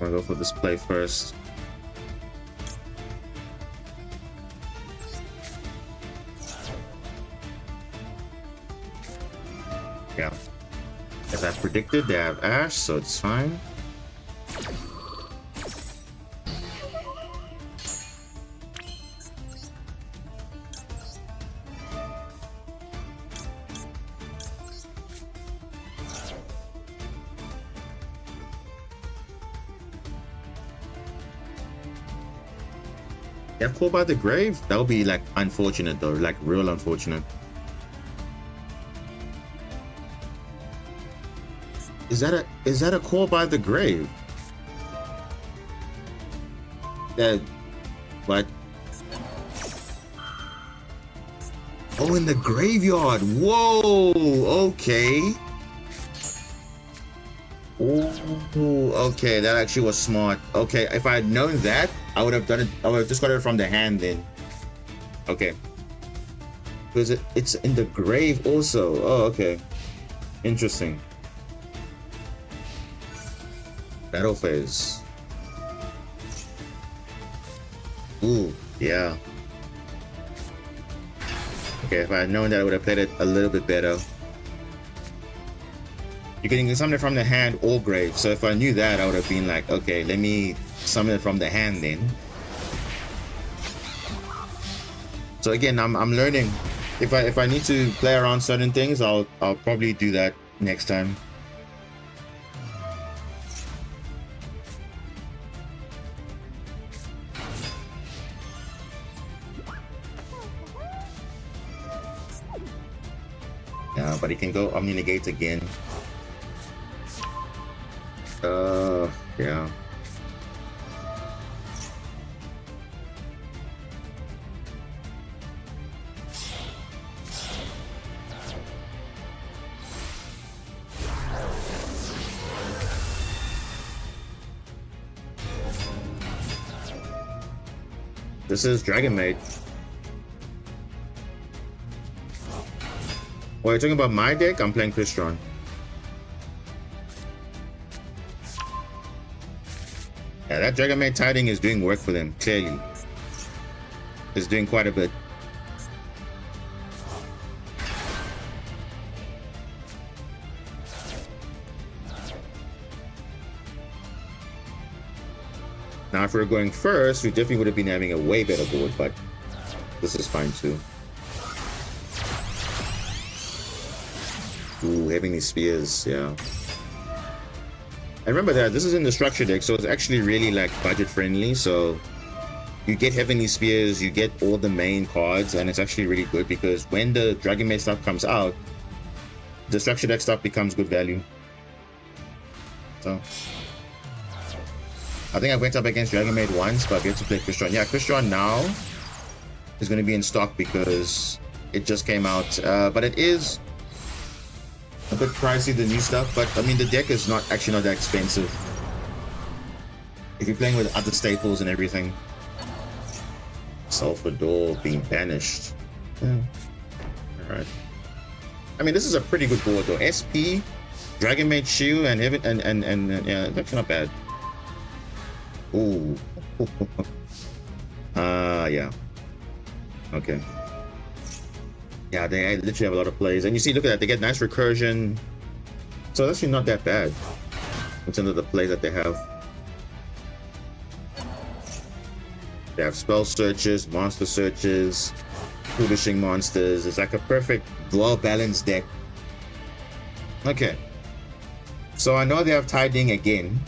I'm gonna go for this play first. Yeah. As I predicted, they have Ash, so it's fine. They have Call by the Grave? That would be like unfortunate though, like real unfortunate. Is that a Call by the Grave? That what? Oh, in the graveyard. Whoa, okay. Oh, okay, that actually was smart. Okay, if I had known that, I would have done it. I would have just got it from the hand then. Okay. Because it's in the grave also. Oh, okay. Interesting. Battle phase. Ooh, yeah. Okay, if I had known that, I would have played it a little bit better. You can summon it from the hand or grave. So if I knew that, I would have been like, okay, let me summon it from the hand then. So again, I'm learning. If I need to play around certain things, I'll probably do that next time. Yeah, but he can go Omni Negate again. Yeah. This is Dragon Maid. Well, you're talking about my deck? I'm playing Crystron. Yeah, that Dragon Maid Tiding is doing work for them, clearly. It's doing quite a bit. Now, if we were going first, we definitely would have been having a way better board, but this is fine too. Ooh, Heavenly Spears, yeah. And remember that this is in the structure deck, so it's actually really like budget friendly. So you get Heavenly Spears, you get all the main cards, and it's actually really good because when the Dragon Maid stuff comes out, the structure deck stuff becomes good value. So I think I went up against Dragon Maid once, but I get to play Crystron. Yeah, Crystron now is going to be in stock because it just came out, but it is a bit pricey, the new stuff, but I mean the deck is not that expensive if you're playing with other staples and everything. Salvador being banished. Yeah. Alright. I mean this is a pretty good board though. SP, Dragon Maid Shield, and Heaven and yeah, it's actually not bad. Ooh. Yeah. Okay. Yeah, they literally have a lot of plays. And you see, look at that, they get nice recursion. So that's actually not that bad in terms of the play that they have. They have spell searches, monster searches, foolishing monsters. It's like a perfect, well-balanced deck. Okay. So I know they have Tiding again.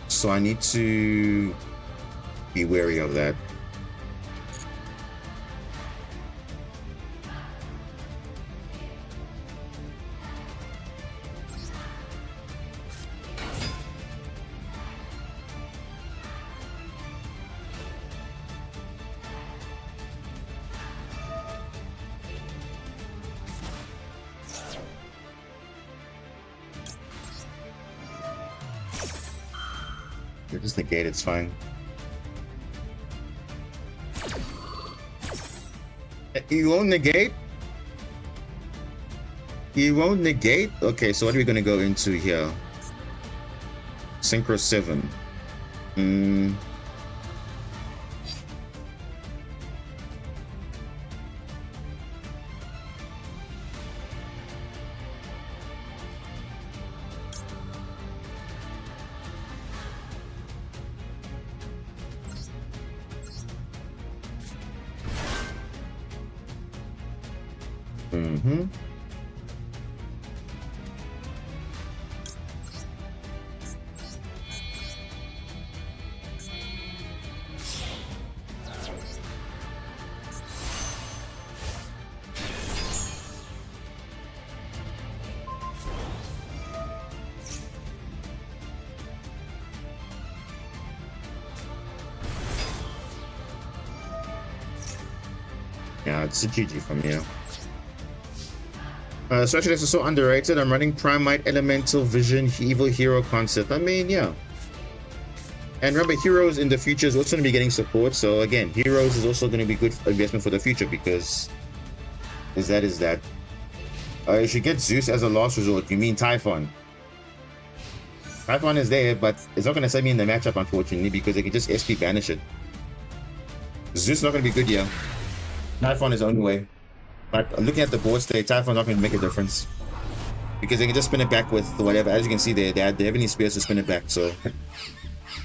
So I need to be wary of that. Just negate, it's fine. You won't negate? You won't negate? Okay, so what are we gonna go into here? Synchro 7. Mm. Mm-hmm. Yeah, it's a GG from you. Specialists are so underrated. I'm running Primite, Elemental, Vision, Evil Hero concept. I mean, yeah. And remember, Heroes in the future is also going to be getting support. So again, Heroes is also going to be good investment for the future because is that. You should get Zeus as a last resort. You mean Typhon? Typhon is there, but it's not going to send me in the matchup, unfortunately, because they can just SP banish it. Zeus is not going to be good here. Typhon is the only way. But looking at the board state, Typhon's not going to make a difference. Because they can just spin it back with whatever. As you can see, they have any spears to spin it back. So,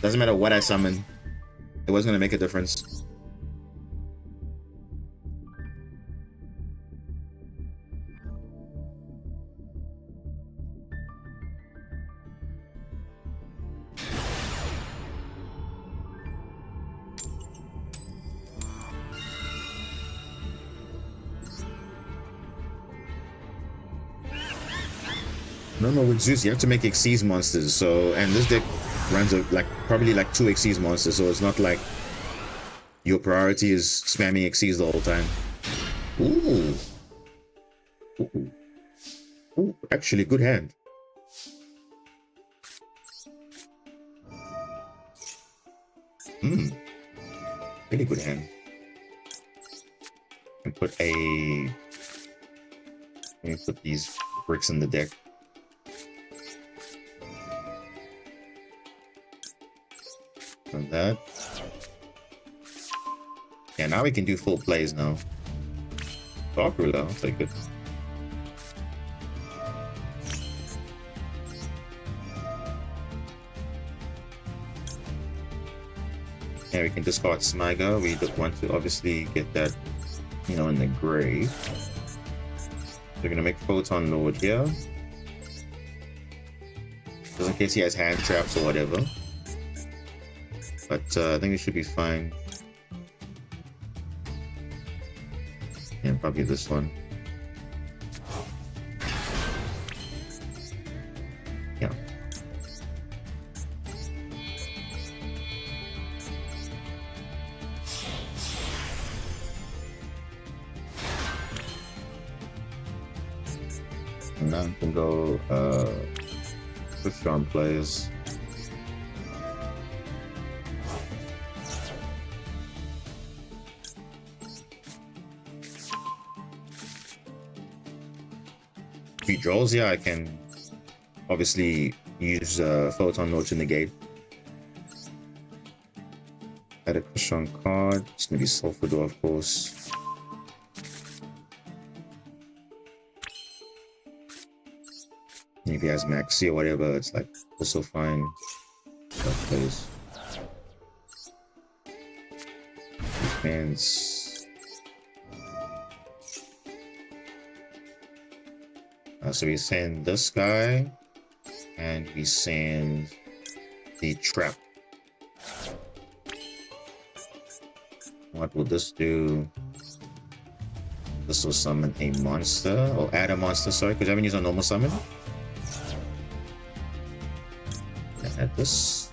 doesn't matter what I summon. It wasn't going to make a difference. No, with Zeus, you have to make Xyz monsters. So, and this deck runs probably 2 Xyz monsters. So it's not like your priority is spamming Xyz the whole time. Ooh. Ooh, actually, good hand. Really good hand. And put these bricks in the deck. And that. Yeah, now we can do full plays now. Dark Ruler, I'll take it. Yeah, we can discard Smiga. We just want to obviously get that, in the grave. We're gonna make Photon Lord here. Just in case he has hand traps or whatever. But I think it should be fine. Yeah, probably this one. Yeah. And now I can go Crystron plays. If he draws here, I can obviously use Photon Lord to negate. Add a Crystron card. It's gonna be Sulfur Door, of course. And if he has Maxi or whatever, it's also fine. That plays. Defense. So we send this guy, and we send the trap. What will this do? This will summon a monster, or add a monster, sorry, because I haven't used a normal summon. Add this.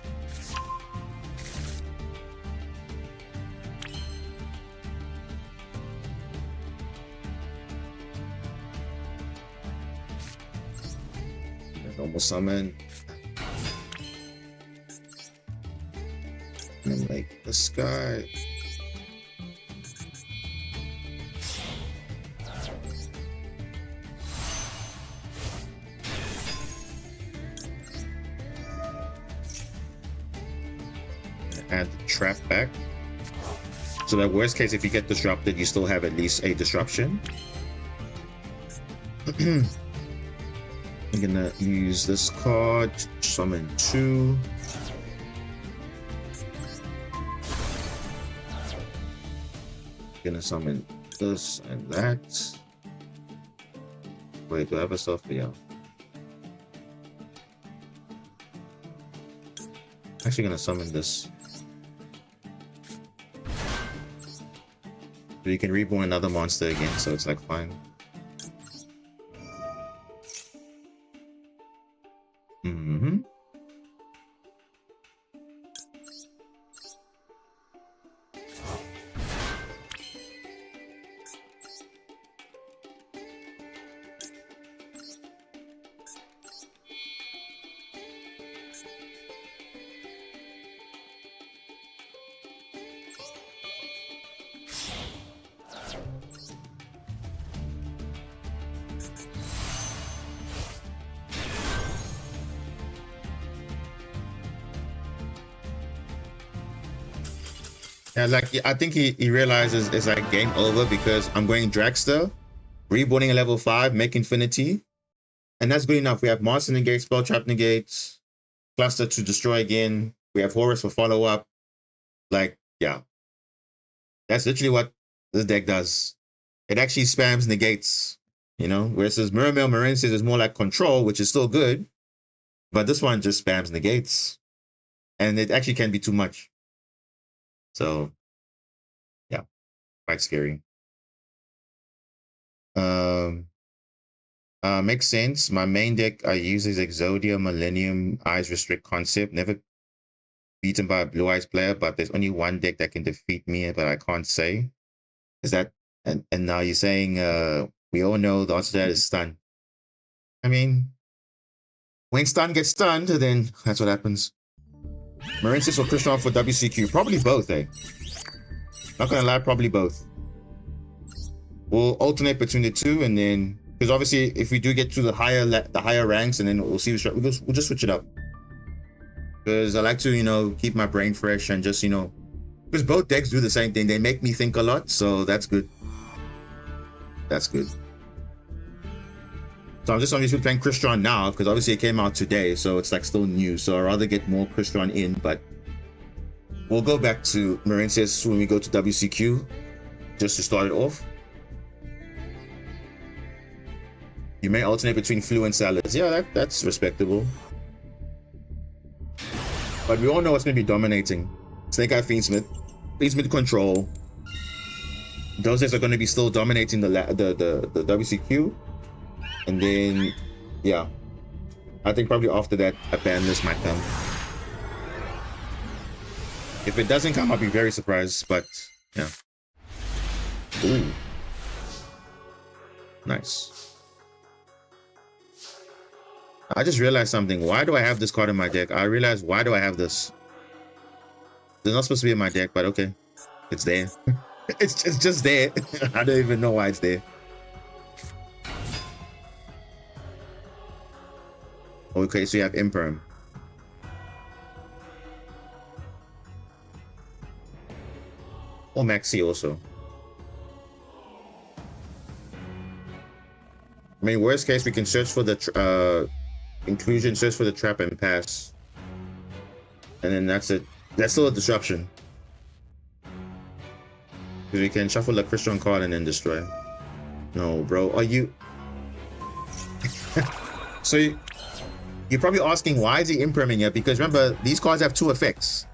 Normal summon. And then like this guy. add the trap back. So that worst case, if you get disrupted, you still have at least a disruption. I'm gonna use this card to summon 2. Gonna summon this and that. Wait, do I have a stuff? Yeah. Actually gonna summon this. So you can reborn another monster again, so it's like fine. Yeah, like I think he realizes it's like game over because I'm going Dragster, reborning a level 5, make Infinity, and that's good enough. We have Monster Negate, Spell Trap Negate, Cluster to destroy again. We have Horus for follow up. Like, yeah, that's literally what this deck does. It actually spams negates, you know. Whereas Miramail Marensis is more like control, which is still good, but this one just spams negates, and it actually can be too much. So, yeah, quite scary. Makes sense. My main deck I use is Exodia, Millennium, Eyes Restrict concept. Never beaten by a Blue Eyes player, but there's only one deck that can defeat me, but I can't say. Is that, and now you're saying, we all know the answer to that is stun. I mean, when stun gets stunned, then that's what happens. Marensis or Crystron for WCQ? Probably both, eh? Not gonna lie, probably both. We'll alternate between the two, and then because obviously if we do get to the higher ranks, and then we'll see we'll just switch it up. Because I like to, you know, keep my brain fresh and just, you know, because both decks do the same thing. They make me think a lot, so that's good. That's good. So I'm just obviously playing Crystron now because obviously it came out today, so it's like still new. So I'd rather get more Crystron in, but we'll go back to Marensis when we go to WCQ, just to start it off. You may alternate between Flu and Salads. Yeah, that's respectable. But we all know what's going to be dominating. Snake Eye Fiendsmith, Fiendsmith Control. Those decks are going to be still dominating the WCQ. And then, yeah, I think probably after that, a ban list might come. If it doesn't come, I'll be very surprised, but yeah. Ooh. Nice. I just realized something. Why do I have this card in my deck? I realized, why do I have this? It's not supposed to be in my deck, but okay. It's there. It's just there. I don't even know why it's there. Okay, so you have Imperm. Or Maxi also. I mean, worst case, we can search for the inclusion, search for the trap and pass. And then that's it. That's still a disruption. Because we can shuffle a Crystron card and then destroy. No, bro. Are you... So you're probably asking, why is he imperming it? Because remember, these cards have 2 effects.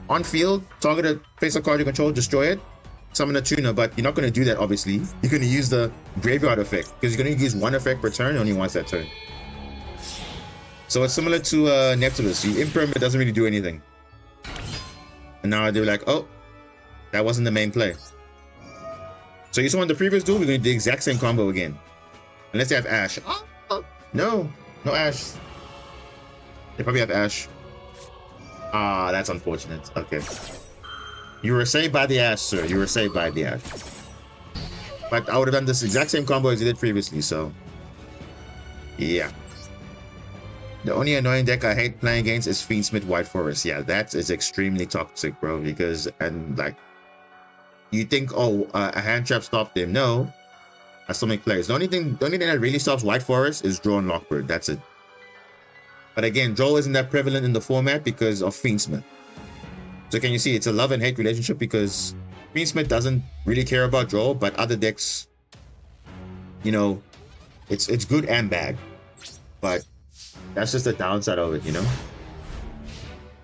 On field, target a face-up card you control, destroy it, summon a tuner, but you're not going to do that, obviously. You're going to use the graveyard effect, because you're going to use 1 effect per turn, only once that turn. So it's similar to Neptulus. You imperm, it doesn't really do anything. And now they're like, oh, that wasn't the main play. So you saw in the previous duel, we're going to do the exact same combo again. Unless they have Ash. Oh, no Ash. They probably have Ash. Ah, that's unfortunate. Okay. You were saved by the Ash, sir. You were saved by the Ash. But I would have done this exact same combo as you did previously, so... yeah. The only annoying deck I hate playing against is Fiendsmith White Forest. Yeah, that is extremely toxic, bro. Because, and like, you think, oh, a hand trap stopped him. No, I still make plays. The only thing that really stops White Forest is Draw and Lockbird. That's it. But again, Draw isn't that prevalent in the format because of Fiendsmith. So can you see it's a love and hate relationship because Fiendsmith doesn't really care about Draw, but other decks, you know, it's good and bad. But that's just the downside of it, you know?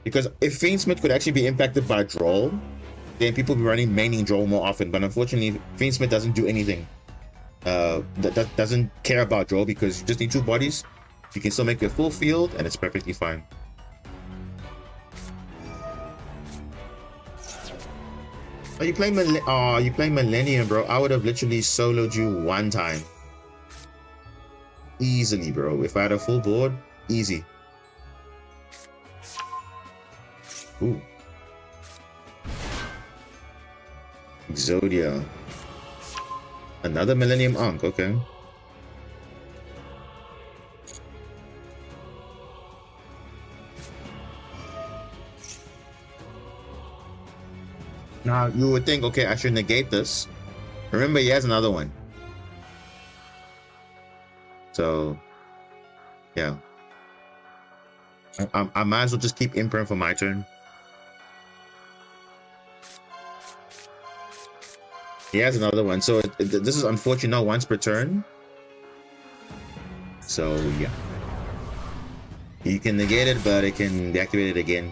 Because if Fiendsmith could actually be impacted by Draw, then people will be running maining Draw more often. But unfortunately, Fiendsmith doesn't do anything. That doesn't care about Draw because you just need 2 bodies. You can still make your full field and it's perfectly fine. Oh, you playing Millennium, bro. I would have literally soloed you 1 time. Easily, bro. If I had a full board, easy. Ooh. Exodia. Another Millennium Ankh, okay. Now, you would think, okay, I should negate this. Remember, he has another one. So, yeah. I might as well just keep imprint for my turn. He has another one. So, this is unfortunate, not once per turn. So, yeah. You can negate it, but it can deactivate it again.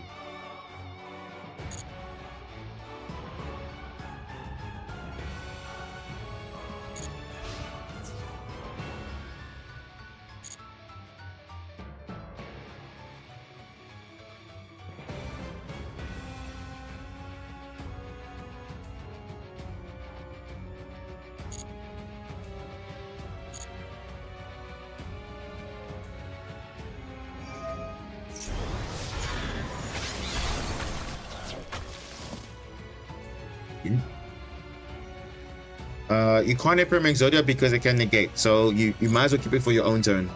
You can't imprint Exodia because it can negate, so you might as well keep it for your own turn.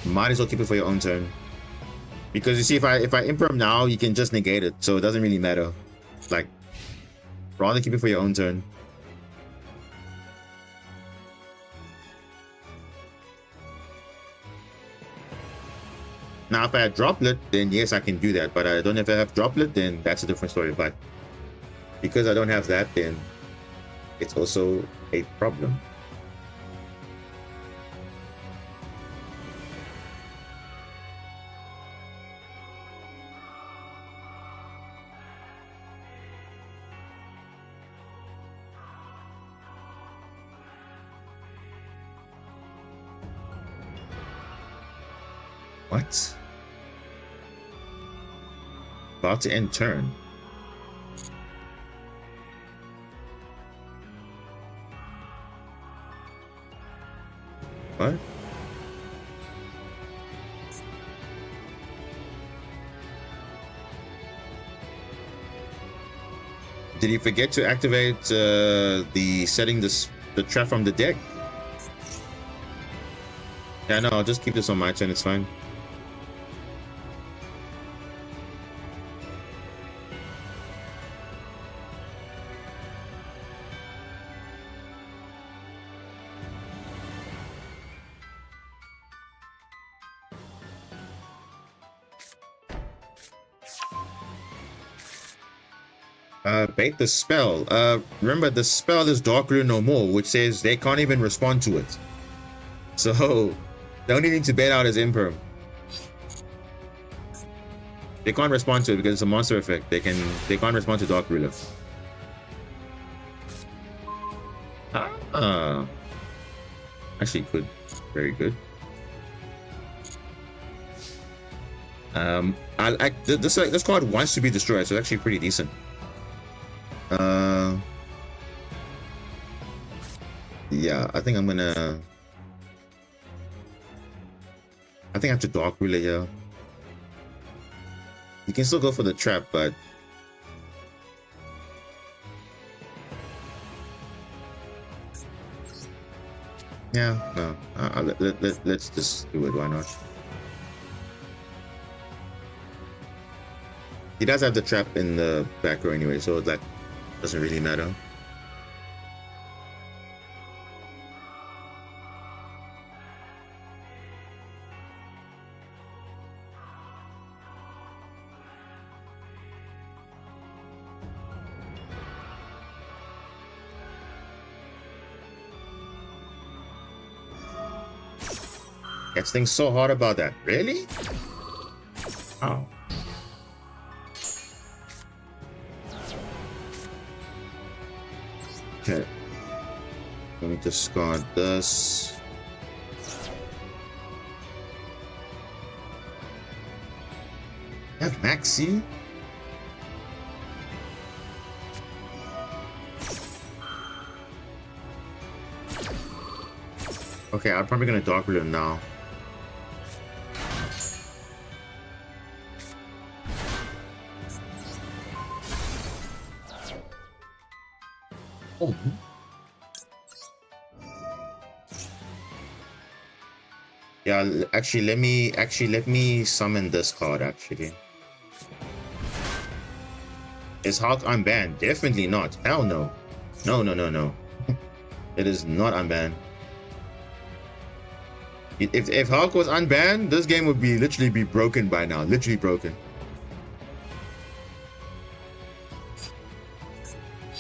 Might as well keep it for your own turn. Because you see, if I imprint now, you can just negate it, so it doesn't really matter. Like, rather keep it for your own turn. Now, if I had Droplet, then yes, I can do that. But I don't know if I have Droplet, then that's a different story. But because I don't have that, then it's also a problem. What? About to end turn. What? Did he forget to activate the setting the trap from the deck? Yeah, no, I'll just keep this on my turn, it's fine. Bait the spell. Remember, the spell is Dark Rune no more, which says they can't even respond to it. So, the only thing to bait out is Imperm. They can't respond to it because it's a monster effect. They can't respond to Dark Ruler. Ah, actually, could. Very good. This card wants to be destroyed, so it's actually pretty decent. Yeah, I think I'm gonna. I think I have to Dark Ruler here. You can still go for the trap, but yeah, no. Let's just do it. Why not? He does have the trap in the back row anyway, so that doesn't really matter. Gets things so hard about that. Really? Oh. Okay. Let me discard this. I have Maxi. Okay, I'm probably gonna Dark Rule him now. Oh. Yeah, actually let me summon this card actually. Is Hulk unbanned? Definitely not. Hell no. No, no, no, no. It is not unbanned. If Hulk was unbanned, this game would be literally be broken by now. Literally broken.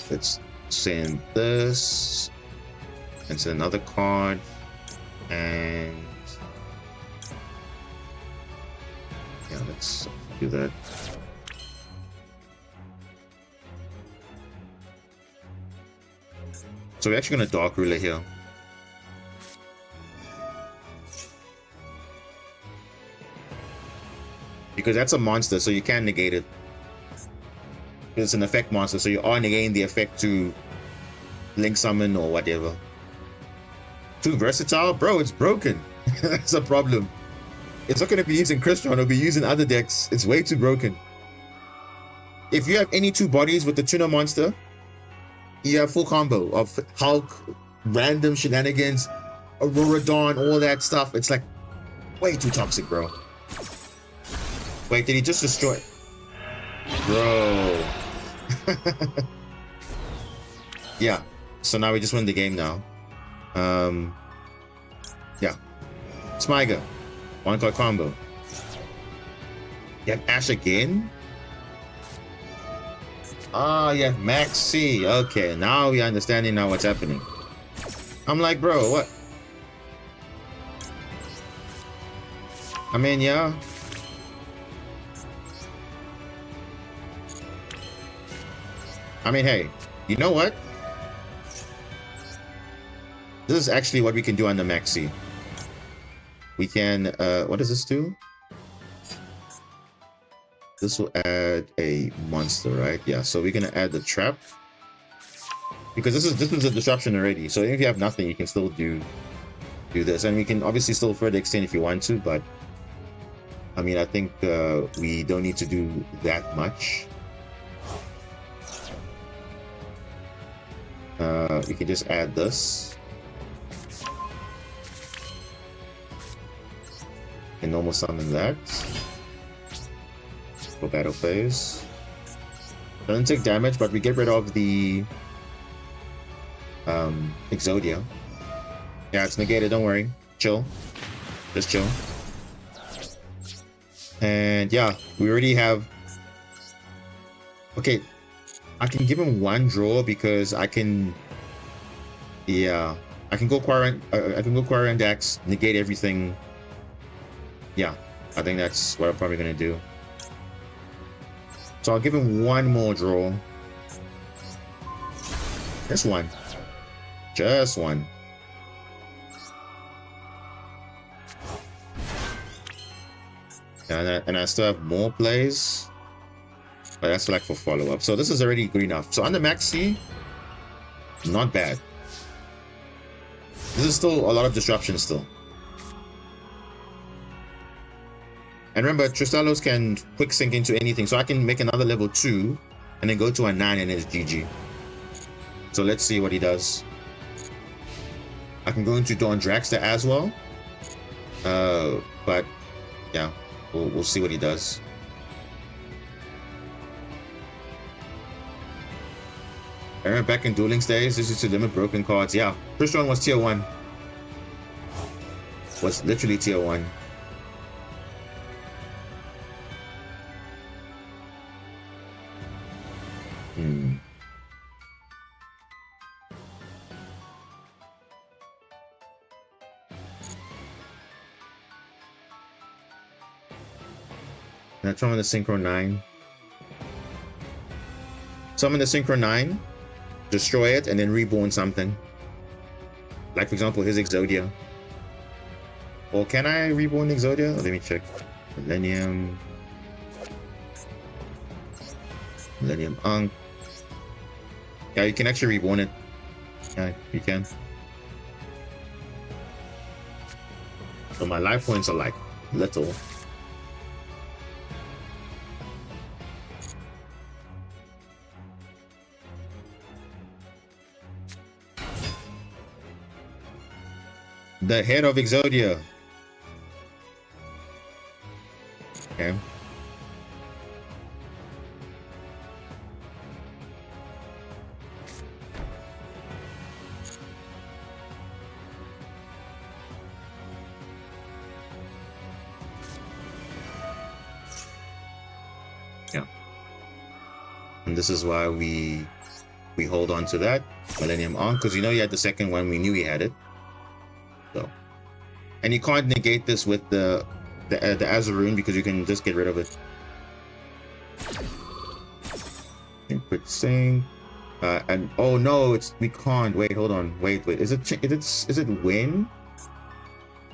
Let's send this and send another card, and yeah, let's do that. So we're actually gonna Dark Ruler here. Because that's a monster, so you can negate it. It's an effect monster, so you are negating the effect to link summon or whatever. Too versatile? Bro, it's broken. That's a problem. It's not going to be using Crystron, it'll be using other decks. It's way too broken. If you have any two bodies with the Tuna monster, you have full combo of Hulk, random shenanigans, Aurora Dawn, all that stuff. It's like way too toxic, bro. Wait, did he just destroy? Bro. Yeah, so now we just win the game now. Yeah. Smyga. One card combo. You have Ash again? Ah, you have Maxi. Okay, now we're understanding now what's happening. I'm like, bro, what? I mean, yeah. I mean, hey, you know what? This is actually what we can do on the Maxi. We can, what does this do? This will add a monster, right? Yeah, so we're gonna add the trap. Because this is a disruption already. So if you have nothing, you can still do this. And we can obviously still further extend if you want to, but I mean, I think we don't need to do that much. We can just add this. And normal summon that. For battle phase. Doesn't take damage, but we get rid of the Exodia. Yeah, it's negated, don't worry. Chill. Just chill. And yeah, we already have... Okay, I can give him one draw because I can... Yeah, I can go Quarian Dax, negate everything. Yeah, I think that's what I'm probably gonna do. So I'll give him one more draw. Just one. Just one. And I still have more plays. But that's like for follow-up. So this is already good enough. So on the Maxi, not bad. This is still a lot of disruption still. And remember, Tristalos can quick sync into anything. So I can make another level 2 and then go to a 9 and it's GG. So let's see what he does. I can go into Dawn Draxter as well. But yeah, we'll see what he does. I remember back in dueling days, this used to limit broken cards. Yeah, Crystron was tier 1. Was literally tier 1. Now summon the Synchro 9. Summon the Synchro 9, destroy it, and then reborn something. Like, for example, his Exodia. Or can I reborn Exodia? Let me check. Millennium Unk. Yeah, you can actually reborn it. Yeah, you can. So my life points are like little. The head of Exodia. Okay. Yeah. And this is why we hold on to that Millennium on, because you know you had the second one, we knew he had it. So, and you can't negate this with the Azaroon because you can just get rid of it. Input sync. And oh no, we can't. Wait, hold on. Wait. Is it win?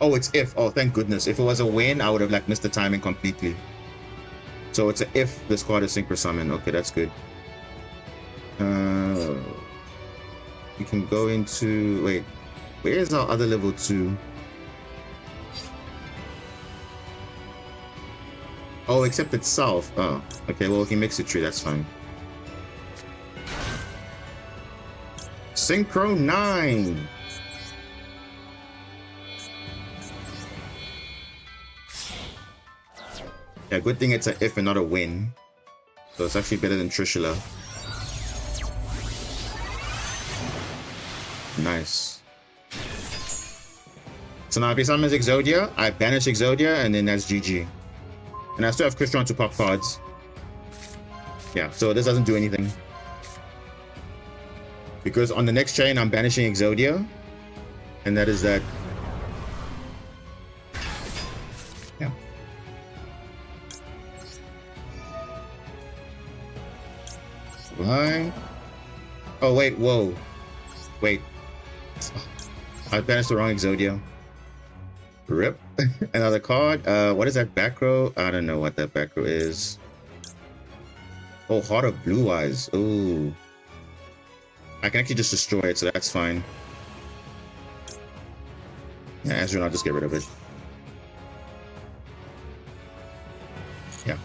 Oh, it's if. Oh, thank goodness. If it was a win, I would have like missed the timing completely. So it's a if this card is synchro summon. Okay, that's good. You can go into wait. Where's our other level 2? Oh, except itself. Oh, okay. Well, he makes it true. That's fine. Synchro 9. Yeah, good thing it's a if and not a win. So it's actually better than Trishula. Nice. So now if he summons Exodia, I banish Exodia, and then that's GG. And I still have Crystron to pop cards. Yeah, so this doesn't do anything. Because on the next chain, I'm banishing Exodia. And that is that. Yeah. Why? Oh, wait, whoa. Wait. I banished the wrong Exodia. Rip. Another card. What is that back row? I don't know what that back row is. Oh, Heart of Blue Eyes. Oh. I can actually just destroy it, so that's fine. Yeah, Azure, I'll just get rid of it. Yeah.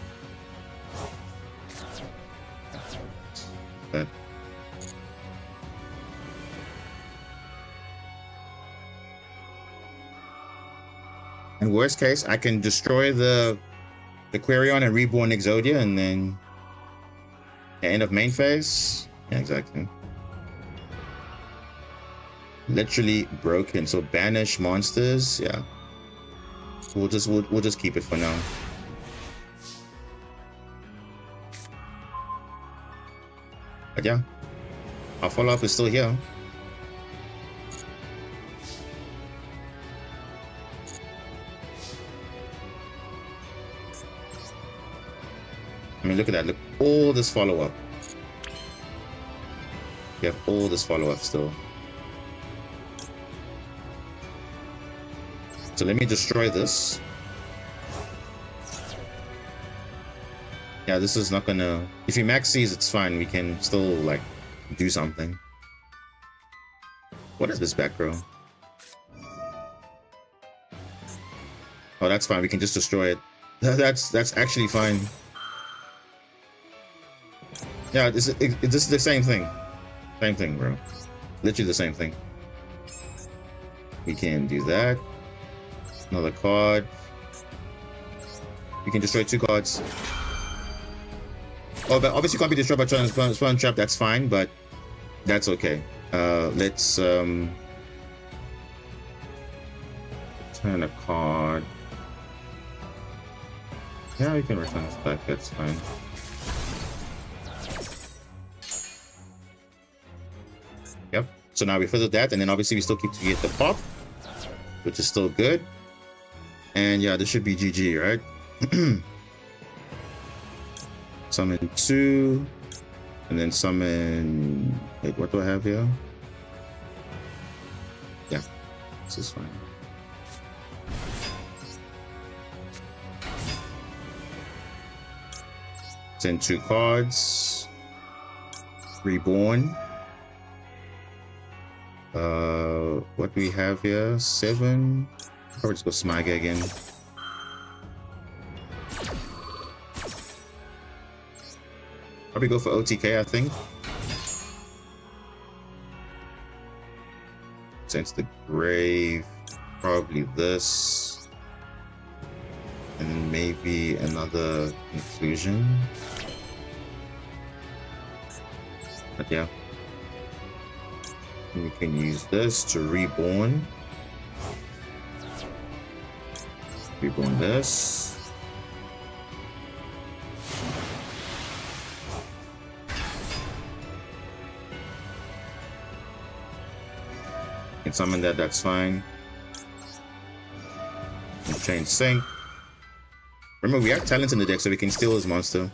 That. In worst case, I can destroy the Quarion and reborn Exodia, and then end of main phase. Yeah, exactly. Literally broken. So banish monsters. Yeah. We'll just keep it for now. But yeah, our follow-up is still here. I mean, look at that. Look, all this follow-up. You have all this follow-up still. So let me destroy this. Yeah, this is not gonna... If he maxes, it's fine. We can still, like, do something. What is this back row? Oh, that's fine. We can just destroy it. That's actually fine. Yeah, this is the same thing. Same thing, bro. Literally the same thing. We can do that. Another card. We can destroy 2 cards. Oh, but obviously can't be destroyed by Spawn Trap, that's fine, but That's okay. Let's turn a card. Yeah, we can return this back, that's fine. Yep. So now we fizzled that, and then obviously we still keep to get the pop, which is still good. And yeah, this should be GG, right? Summon 2, and then summon... Wait, what do I have here? Yeah, this is fine. Send 2 cards. Reborn. What do we have here? 7. Probably just go Smag again. Probably go for OTK, I think. Since the grave, probably this. And then maybe another inclusion. But yeah. We can use this to reborn. Reborn this. Can summon that, that's fine. And change sync. Remember, we have talent in the deck, so we can steal his monster.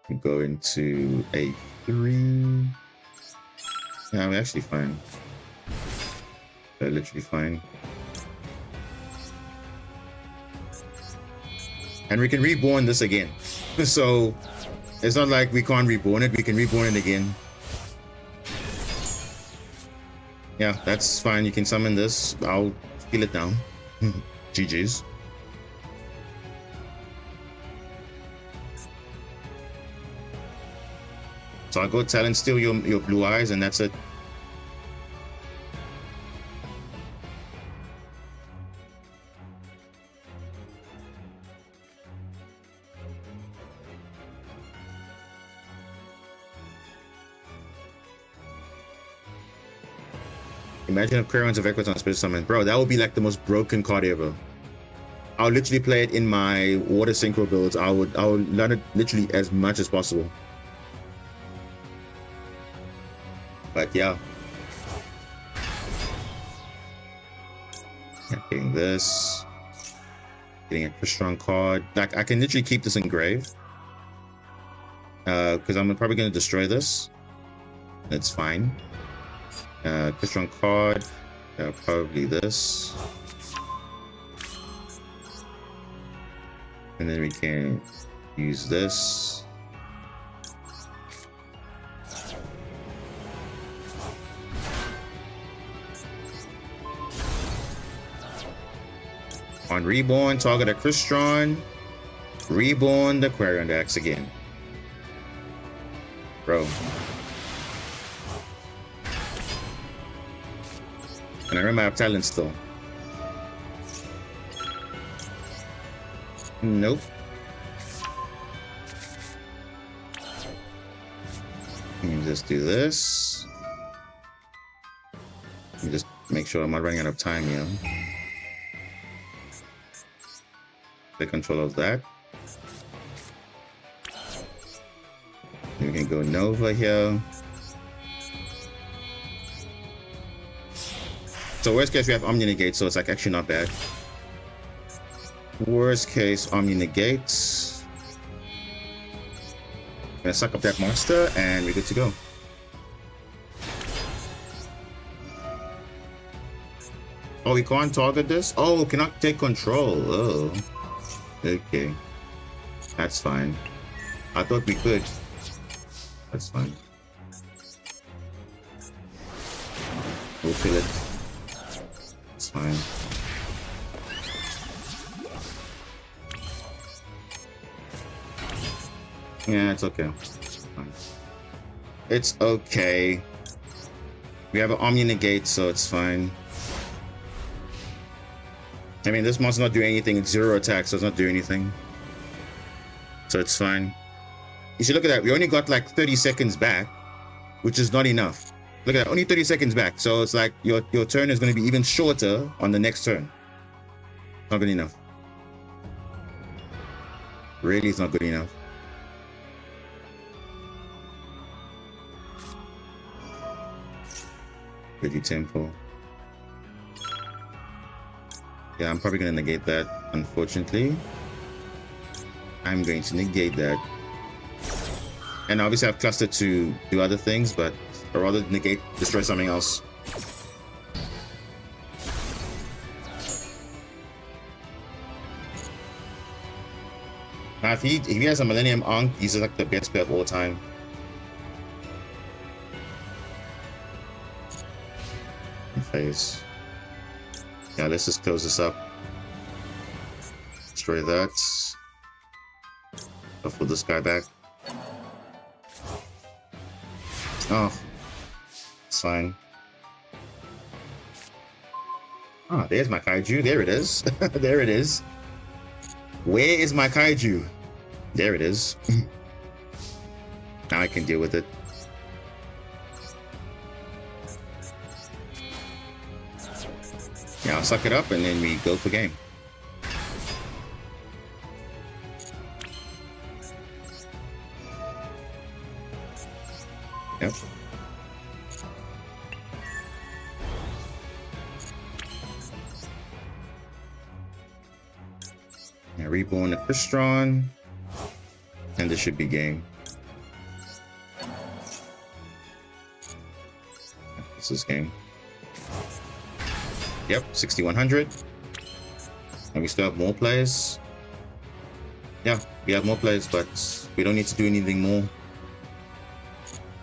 We go into a 3. Yeah, we're actually fine. They're literally fine. And we can reborn this again. So it's not like we can't reborn it, we can reborn it again. Yeah, that's fine. You can summon this. I'll kill it down. GG's. So I'll go talent steal your blue eyes, and that's it. Imagine if Crayons of Echoes on Spirit Summon. Bro, that would be like the most broken card ever. I'll literally play it in my water synchro builds. I would learn it literally as much as possible. But yeah. Getting this. Getting a Crystron card. Like, I can literally keep this engraved. Because I'm probably going to destroy this. That's fine. Crystron card. Probably this. And then we can use this. On reborn, target a Crystron. Reborn the Quarion Dax again. Bro. And I remember I have talent still. Nope. Let me just do this. Let me just make sure I'm not running out of time here. Take control of that. Then we can go Nova here. So worst case we have Omni Negate, so it's like actually not bad. Worst case Omni Negate. Gonna suck up that monster and we're good to go. Oh, we can't target this? Oh, cannot take control. Oh. Okay. That's fine. I thought we could. That's fine. We'll kill it. It's fine. Yeah, it's okay. It's fine. It's okay. We have an Omni Negate, so it's fine. I mean, this monster's not doing anything. It's 0 attack, so it's not doing anything. So it's fine. You should look at that. We only got like 30 seconds back. which is not enough. Look at that, only 30 seconds back. So it's like your turn is going to be even shorter on the next turn. Not good enough. Really, it's not good enough. Good, you tempo. Yeah, I'm probably going to negate that, unfortunately. I'm going to negate that. And obviously I've clustered to do other things, but I'd rather negate, destroy something else. Now, if he has a Millennium Ankh, he's like the best player of all time. Phase. Yeah, let's just close this up. Destroy that. Shuffle this guy back. Oh, it's fine. Ah, there's my kaiju. There it is. There it is. Where is my kaiju? There it is. Now I can deal with it. Yeah, I'll suck it up and then we go for game. Yep. Yeah, reborn the Crystron. And this should be game. This is game. Yep, 6100. And we still have more players. Yeah, we have more players, but we don't need to do anything more.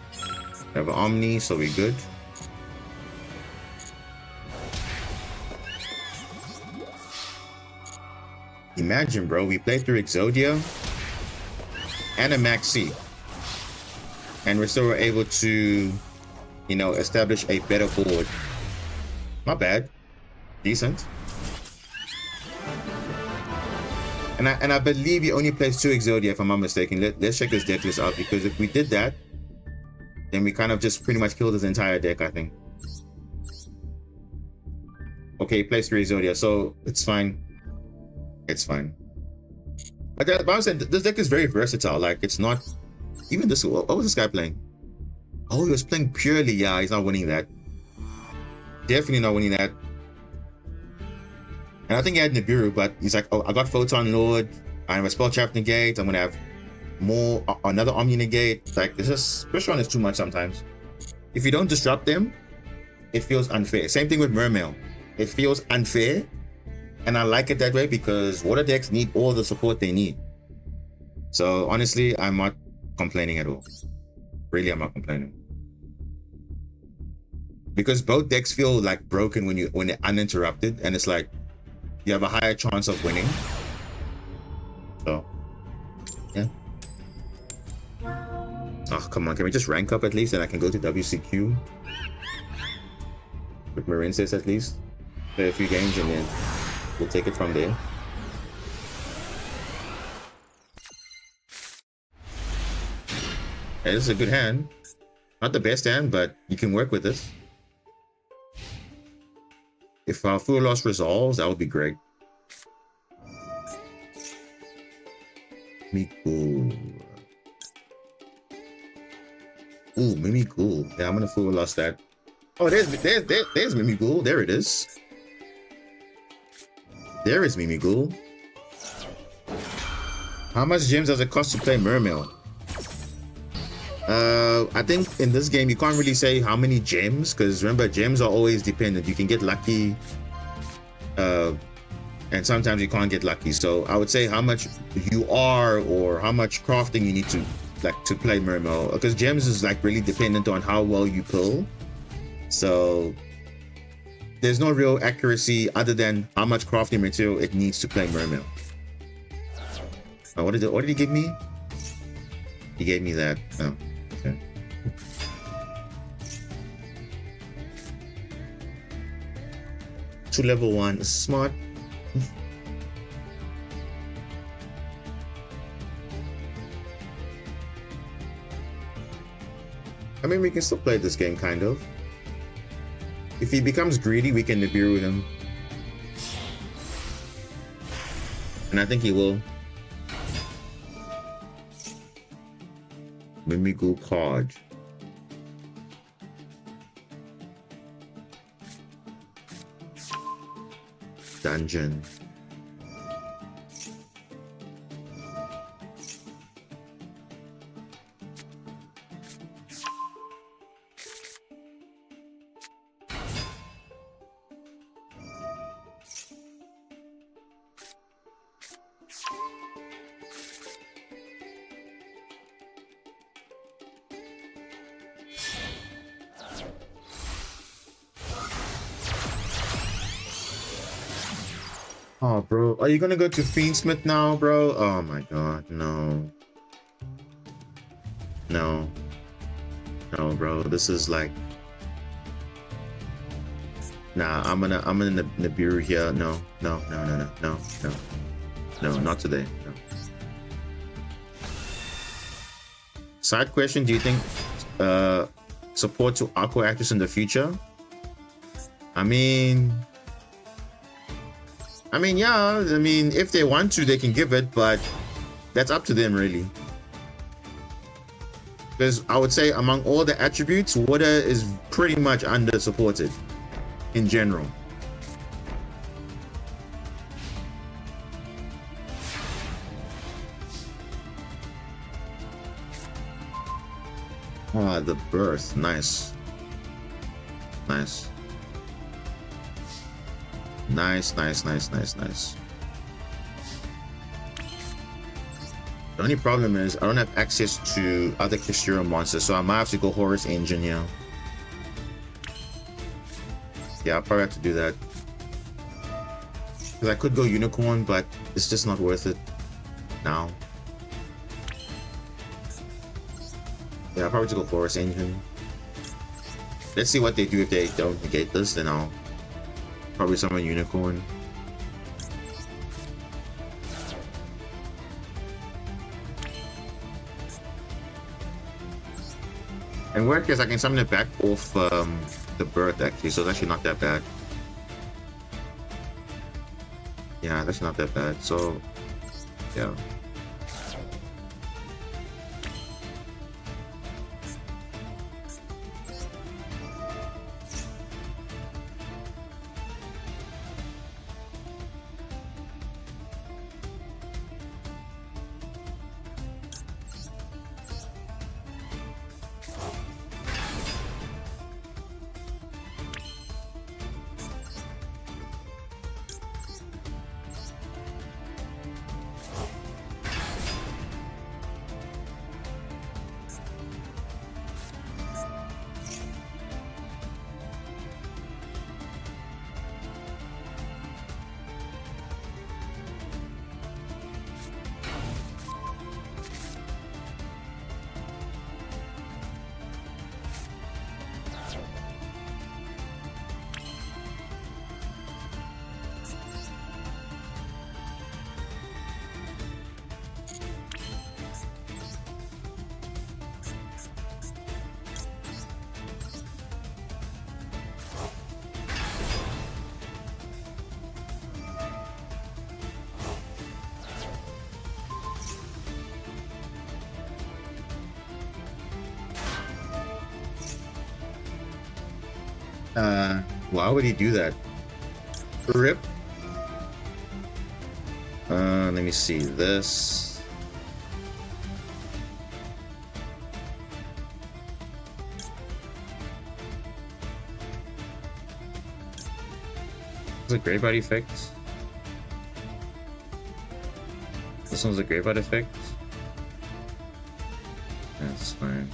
We have an Omni, so we're good. Imagine, bro, we played through Exodia and a Maxi, and we're still able to, you know, establish a better board. Not bad. Decent. And I believe he only plays 2 Exodia, if I'm not mistaken. Let's check his deck list out, because if we did that, then we kind of just pretty much killed his entire deck, I think. Okay, he plays 3 Exodia, so it's fine. It's fine. Like I said, this deck is very versatile. Like, it's not even this. What was this guy playing? Oh, he was playing purely. Yeah, he's not winning that. Definitely not winning that. And I think he had Nibiru, but he's like, oh, I got Photon Lord. I have a Spell Trap Negate. I'm gonna have more, another Omni Negate. Like, it's just, Crystron is too much sometimes. If you don't disrupt them, it feels unfair. Same thing with Mermail. It feels unfair. And I like it that way because water decks need all the support they need. So honestly, I'm not complaining at all. Really, I'm not complaining. Because both decks feel like broken when they're uninterrupted, and it's like you have a higher chance of winning. So yeah. Oh, come on, can we just rank up at least and I can go to WCQ with Marinces at least, play a few games, and then we'll take it from there. Hey, this is a good hand. Not the best hand, but you can work with this. If our Full Loss resolves, that would be great. Mimikyu. Ooh, Mimikyu. Yeah, I'm gonna Full Loss that. Oh, there's Mimikyu. There it is. There is Mimikyu. How much gems does it cost to play Mermail? I think in this game you can't really say how many gems, because remember, gems are always dependent. You can get lucky, and sometimes you can't get lucky. So I would say how much you are, or how much crafting you need to to play Mermail, because gems is like really dependent on how well you pull. So there's no real accuracy other than how much crafting material it needs to play Mermail. What did he give me? He gave me that. Oh, okay. To level 1, smart. I mean, we can still play this game, kind of. If he becomes greedy, we can Nibiru him. And I think he will. Mimigu card. Dungeon. Oh, bro, are you gonna go to Fiendsmith now, bro? Oh my god, no. No. No, bro, this is like... Nah, I'm gonna Nibiru here. No, no, no, no, no, no, no. No, not today, no. Side question, do you think support to Aqua Actress in the future? I mean, yeah. I mean, if they want to, they can give it, but that's up to them, really. Because I would say among all the attributes, water is pretty much under-supported in general. Ah, the birth. Nice. Nice. Nice, nice, nice, nice, nice. The only problem is I don't have access to other Crystron monsters, so I might have to go Horus Engine here. Yeah, I'll probably have to do that. Because I could go Unicorn, but it's just not worth it now. Yeah, I'll probably have to go Horus Engine. Let's see what they do if they don't negate this, then I'll probably summon Unicorn. And worst case, I can summon it back off the birth actually, so it's actually not that bad. Yeah, that's not that bad. So, yeah. Why would he do that? Rip. Let me see this. Is it Grey Body effect? This one's a Grey Body effect. That's fine.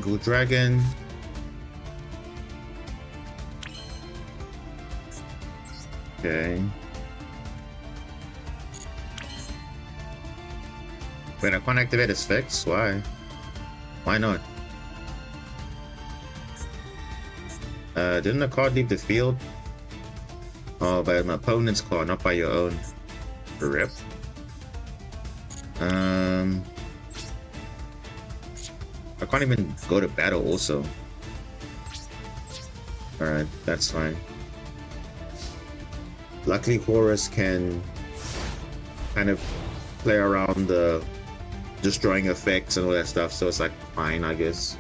Go dragon. Okay. Wait, I can't activate his fix? Why? Why not? Didn't the card leave the field? Oh, by my opponent's card, not by your own. Rip. I can't even go to battle also. Alright, that's fine. Luckily Horus can kind of play around the destroying effects and all that stuff, so it's like fine, I guess.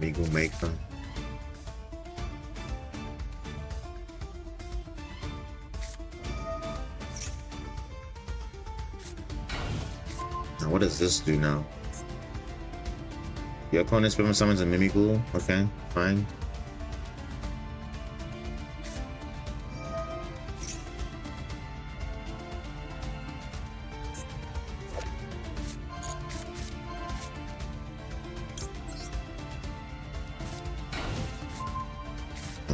Me go make them. Now what does this do now? Your opponent spam summons a Mimighoul. Okay, fine.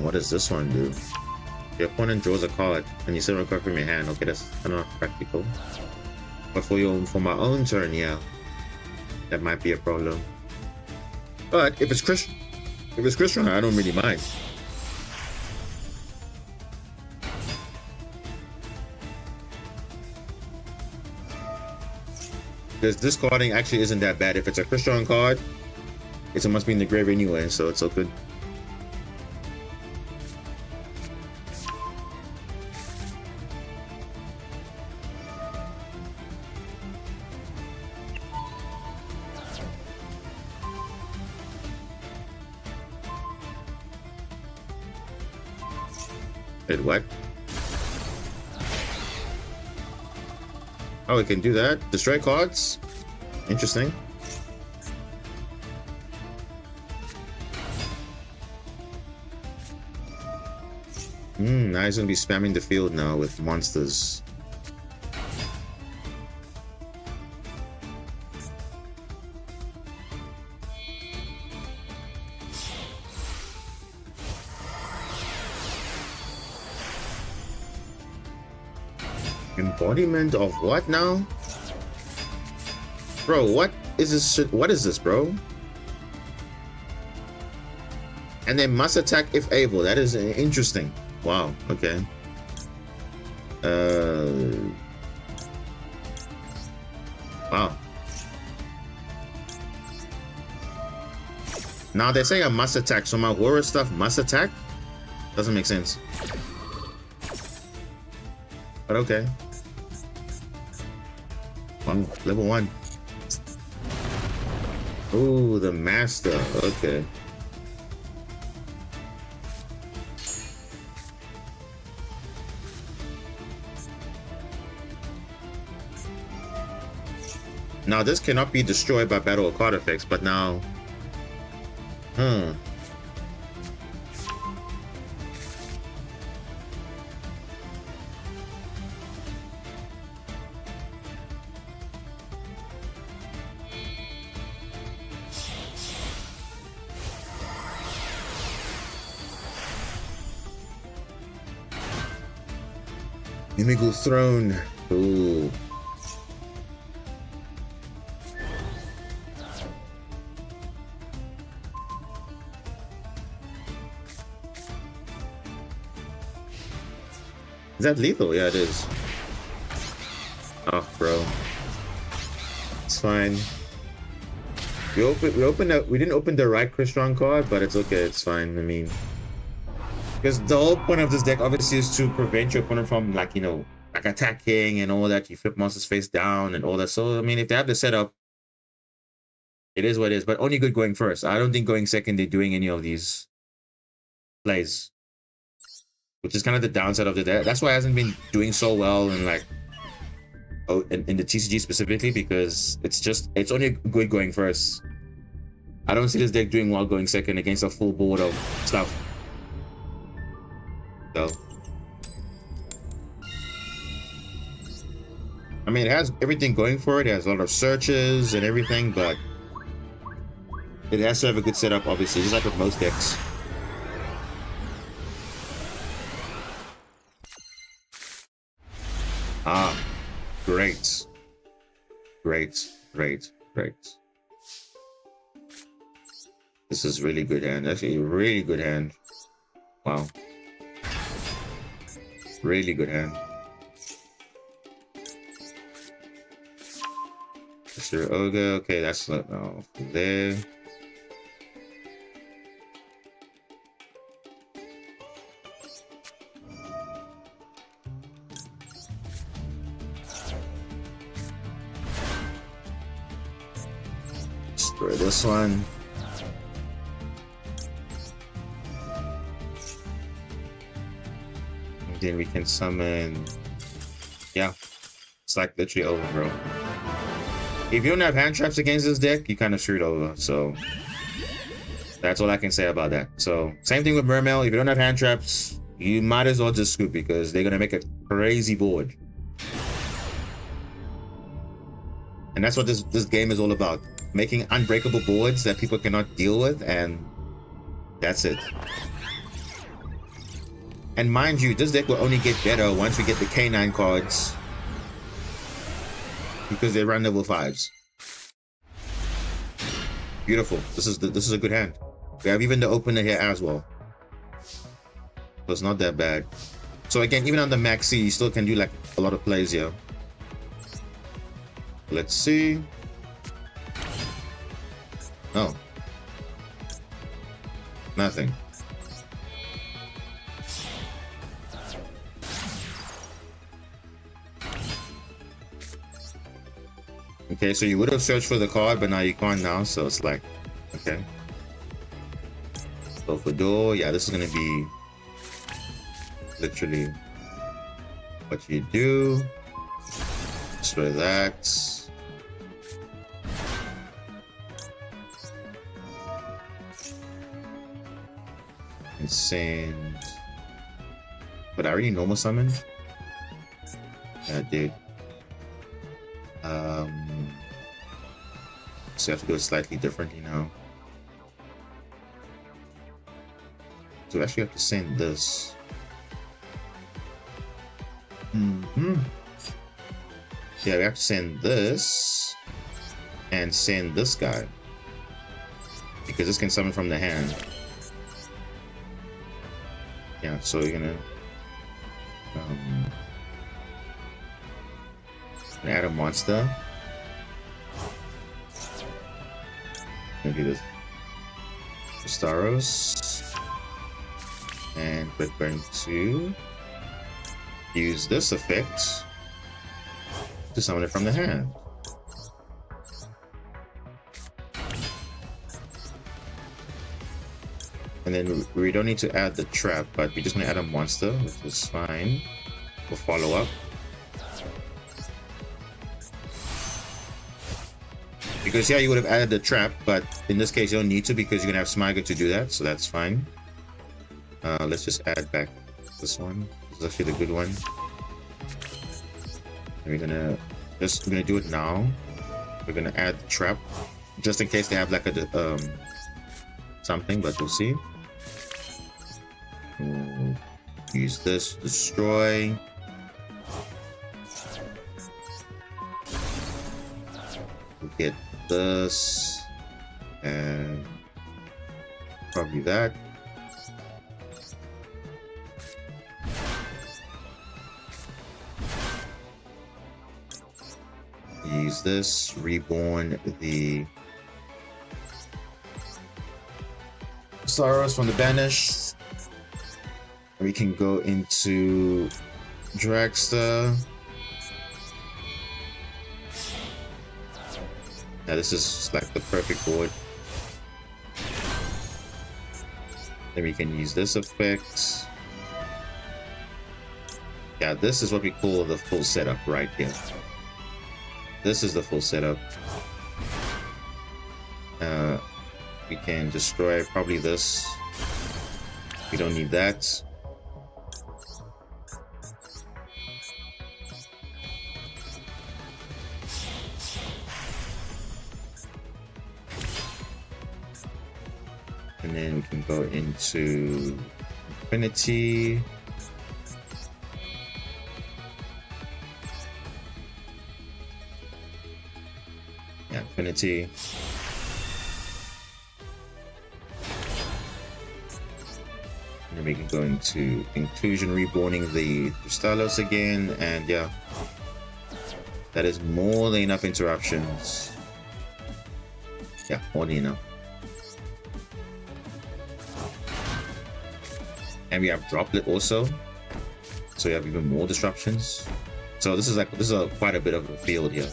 What does this one do? Your opponent draws a card and you send a card from your hand. Okay, that's not practical. But for my own turn, yeah, that might be a problem. But if it's Crystron, I don't really mind. Because this carding actually isn't that bad. If it's a Crystron card, it must be in the grave anyway, so it's all good. Wait, what? Oh, we can do that? Destroy cards? Interesting. Now he's gonna be spamming the field now with monsters. Embodiment of what now? Bro, what is this shit? What is this, bro? And they must attack if able. That is interesting. Wow, okay. Wow. Now they're saying I must attack, so my Horus stuff must attack? Doesn't make sense. But okay. Wow, level 1. Ooh, the master. Okay. Now this cannot be destroyed by battle or card effects, but now... Mimighoul Throne. Ooh. Is that lethal? Yeah, it is. Oh, bro. It's fine. We didn't open the right Crystron card, but it's okay. It's fine. I mean, because the whole point of this deck obviously is to prevent your opponent from, like, you know, like attacking and all that. You flip monsters face down and all that. So I mean, if they have the setup, it is what it is. But only good going first. I don't think going second they're doing any of these plays, which is kind of the downside of the deck. That's why it hasn't been doing so well in like in the TCG specifically, because it's only good going first. I don't see this deck doing well going second against a full board of stuff. So, I mean, it has everything going for it. It has a lot of searches and everything, but it has to have a good setup, obviously, just like with most decks. Ah, great. Great, great, great. This is really good hand. Actually, really good hand. Wow. Really good hand. Mr. Ogre. Okay, that's not there. Destroy this one. And then we can summon. Yeah, it's like literally over, bro. If you don't have hand traps against this deck, you kind of screwed over. So that's all I can say about that. So same thing with Mermail. If you don't have hand traps, you might as well just scoop, because they're gonna make a crazy board. And that's what this game is all about. Making unbreakable boards that people cannot deal with, and that's it. And mind you, this deck will only get better once we get the K9 cards, because they run level 5s. Beautiful. This is a good hand. We have even the opener here as well, so it's not that bad. So again, even on the maxi, you still can do like a lot of plays here. Let's see. Oh, nothing. Okay, so you would have searched for the card, but now you can't now, so it's like, okay. So for Duel, yeah, this is gonna be literally what you do. Destroy that. Insane. But I already normal summoned. Yeah, I did. So you have to do it slightly differently now. So we actually have to send this. Yeah, we have to send this and send this guy, because this can summon from the hand. Yeah, so you're gonna add a monster. Gonna do this Staros, and we're going to use this effect to summon it from the hand. And then we don't need to add the trap, but we're just gonna add a monster, which is fine. We'll follow up. Because yeah, you would have added the trap, but in this case you don't need to, because you're gonna have Smiger to do that, so that's fine. Let's just add back this one. This is actually the good one. And we're gonna do it now. We're gonna add the trap, just in case they have like a something, but we'll see. We'll use this to destroy. We'll get this and probably that. Use this, reborn the Saros from the banish. We can go into Dragster. Now this is like the perfect board. Then we can use this effect. Yeah, this is what we call the full setup right here. This is the full setup. We can destroy probably this. We don't need that. And then we can go into Infinity. Yeah, Infinity. And then we can go into Inclusion, reborning the Crystallos again, and yeah, that is more than enough interruptions. Yeah, more than enough. And we have Droplet also, so we have even more disruptions. So this is quite a bit of a field here.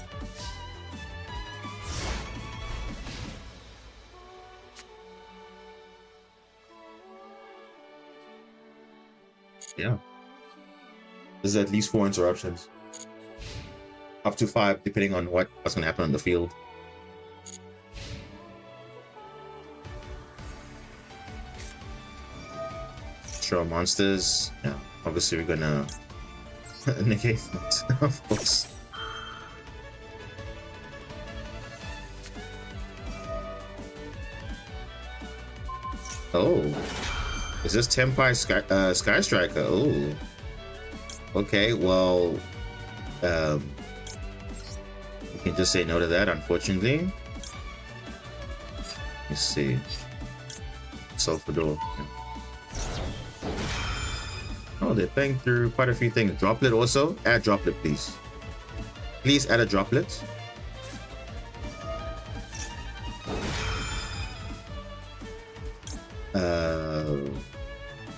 Yeah, this is at least 4 interruptions, up to 5 depending on what's gonna happen on the field. Show monsters. Yeah, obviously we're gonna negate that, of course. Oh, is this Tempai Sky Striker? Oh, okay. Well, you can just say no to that, unfortunately. Let's see. Sulfador. Yeah. Oh, they're playing through quite a few things. Droplet also. Add Droplet, please. Please add a Droplet.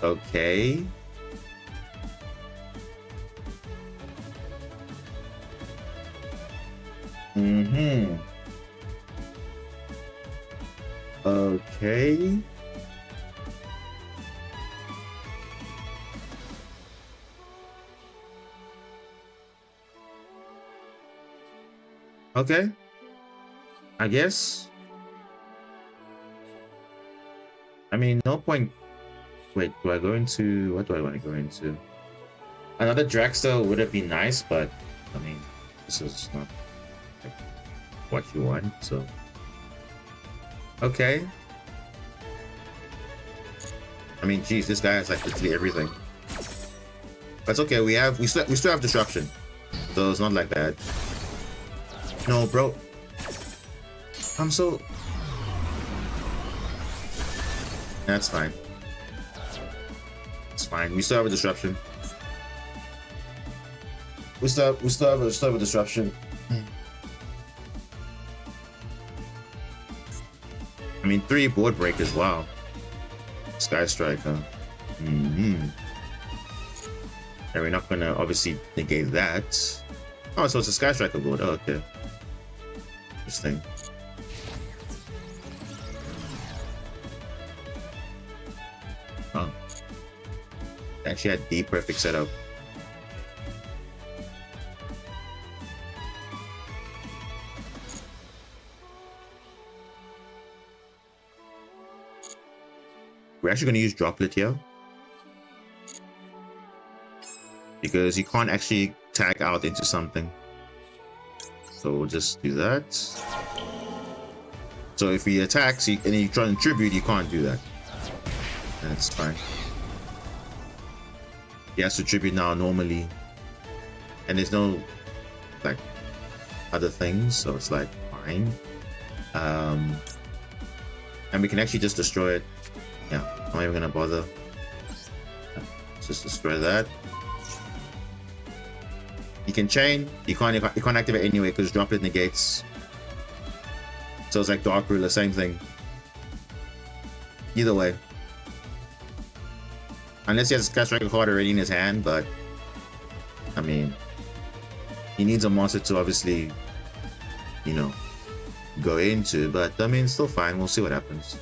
Okay. Okay. Okay. I guess. I mean, no point. Wait, do I go into... What do I want to go into? Another Dragster would have been nice, but I mean, this is not like what you want, so... Okay. I mean, geez, this guy has like literally everything. But it's okay, we still have Disruption, so it's not like bad. No, bro. I'm so... That's fine. It's fine. We still have a Disruption. We still have a Disruption. I mean, 3 board breakers. Wow. Sky Striker. And we're not gonna obviously negate that. Oh, so it's a Sky Striker board. Oh, okay. Interesting. Oh. Actually had the perfect setup. We're actually going to use Droplet here, because you can't actually tag out into something. So we'll just do that. So if he attacks and he tries to tribute, you can't do that. That's fine. He has to tribute now normally, and there's no like other things, so it's like fine. And we can actually just destroy it. Yeah, I'm not even gonna bother. Let's just destroy that. You can chain. You can't activate anyway because Droplet negates. So it's like Dark Ruler, same thing. Either way, unless he has a Sky Striker card already in his hand, but I mean, he needs a monster to obviously, you know, go into. But I mean, it's still fine. We'll see what happens.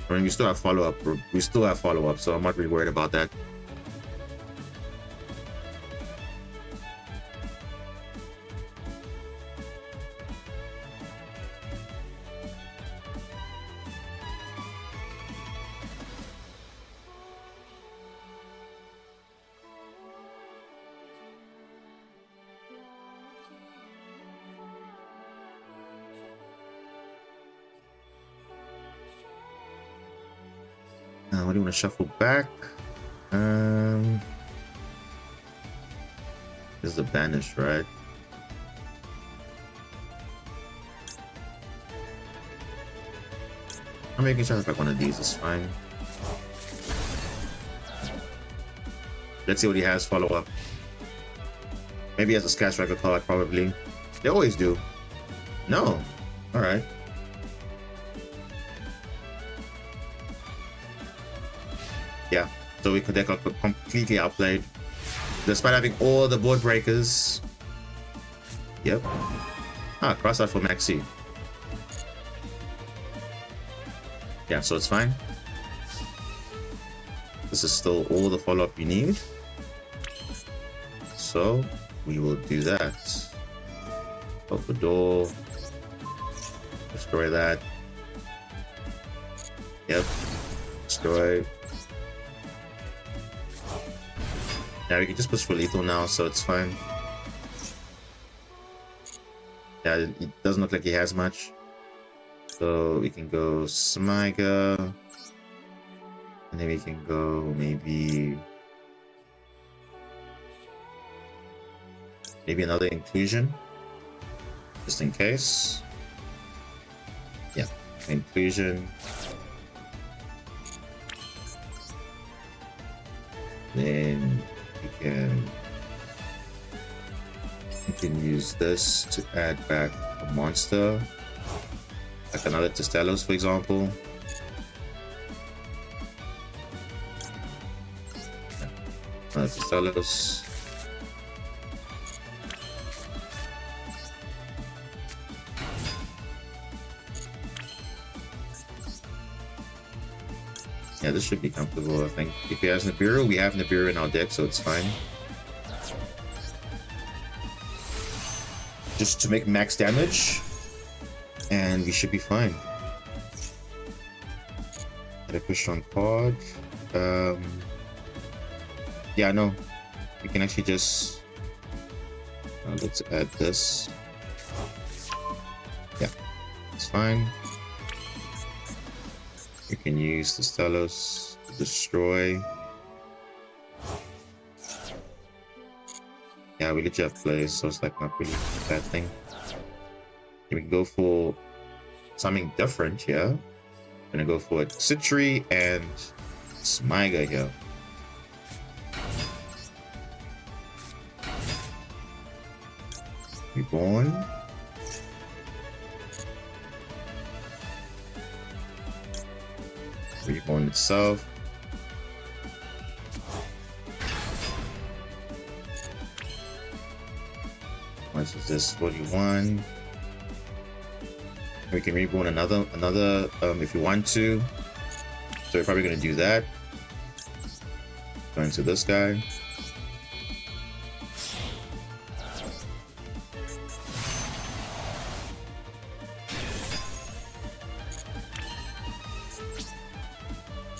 I mean, we still have follow-up. We still have follow-up, so I'm not really worried about that. What do you want to shuffle back? This is the banish, right? I'm making sure back one of these is fine. Let's see what he has. Follow up. Maybe he has a Sketch Record card, probably. They always do. No. Alright. Yeah, so we could got completely outplayed. Despite having all the board breakers. Yep. Ah, cross out for Maxi. Yeah, so it's fine. This is still all the follow-up you need. So we will do that. Open the door. Destroy that. Yep. Destroy. Yeah, we can just push for lethal now, so it's fine. Yeah, it doesn't look like he has much. So we can go Smiga. And then we can go maybe another inclusion. Just in case. Yeah, inclusion. Then we can use this to add back a monster, like another Testelos, for example. Another Testelos. Yeah, this should be comfortable, I think. If he has Nibiru, we have Nibiru in our deck, so it's fine. Just to make max damage, and we should be fine. Get a Crystron card. Yeah, no. We can actually just... let's add this. Yeah, it's fine. We can use the Stelos to destroy. Yeah, we literally have plays, so it's like not really a bad thing. We can go for something different here. I'm gonna go for a Citri and Smiga here. Reborn. Reborn itself. What is this? 41. We can reborn another if you want to. So we're probably gonna do that. Go into this guy.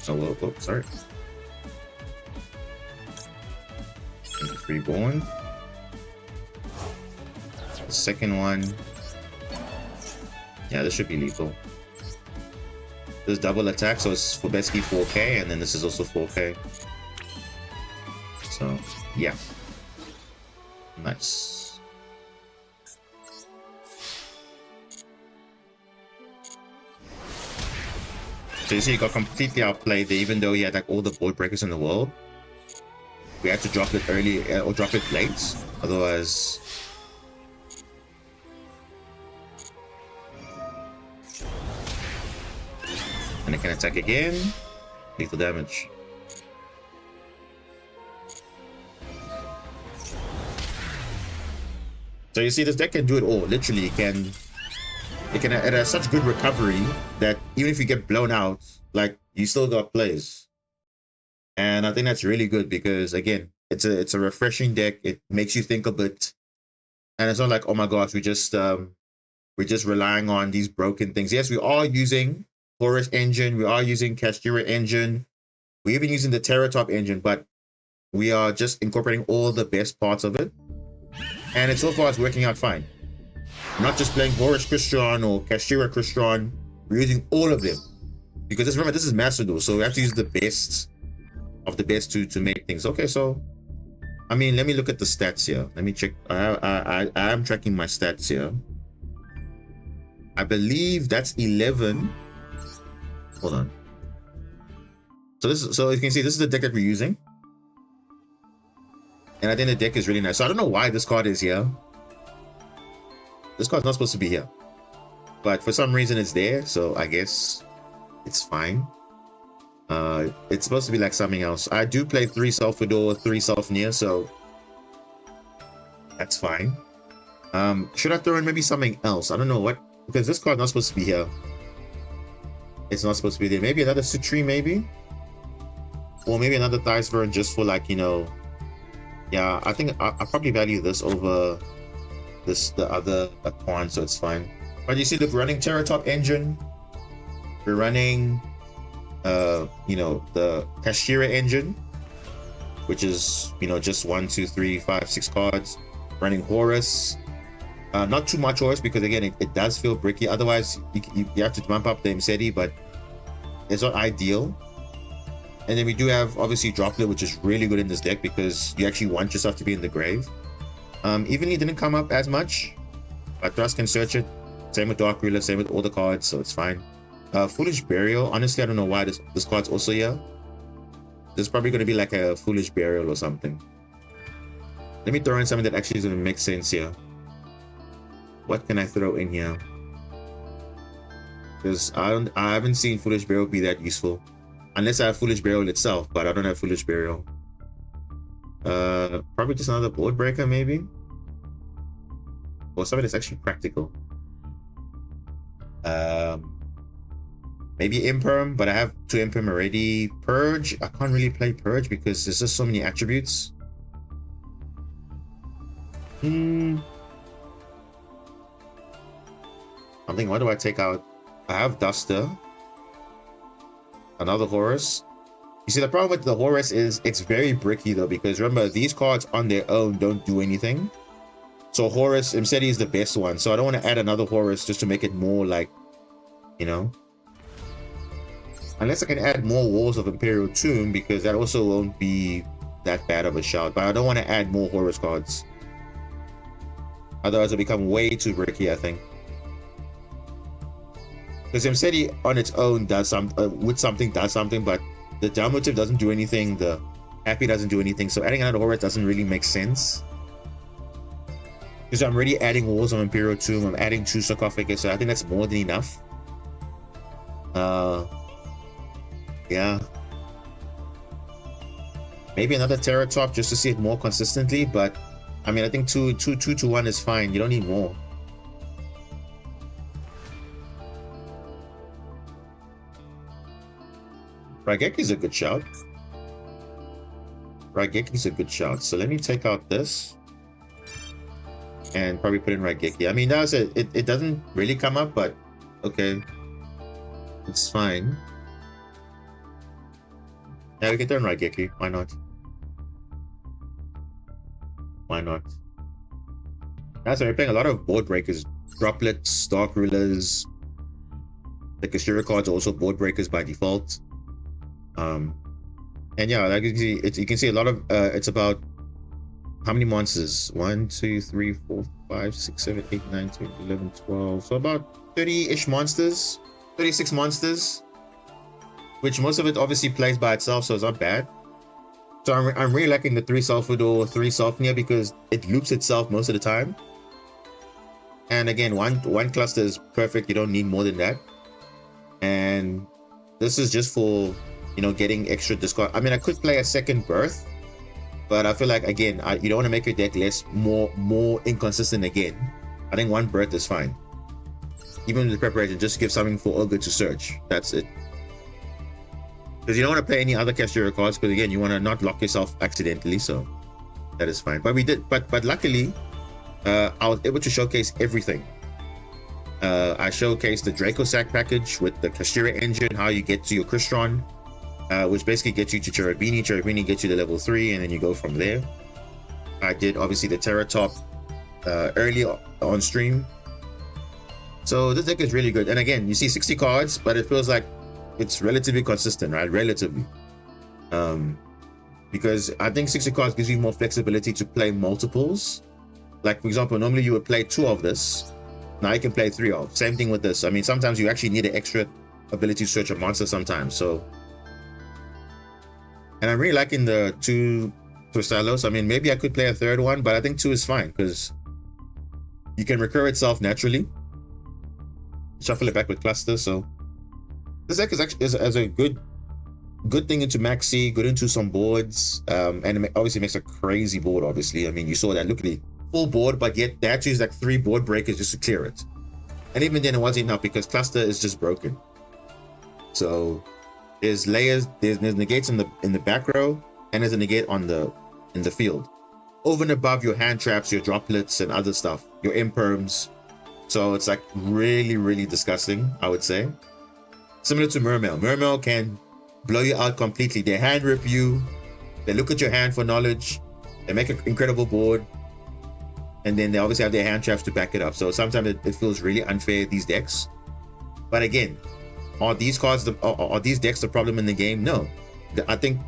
Oh, sorry. Reborn. The second one. Yeah, this should be lethal. This double attack, so it's for basically 4k, and then this is also 4k. So, yeah. Nice. So you see, he got completely outplayed there, even though he had like all the board breakers in the world. We had to drop it early or drop it late, otherwise. And it can attack again. Lethal damage. So you see, this deck can do it all. Literally, it can it has such good recovery that even if you get blown out, like you still got plays. And I think that's really good because again, it's a refreshing deck. It makes you think a bit, and it's not like, oh my gosh, we're just relying on these broken things. Yes, we are using Horus engine, we are using Kashtira engine, we're even using the Terratop engine, but we are just incorporating all the best parts of it, and so far it's working out fine. We're not just playing Horus Crystron or Kashtira Crystron, we're using all of them because remember, this is Master Duel, so we have to use the best of the best to make things. Okay, so I mean, let me look at the stats here. Let me check. I am tracking my stats here. I believe that's 11. Hold on. So you can see this is the deck that we're using, and I think the deck is really nice. So I don't know why this card is here. This card's not supposed to be here, but for some reason it's there. So I guess it's fine. It's supposed to be like something else. I do play 3 Self-Adore, 3 Self-Near, so that's fine. Should I throw in maybe something else? I don't know what, because this card's not supposed to be here. It's not supposed to be there. Maybe another Citri, maybe? Or maybe another Thysvern just for like, you know, yeah, I think I probably value this over the other Aquan, so it's fine. But you see, look, we're running Terratop engine. We're running you know, the Kashtira engine, which is, you know, just 1, 2, 3, 5, 6 cards. Running Horus, not too much Horus because again it does feel bricky. Otherwise you have to bump up the Imseti, but it's not ideal. And then we do have obviously Droplet, which is really good in this deck because you actually want yourself to be in the grave. Evenly didn't come up as much, but Thrust can search it. Same with Dark Ruler, same with all the cards, so it's fine. Foolish Burial, honestly I don't know why this card's also here. There's probably going to be like a Foolish Burial or something. Let me throw in something that actually is going to make sense here. What can I throw in here? Because I haven't seen Foolish Burial be that useful, unless I have Foolish Burial itself, but I don't have Foolish Burial. Probably just another board breaker maybe, or something that's actually practical. Maybe Imperm, but I have 2 Imperm already. Purge, I can't really play Purge because there's just so many attributes. I'm thinking, what do I take out? I have Duster, another Horus. You see, the problem with the Horus is it's very bricky though, because remember, these cards on their own don't do anything. So Horus, Imseti is the best one, so I don't want to add another Horus just to make it more like, you know, unless I can add more Walls of Imperial Tomb, because that also won't be that bad of a shout. But I don't want to add more Horus cards, otherwise it'll become way too bricky, I think. Because Imseti on its own does with something does something, but the down motive doesn't do anything, the happy doesn't do anything, so adding another Horus doesn't really make sense. Because I'm already adding Walls of Imperial Tomb, I'm adding 2 Sarcophagus, so I think that's more than enough. Yeah, maybe another Terratop just to see it more consistently, but I mean, I think 2 to 1 is fine. You don't need more. Raigeki's a good shout. Raigeki's a good shout. So let me take out this and probably put in Raigeki. I mean, that's it. It doesn't really come up, but okay, it's fine. Yeah, we can turn Raigeki. Why not? Why not? That's why we're playing a lot of board breakers. Droplets, Dark Rulers. The Kashtira cards are also board breakers by default. And yeah, like you can see, you can see a lot of it's about how many monsters? 1, 2, 3, 4, 5, 6, 7, 8, 9, 10, 11, 12. So about 30-ish monsters, 36 monsters, which most of it obviously plays by itself, so it's not bad. So I'm really liking the 3 Self-Adore, 3 Self-Near because it loops itself most of the time. And again, one cluster is perfect. You don't need more than that. And this is just for, you know, getting extra discard. I mean, I could play a second Birth, but I feel like, again, you don't want to make your deck more inconsistent again. I think 1 Birth is fine. even with the preparation, just give something for Ogre to search. That's it. Because you don't want to play any other Cashier cards, because again, you want to not lock yourself accidentally, so that is fine. But we did, but luckily, I was able to showcase everything. I showcased the Draco Sack package with the Kashira engine, how you get to your Crystron, which basically gets you to Cherubini. Cherubini gets you to level 3, and then you go from there. I did obviously the Terratop early on stream. So this deck is really good. And again, you see 60 cards, but it feels like it's relatively consistent, right? Relatively. Because I think 60 cards gives you more flexibility to play multiples. Like, for example, normally you would play 2 of this. Now you can play 3 of. Same thing with this. I mean, sometimes you actually need an extra ability to search a monster sometimes. So, and I'm really liking the 2 Twistalos. I mean, maybe I could play a 3rd one, but I think 2 is fine because you can recur itself naturally. Shuffle it back with cluster. So this deck is actually is a good thing into Maxi, good into some boards, and it obviously makes a crazy board. Obviously, I mean, you saw that. Look at it, full board, but yet they had to use like 3 board breakers just to clear it. And even then, it wasn't enough because cluster is just broken. So there's layers, there's negates in the back row, and there's a negate in the field, over and above your hand traps, your droplets, and other stuff, your imperms. So it's like really disgusting, I would say. Similar to Mermail. Mermail can blow you out completely. They hand rip you, they look at your hand for knowledge, they make an incredible board, and then they obviously have their hand traps to back it up. So sometimes it feels really unfair, these decks. But again, are these cards are these decks the problem in the game? No. I think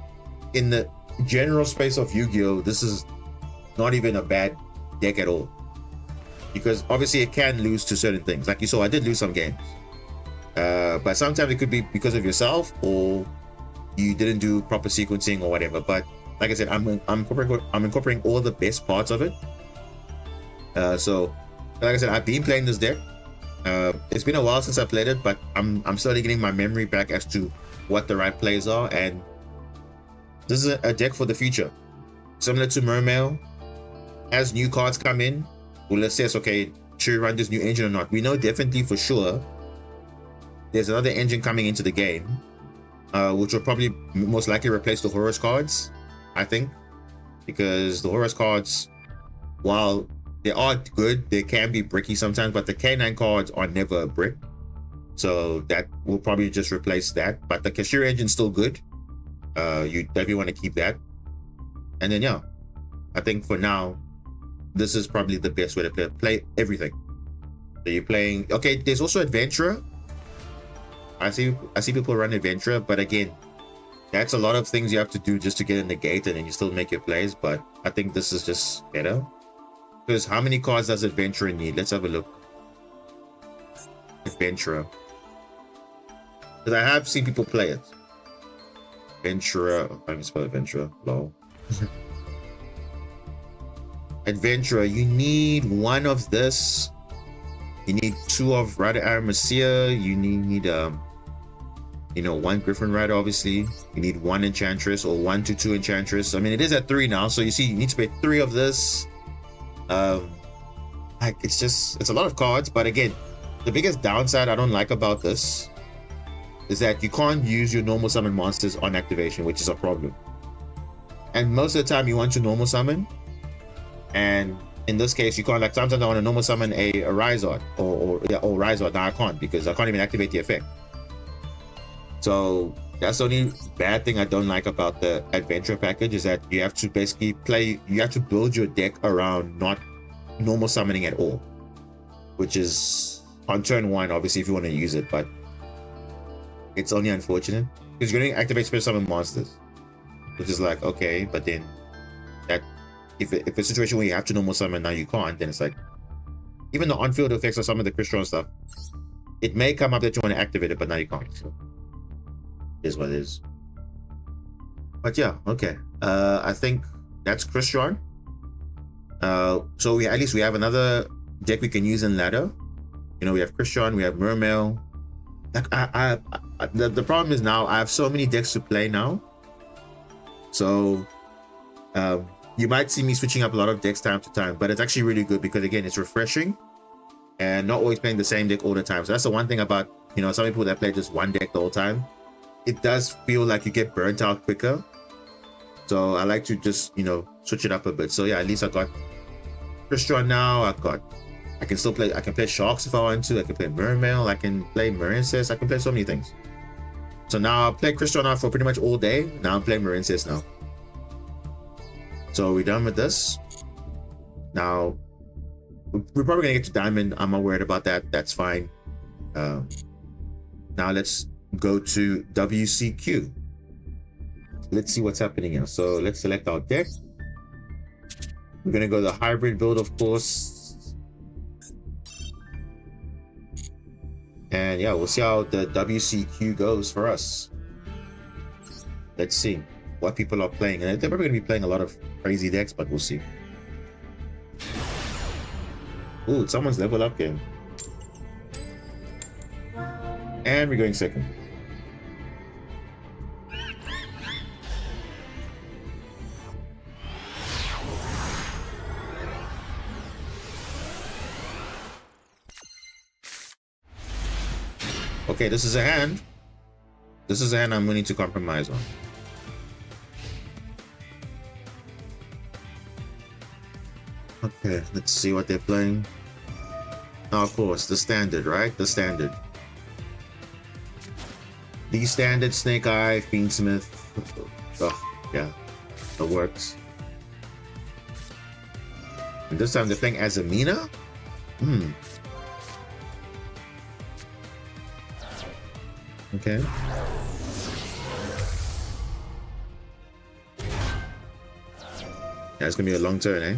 in the general space of Yu-Gi-Oh, this is not even a bad deck at all. Because obviously it can lose to certain things. Like you saw, I did lose some games. But sometimes it could be because of yourself, or you didn't do proper sequencing or whatever. But like I said, I'm incorporating all the best parts of it. So like I said, I've been playing this deck. It's been a while since I played it, but I'm slowly getting my memory back as to what the right plays are, and this is a deck for the future. Similar to Mermail, as new cards come in, we'll assess, okay, should we run this new engine or not? We know definitely for sure there's another engine coming into the game, which will probably most likely replace the Horus cards, I think, because the Horus cards, while they are good, they can be bricky sometimes, but the K9 cards are never a brick. So that will probably just replace that. But the Kashira engine's still good. You definitely want to keep that. And then yeah, I think for now, this is probably the best way to play everything. So you're playing, okay, there's also Adventurer. I see people run Adventurer, but again, that's a lot of things you have to do just to get in the gate, and then you still make your plays. But I think this is just better. Because how many cards does Adventurer need? Let's have a look. Adventurer. Because I have seen people play it. Adventurer. I can spell Adventurer. Lol. Adventurer. You need 1 of this. You need 2 of Rider Aramecia. You need 1 Griffin Rider, obviously. You need 1 Enchantress, or 1 to 2 Enchantress. I mean, it is at 3 now, so you see, you need to pay 3 of this. It's a lot of cards, but again, the biggest downside I don't like about this is that you can't use your normal summon monsters on activation, which is a problem. And most of the time you want to normal summon, and in this case you can't. Like sometimes I want to normal summon a Rhizard or Rhizard. Now I can't, because I can't even activate the effect. So that's the only bad thing I don't like about the Adventure package, is that you have to basically build your deck around not normal summoning at all, which is on turn 1, obviously, if you want to use it, but it's only unfortunate because you're going to activate special summon monsters, which is like, okay, but then that if a situation where you have to normal summon, now you can't, then it's like, even the on-field effects of some of the Crystron stuff, it may come up that you want to activate it, but now you can't. So is what it is. But yeah, okay. I think that's Crystron. So we have another deck we can use in ladder. We have Crystron, we have Mermail. Like the problem is now I have so many decks to play now. So you might see me switching up a lot of decks time to time, but it's actually really good because again, it's refreshing. and not always playing the same deck all the time. So that's the one thing about, you know, some people that play just one deck the whole time. It does feel like you get burnt out quicker. So I like to just, you know, switch it up a bit. So yeah, at least I got Crystron now. I can still play, I can play Sharks if I want to. I can play Mermail. I can play Marincess. I can play so many things. So now I play Crystron now for pretty much all day. Now I'm playing Marincess now. So we're done with this. Now, we're probably gonna get to Diamond. I'm not worried about that. That's fine. Now let's go to WCQ. Let's see what's happening here. So let's select our deck. We're gonna go the hybrid build, of course. And yeah, we'll see how the WCQ goes for us. Let's see what people are playing. And they're probably gonna be playing a lot of crazy decks, but we'll see. Ooh, someone's level up game. And we're going second. Okay, this is a hand. This is a hand I'm willing to compromise on. Okay, let's see what they're playing. Oh, of course, the standard, right? The standard. The standard Snake Eye, Fiendsmith. Oh, yeah, that works. And this time they're playing Azamina? Okay. Yeah, it's gonna be a long turn, eh?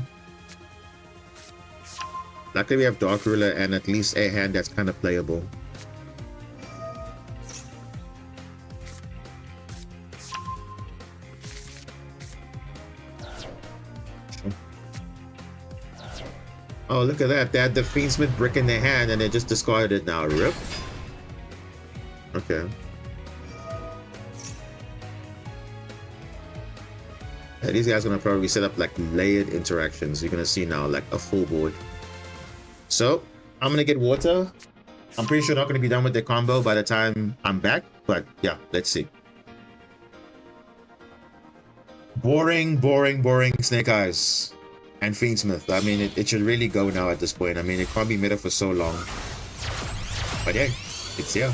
Luckily we have Dark Ruler and at least a hand that's kind of playable. Oh, look at that. They had the Fiendsmith brick in their hand and they just discarded it now. Rip. Okay. Yeah, these guys are gonna probably set up like layered interactions. You're gonna see now like a full board. So I'm gonna get water. I'm pretty sure not gonna be done with the combo by the time I'm back, but yeah, let's see. Boring, boring, boring Snake Eyes and Fiendsmith. I mean, it should really go now at this point. I mean, it can't be meta for so long. But yeah, it's here.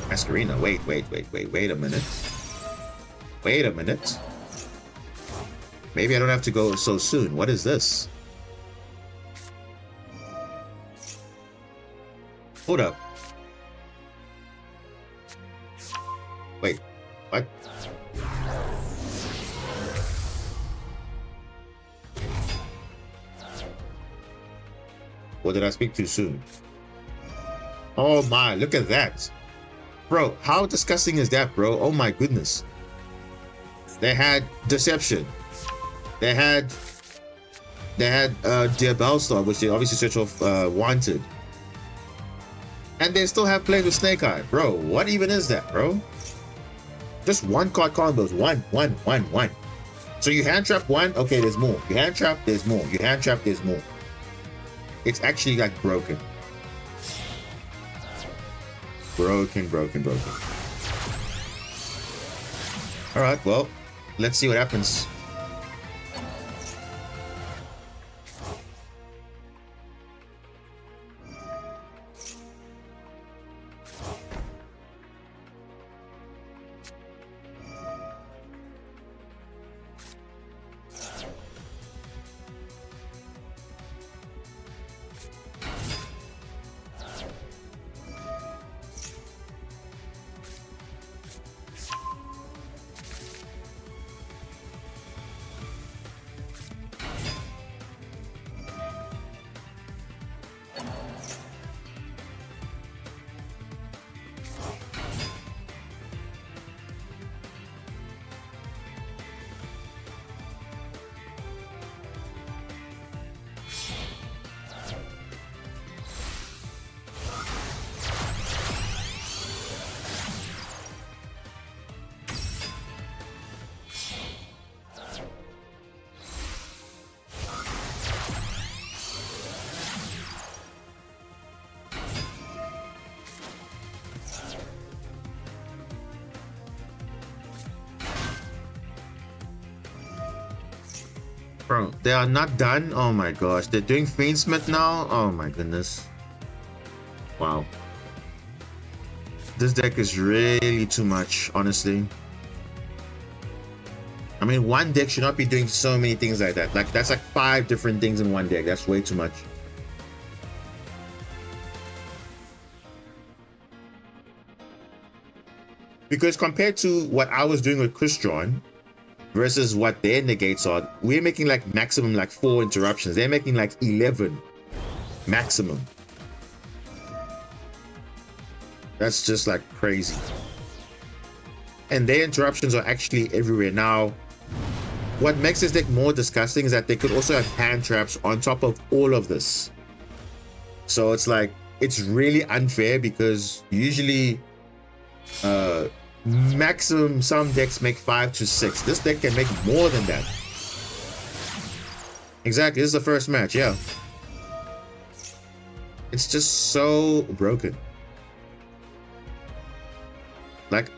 Masquerina. Wait a minute. Wait a minute. Maybe I don't have to go so soon. What is this? Hold up. Wait, what? Or did I speak too soon? Oh my, look at that. Bro, how disgusting is that, bro? Oh my goodness. They had Deception. They had Diabellstar, which they obviously search off Wanted. And they still have plays with Snake Eye. Bro, what even is that, bro? Just one card combos. One. So you hand trap one, okay, there's more. You hand trap, there's more. You hand trap, there's more. It's actually like broken. Broken. Alright, well, let's see what happens. They are not done. Oh my gosh, they're doing Fiendsmith now. Oh my goodness. Wow. This deck is really too much, honestly. I mean, one deck should not be doing so many things like that. Like, that's like 5 different things in one deck. That's way too much. Because compared to what I was doing with Crystron versus what their negates are, we're making like maximum like 4 interruptions. They're making like 11 maximum. That's just like crazy. And their interruptions are actually everywhere. Now, what makes this deck more disgusting is that they could also have hand traps on top of all of this. So it's like, it's really unfair because usually maximum some decks make 5 to 6. This deck can make more than that. Exactly, this is the first match, yeah. It's just so broken. Like,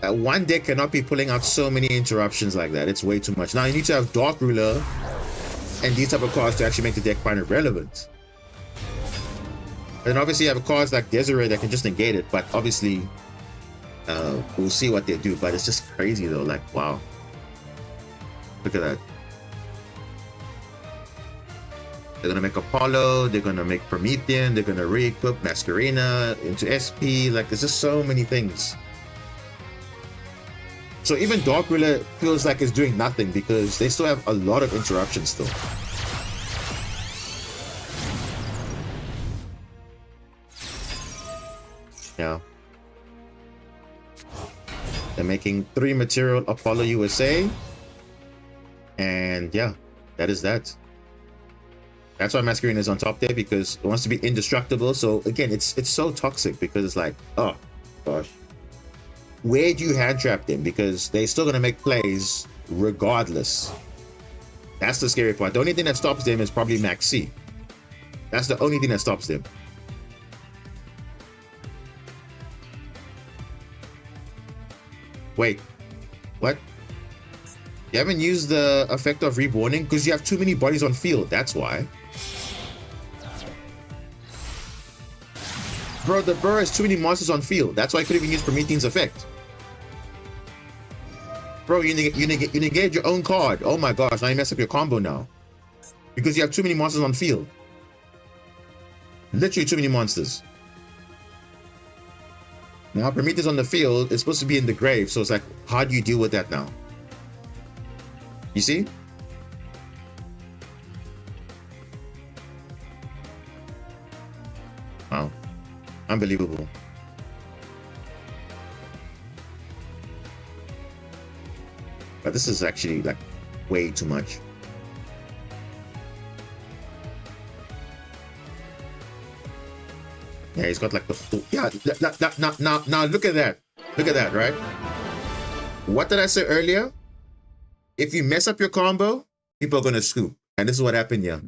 one deck cannot be pulling out so many interruptions like that. It's way too much. Now you need to have Dark Ruler and these type of cards to actually make the deck kind of relevant. And obviously you have cards like Desiree that can just negate it, but obviously we'll see what they do. But it's just crazy though, like wow. Look at that. They're gonna make Apollo, they're gonna make Promethean, they're gonna re-equip Masquerena into SP, like there's just so many things. So even Dark Ruler feels like it's doing nothing because they still have a lot of interruptions still. Yeah. They're making 3 material Apollo USA. And yeah, that is that. That's why Masquerade is on top there, because it wants to be indestructible. So again, it's so toxic because it's like, oh gosh. Where do you hand trap them? Because they're still going to make plays regardless. That's the scary part. The only thing that stops them is probably Max C. That's the only thing that stops them. Wait, what? You haven't used the effect of reborning? Because you have too many bodies on field, that's why. Bro, the Burr has too many monsters on field. That's why I couldn't even use Promethean's effect. Bro, you negate your own card. Oh my gosh, now you mess up your combo now. Because you have too many monsters on field. Literally too many monsters. Now Prometheus on the field is supposed to be in the grave, so it's like, how do you deal with that now? You see? Wow. Unbelievable. But this is actually like way too much. Yeah, he's got like the full, yeah, now look at that. Look at that, right? What did I say earlier? If you mess up your combo, people are gonna scoop. And this is what happened here.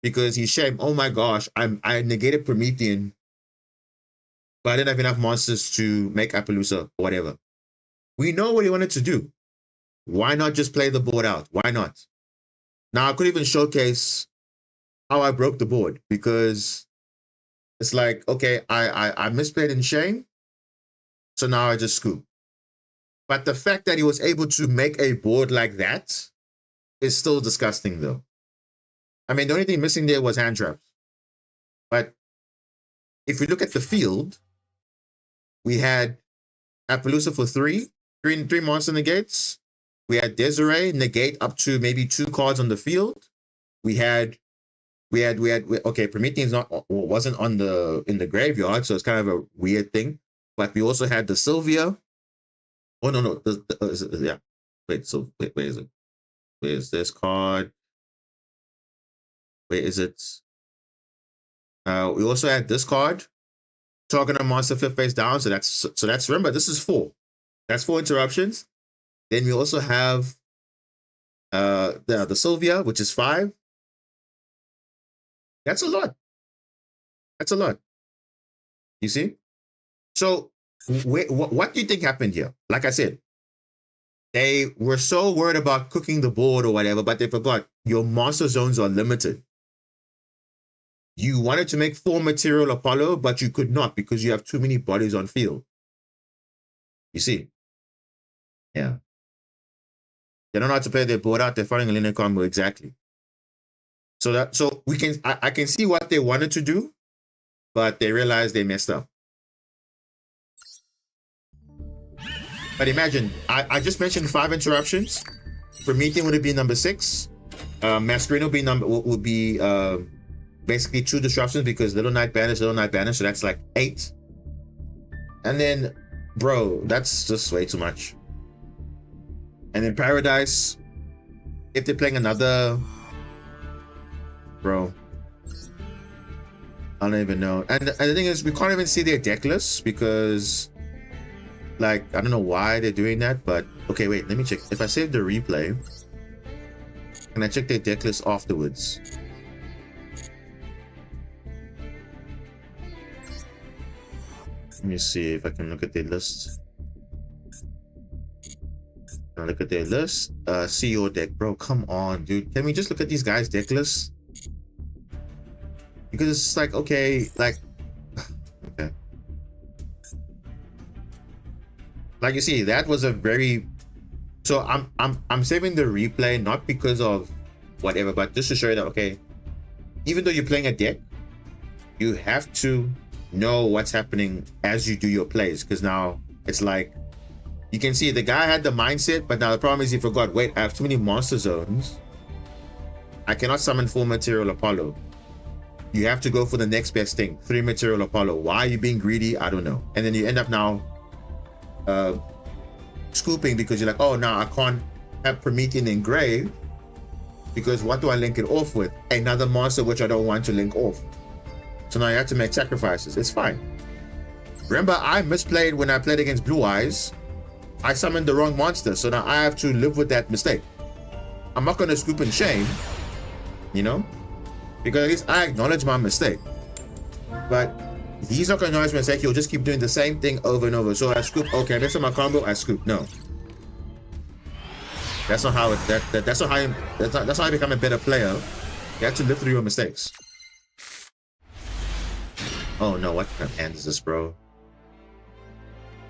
Because he's shame, oh my gosh, I negated Promethean, but I didn't have enough monsters to make Appaloosa or whatever. We know what he wanted to do. Why not just play the board out? Why not? Now I could even showcase how I broke the board, because it's like, okay, I misplayed in shame, so now I just scoop. But the fact that he was able to make a board like that is still disgusting though. I mean, the only thing missing there was hand traps. But if we look at the field, we had Appaloosa for three monster negates. We had Desiree negate up to maybe 2 cards on the field. We had okay, Promethean's wasn't on in the graveyard, so it's kind of a weird thing. But we also had the Sylvia. Oh no, yeah. Wait, so wait, where is it? Where's this card? Where is it? We also had this card, target a monster 5th face down. So that's remember, this is 4. That's 4 interruptions. Then we also have the Sylvia, which is 5. That's a lot. That's a lot. You see? So what do you think happened here? Like I said, They were so worried about cooking the board or whatever, but they forgot your monster zones are limited. You wanted to make 4 material Apollo, but you could not because you have too many bodies on field. You see? Yeah. They don't know how to play their board out. They're following a linear combo exactly. So we can I can see what they wanted to do, but they realized they messed up. But imagine, I just mentioned 5 interruptions. Promethean would be number 6. Masquerade would be basically 2 disruptions because Little Night Banish, so that's like 8. And then, bro, that's just way too much. And then Paradise, if they're playing another, bro, I don't even know. And the thing is, we can't even see their deck list because, like, I don't know why they're doing that, but okay, wait, let me check. If I save the replay, can I check their deck list afterwards? Let me see if I can look at their list. Can I look at their list? See your deck, bro. Come on, dude. Can we just look at these guys' deck lists? Because it's like, okay, like, okay. Like you see, that was a very. So I'm saving the replay not because of whatever, but just to show you that, okay, even though you're playing a deck, you have to know what's happening as you do your plays, because now it's like you can see the guy had the mindset, but now the problem is he forgot, wait, I have too many monster zones. I cannot summon 4 material Apollo. You have to go for the next best thing, 3 material Apollo. Why are you being greedy? I don't know. And then you end up now scooping because you're like, oh, now I can't have Promethean engraved because what do I link it off with? Another monster which I don't want to link off. So now you have to make sacrifices. It's fine. Remember, I misplayed when I played against Blue Eyes. I summoned the wrong monster, so now I have to live with that mistake. I'm not going to scoop in shame, you know, because at least I acknowledge my mistake. But he's not going to acknowledge my mistake. He'll just keep doing the same thing over and over. So I scoop. Okay, next time I combo, I scoop. No, that's not how it. That's not how. That's how I become a better player. You have to live through your mistakes. Oh no! What kind of hand is this, bro?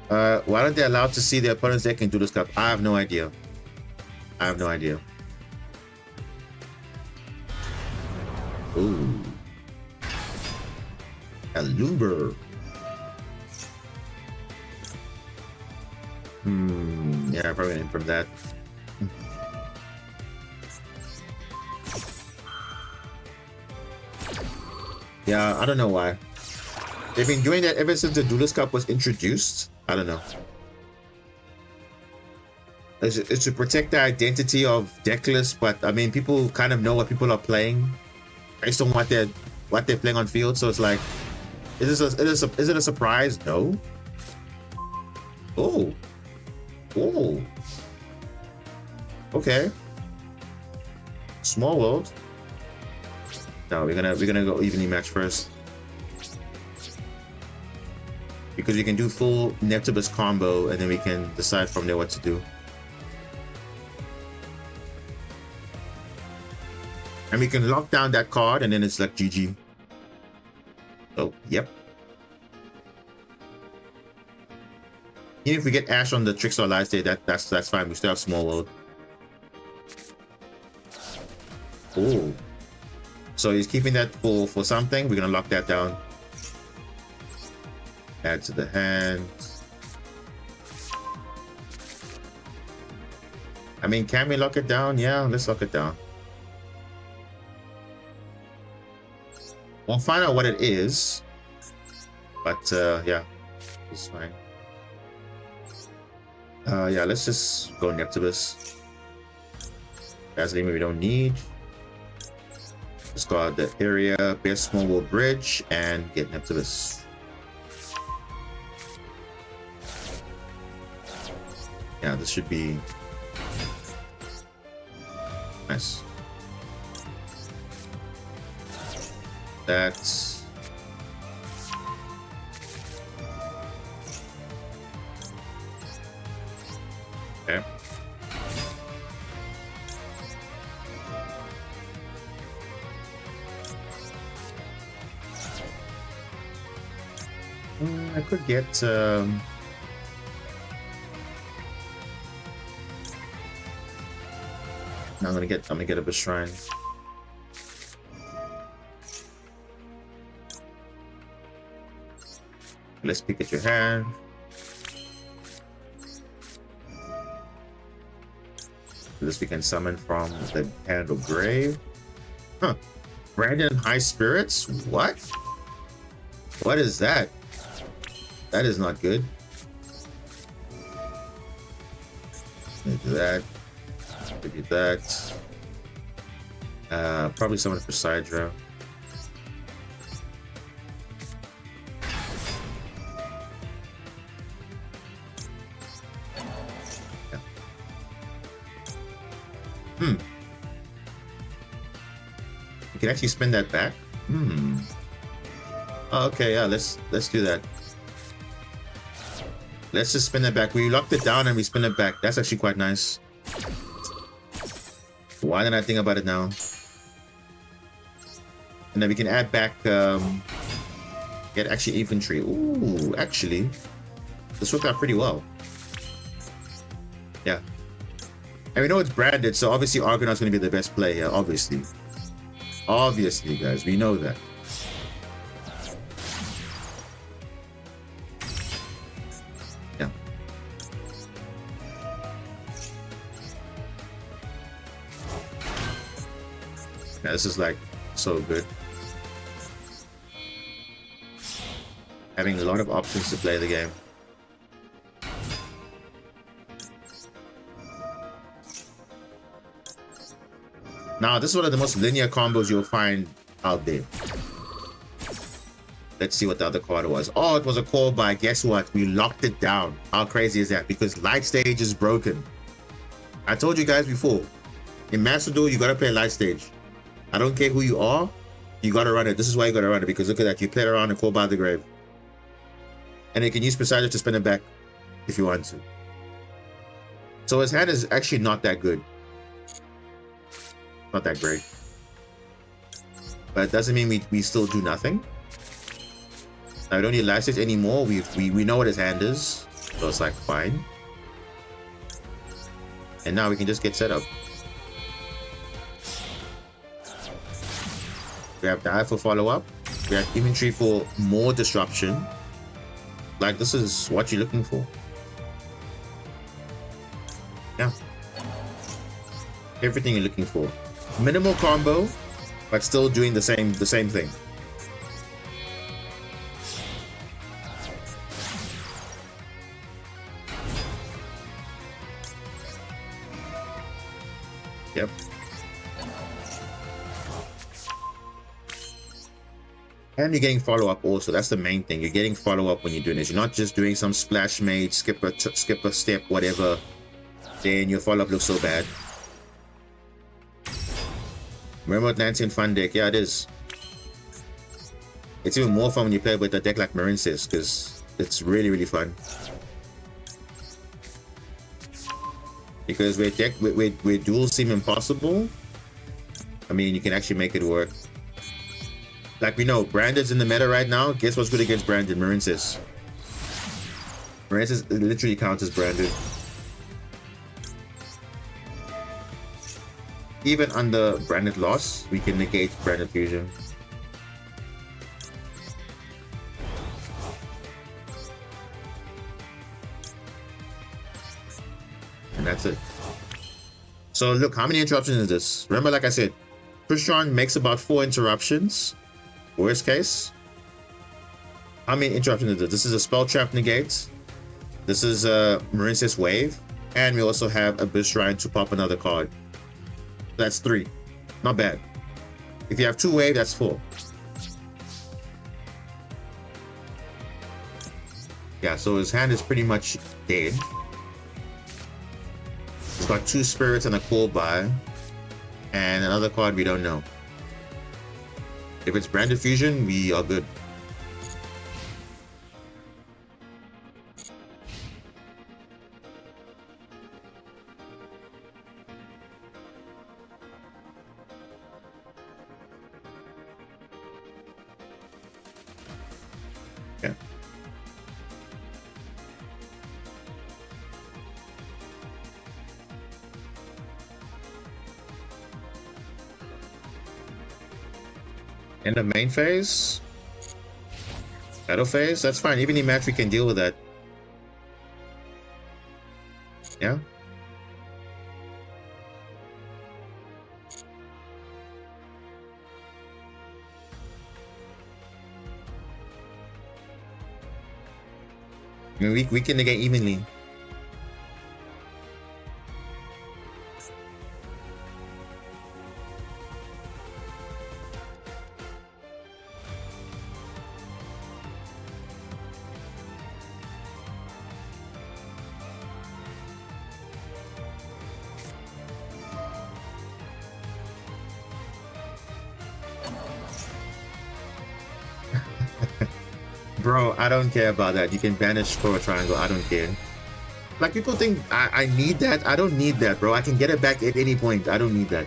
Why aren't they allowed to see their opponent's deck in Duelist Cup? I have no idea. I have no idea. Ooh. Aluber. Yeah, probably in from that. Yeah, I don't know why. They've been doing that ever since the Duelist Cup was introduced. I don't know. It's to protect the identity of deck lists, but I mean, people kind of know what people are playing based on what they're playing on field. So it's like, is it a surprise? No. Oh. Oh. Okay. Small world. No, we're gonna go evenly match first. Because we can do full Neptibus combo and then we can decide from there what to do. And we can lock down that card and then it's like GG. Oh, yep. Even if we get Ash on the Trickstar last day, that's fine. We still have Small World. Oh. So he's keeping that for something. We're gonna lock that down. Add to the hand. I mean, can we lock it down? Yeah, let's lock it down. We'll find out what it is. But yeah, it's fine. Yeah, let's just go Neptibus. Vaseline we don't need. Let's go out the area, best small world bridge, and get Neptibus. Yeah, this should be nice. That's okay. I could get no, I'm gonna get a shrine. Let's pick at your hand. This we can summon from the hand of grave. Huh. Brandon High Spirits? What? What is that? That is not good. Do that. Do that. Probably summon for Sidra. You can actually spin that back. Oh, okay, yeah, let's do that. Let's just spin it back. We locked it down and we spin it back. That's actually quite nice. Why didn't I think about it now? And then we can add back get actually infantry. Ooh, actually this worked out pretty well. Yeah. And we know it's branded, so obviously Argonaut's going to be the best play here, obviously. Obviously, guys, we know that. Yeah. Yeah, this is like so good. Having a lot of options to play the game. Now, this is one of the most linear combos you'll find out there. Let's see what the other card was. Oh, it was a call by, guess what? We locked it down. How crazy is that? Because light stage is broken. I told you guys before, in Master Duel, you gotta play light stage. I don't care who you are, you gotta run it. This is why you gotta run it, because look at that. You play around and call by the grave. And you can use Poseidon to spin it back if you want to. So his hand is actually not that good. Not that great. But it doesn't mean we still do nothing. Now we don't need light stage anymore. We know what his hand is. So it's like fine. And now we can just get set up. We have die for follow-up. We have inventory for more disruption. Like, this is what you're looking for. Yeah. Everything you're looking for. Minimal combo, but still doing the same thing. Yep. And you're getting follow-up also. That's the main thing. You're getting follow-up when you're doing this. You're not just doing some splash mage, skip a step, whatever. Then your follow-up looks so bad. Remember Nancy and Fun deck? Yeah, it is. It's even more fun when you play with a deck like Marincis, because it's really, really fun. Because where duels seem impossible, I mean, you can actually make it work. Like we know, Brandon's in the meta right now. Guess what's good against Brandon? Marincis. Marincis literally counts as Brandon. Even under branded loss, we can negate branded fusion. And that's it. So look, how many interruptions is this? Remember, like I said, Crystron makes about 4 interruptions. Worst case. How many interruptions is this? This is a spell trap negate. This is a Marincis wave. And we also have Abyss Shrine to pop another card. That's 3. Not bad. If you have 2 wave, that's 4. Yeah, so his hand is pretty much dead. He's got 2 spirits and a call by. And another card we don't know. If it's branded fusion, we are good. Yeah. In the main phase? Battle phase? That's fine. Even in match, we can deal with that. Yeah? I mean, we can negate evenly. Bro, I don't care about that. You can banish for a triangle. I don't care. Like, people think I need that. I don't need that, bro. I can get it back at any point. I don't need that.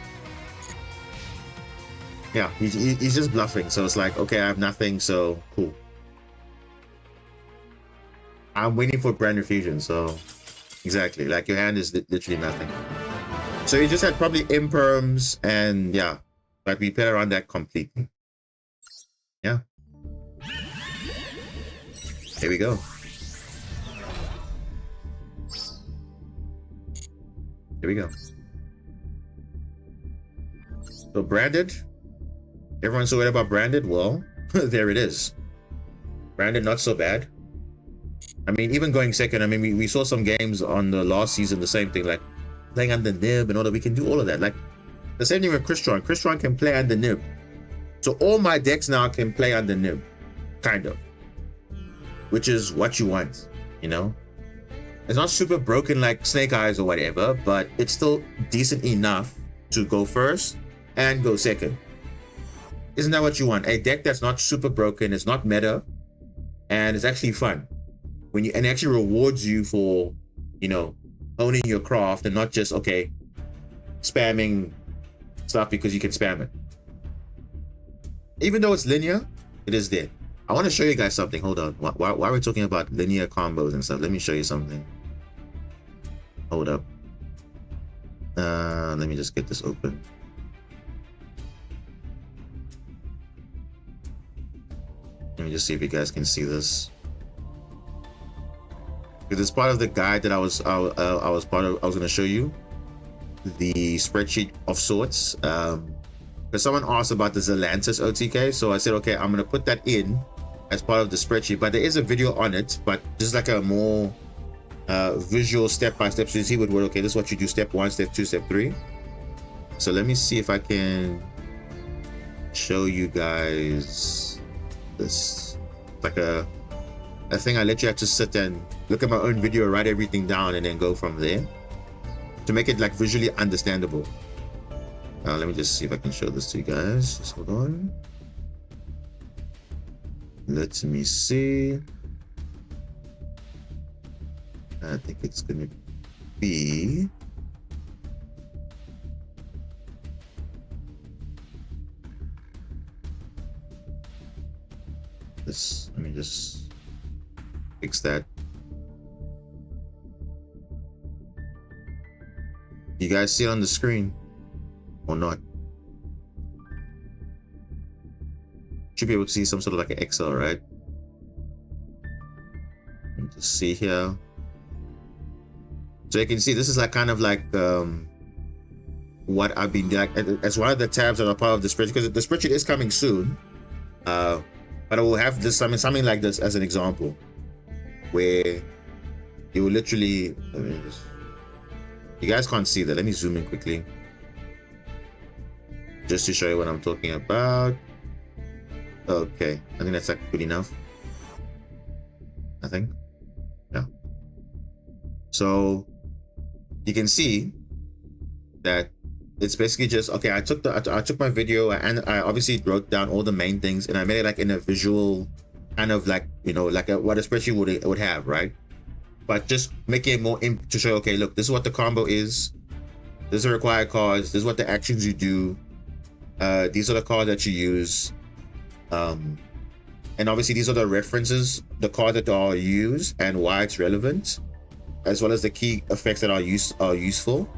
Yeah, he's just bluffing. So it's like, okay, I have nothing, so cool. I'm waiting for brand new fusion, so exactly. Like, your hand is literally nothing. So you just had probably imperms and yeah, but we played around that completely. Yeah. Here we go. Here we go. So branded. Everyone's so worried about branded. Well, there it is. Branded, not so bad. I mean, even going second, I mean, we saw some games on the last season, the same thing, like playing under nib and all that. We can do all of that. Like the same thing with Crystron. Crystron can play under nib. So all my decks now can play under nib, kind of. Which is what you want, you know? It's not super broken like Snake Eyes or whatever, but it's still decent enough to go first and go second. Isn't that what you want? A deck that's not super broken, it's not meta, and it's actually fun. And it actually rewards you for, you know, owning your craft and not just, okay, spamming stuff because you can spam it. Even though it's linear, it is there. I want to show you guys something. Hold on. Why are we talking about linear combos and stuff? Let me show you something. Hold up. Let me just get this open. Let me just see if you guys can see this. Because it's part of the guide that I was going to show you. The spreadsheet of sorts. Because someone asked about the Zelantis OTK, so I said, okay, I'm going to put that in as part of the spreadsheet, but there is a video on it, but just like a more visual step-by-step, so you see what, okay, this is what you do, step 1, step 2, step 3. So let me see if I can show you guys this, like a thing I let you have to sit and look at my own video, write everything down, and then go from there to make it like visually understandable. Let me just see if I can show this to you guys. Just hold on. Let me see. I think it's gonna be this. Let me just fix that. You guys see it on the screen or not? Should be able to see some sort of like an Excel, right? Let me just see here. So you can see this is like kind of like what I've been like as one of the tabs that are part of the spreadsheet, because the spreadsheet is coming soon. But I will have this, I mean, something like this as an example, where you will literally, you guys can't see that. Let me zoom in quickly, just to show you what I'm talking about. Okay, I think that's like good enough. I think, yeah. So you can see that it's basically just, okay, I took my video and I obviously wrote down all the main things and I made it like in a visual kind of like, you know, like what a spreadsheet would have, right? But just making it more to show, okay, look, this is what the combo is, this is the required cards, this is what the actions you do, these are the cards that you use, and obviously these are the references, the cards that are used and why it's relevant, as well as the key effects that are useful,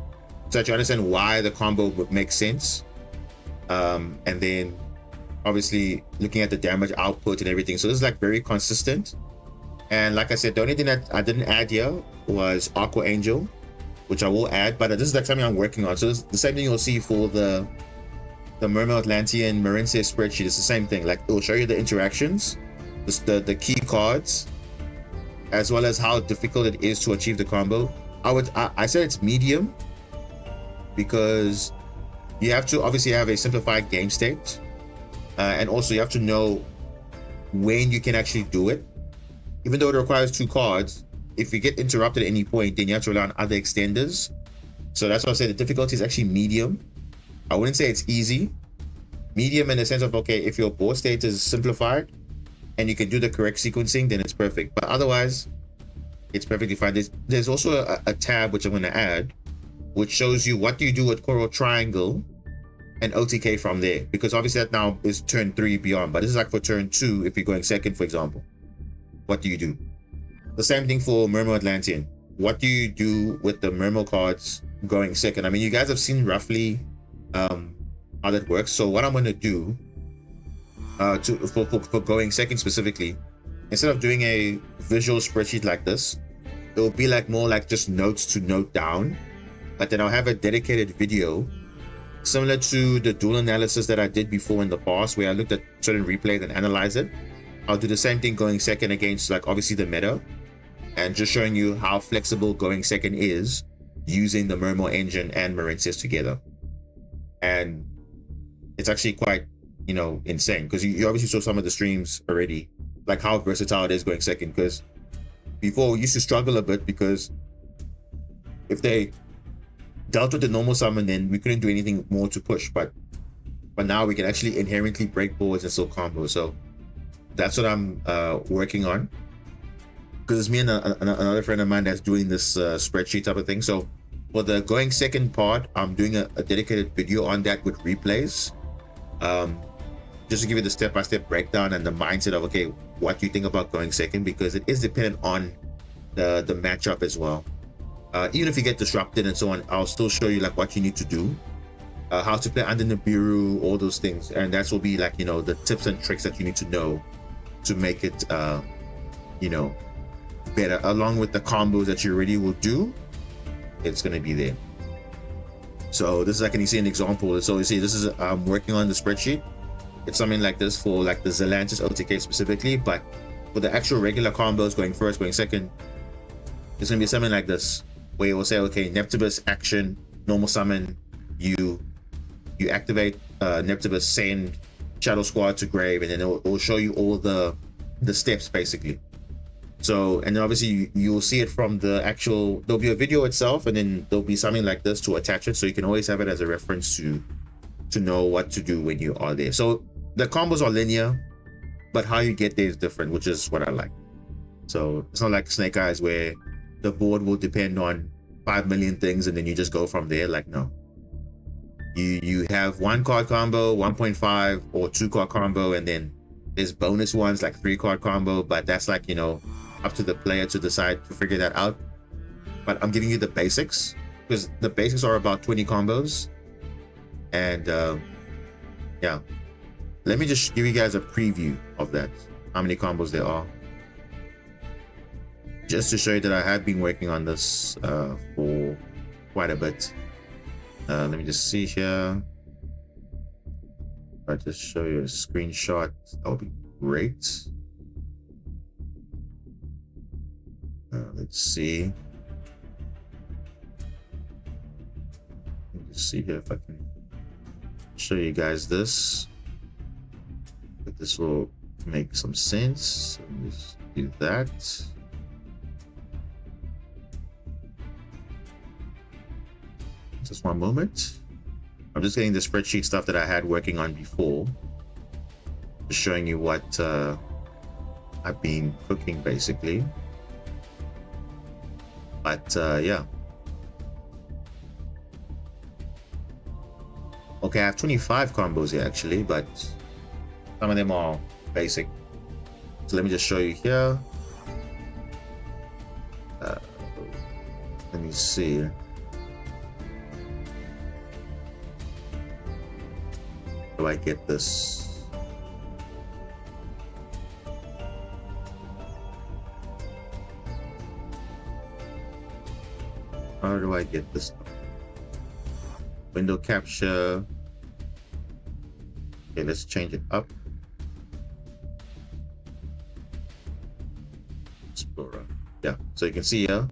so that you understand why the combo would make sense. And then obviously looking at the damage output and everything. So this is like very consistent. And like I said, the only thing that I didn't add here was Aqua Angel, which I will add, but this is like something I'm working on. So this, the same thing you'll see for the Mermaid Atlantean Marince spreadsheet. It's the same thing. Like, it will show you the interactions, the key cards, as well as how difficult it is to achieve the combo. I said it's medium because you have to obviously have a simplified game state, and also you have to know when you can actually do it. Even though it requires 2 cards, if you get interrupted at any point, then you have to rely on other extenders. So that's why I say the difficulty is actually medium. I wouldn't say it's easy. Medium in the sense of, okay, if your board state is simplified and you can do the correct sequencing, then it's perfect. But otherwise, it's perfectly fine. There's also a tab which I'm going to add, which shows you what do you do with Coral Triangle and OTK from there. Because obviously that now is turn 3 beyond. But this is like for turn 2 if you're going second, for example. What do you do? The same thing for Mermaid Atlantean. What do you do with the Mermaid cards going second? I mean, you guys have seen roughly how that works. So what I'm going to do for going second specifically, instead of doing a visual spreadsheet like this, it will be like more like just notes to note down, but then I'll have a dedicated video similar to the duel analysis that I did before in the past, where I looked at certain replays and analyzed it. I'll do the same thing going second against, like, obviously the meta, and just showing you how flexible going second is using the Mermaid engine and Marinces together. And it's actually quite, you know, insane, because you obviously saw some of the streams already, like how versatile it is going second. Because before we used to struggle a bit, because if they dealt with the normal summon, then we couldn't do anything more to push. But now we can actually inherently break boards and still combo. So that's what I'm working on, because it's me and another friend of mine that's doing this spreadsheet type of thing. So for the going second part, I'm doing a dedicated video on that with replays, just to give you the step-by-step breakdown and the mindset of, okay, what do you think about going second, because it is dependent on the matchup as well. Even if you get disrupted and so on, I'll still show you like what you need to do, how to play under Nibiru, all those things, and that will be like, you know, the tips and tricks that you need to know to make it you know, better, along with the combos that you already will do. It's going to be there. So this is, like, can you see an example? So you see, this is I'm working on the spreadsheet. It's something like this for like the Zelantis OTK specifically, but for the actual regular combos, going first, going second, it's going to be something like this, where it will say, okay, Neptibus action, normal summon, you activate Neptibus, send Shadow Squad to grave, and then it will show you all the steps basically. So, and then obviously you'll see it from the actual, there'll be a video itself, and then there'll be something like this to attach it, so you can always have it as a reference to know what to do when you are there. So the combos are linear, but how you get there is different, which is what I like. So it's not like Snake Eyes where the board will depend on 5 million things and then you just go from there. Like, no, you have 1 card combo, 1.5 or 2 card combo, and then there's bonus ones like 3 card combo, but that's like, you know, up to the player to decide to figure that out. But I'm giving you the basics, because the basics are about 20 combos. And yeah, let me just give you guys a preview of that, how many combos there are, just to show you that I have been working on this for quite a bit. Let me just see here. If I just show you a screenshot, that would be great. Let's see. Let me just see here if I can show you guys this. But this will make some sense. Let me just do that. Just one moment. I'm just getting the spreadsheet stuff that I had working on before, just showing you what I've been cooking basically. But yeah. Okay, I have 25 combos here actually, but some of them are basic. So let me just show you here. Let me see. Do I get this? How do I get this? Window capture. Okay, let's change it up. Explorer. Yeah, so you can see here.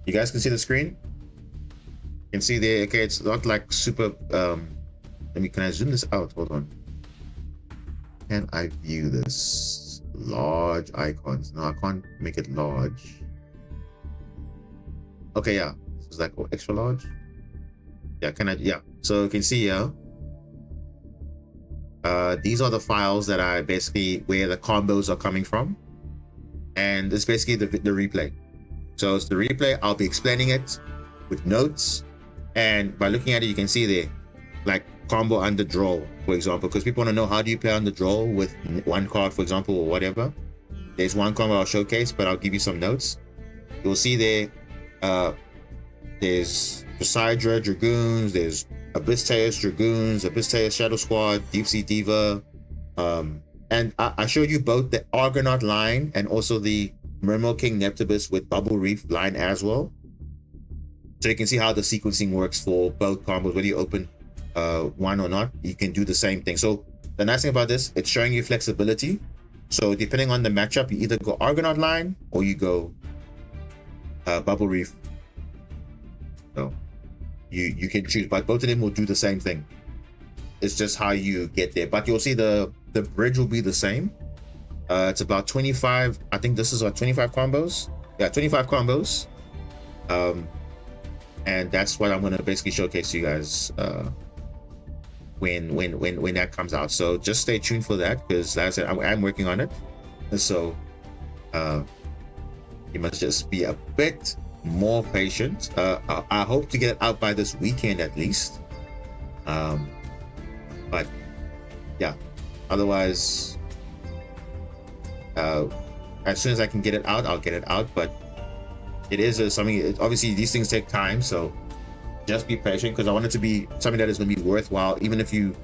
You guys can see the screen? You can see there, okay, it's not like super, can I zoom this out? Hold on. Can I view this? Large icons. No, I can't make it large. Okay, yeah. This is like extra large. Yeah, yeah. So you can see here. These are the files that are basically where the combos are coming from. And it's basically the replay. So it's the replay. I'll be explaining it with notes. And by looking at it, you can see there, like combo under draw, for example, because people want to know how do you play under draw with one card, for example, or whatever. There's one combo I'll showcase, but I'll give you some notes. You'll see there, there's Poseidra Dragoons, there's Abyss Dragoons, Abyss Shadow Squad, Deep Sea Diva, and I showed you both the Argonaut line and also the Mermaid King Neptibus with Bubble Reef line as well. So you can see how the sequencing works for both combos, whether you open one or not, you can do the same thing. So the nice thing about this, it's showing you flexibility. So depending on the matchup, you either go Argonaut line or you go Bubble Reef. So you can choose, but both of them will do the same thing. It's just how you get there. But you'll see the bridge will be the same. It's about 25. I think this is about 25 combos. Yeah, 25 combos. And that's what I'm gonna basically showcase to you guys when that comes out. So just stay tuned for that, because like I said, I'm working on it. And so you must just be a bit more patient. I hope to get it out by this weekend at least. But yeah, otherwise, as soon as I can get it out, I'll get it out. But it is something. Obviously, these things take time, so just be patient, because I want it to be something that is going to be worthwhile. Even if you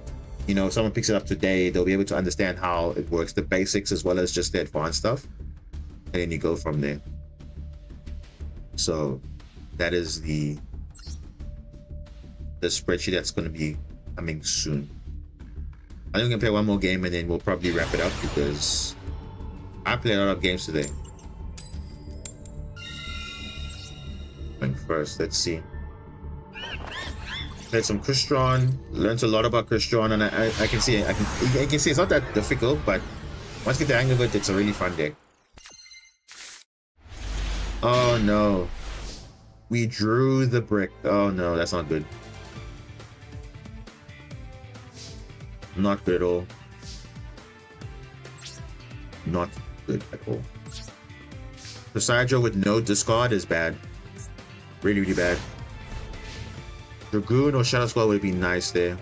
know, someone picks it up today, they'll be able to understand how it works, the basics as well as just the advanced stuff, and then you go from there. So that is the spreadsheet that's going to be coming soon. I think we can play one more game and then we'll probably wrap it up, because I played a lot of games today. Going first, let's see. Played some Crystron, learned a lot about Crystron, and I can see it's not that difficult, but once you get the hang of it, it's a really fun deck. Oh no, we drew the brick. Oh no, that's not good. Not good at all. Not good at all. Poseidra with no discard is bad. Really, really bad. Dragoon or Shadow Squad would be nice there.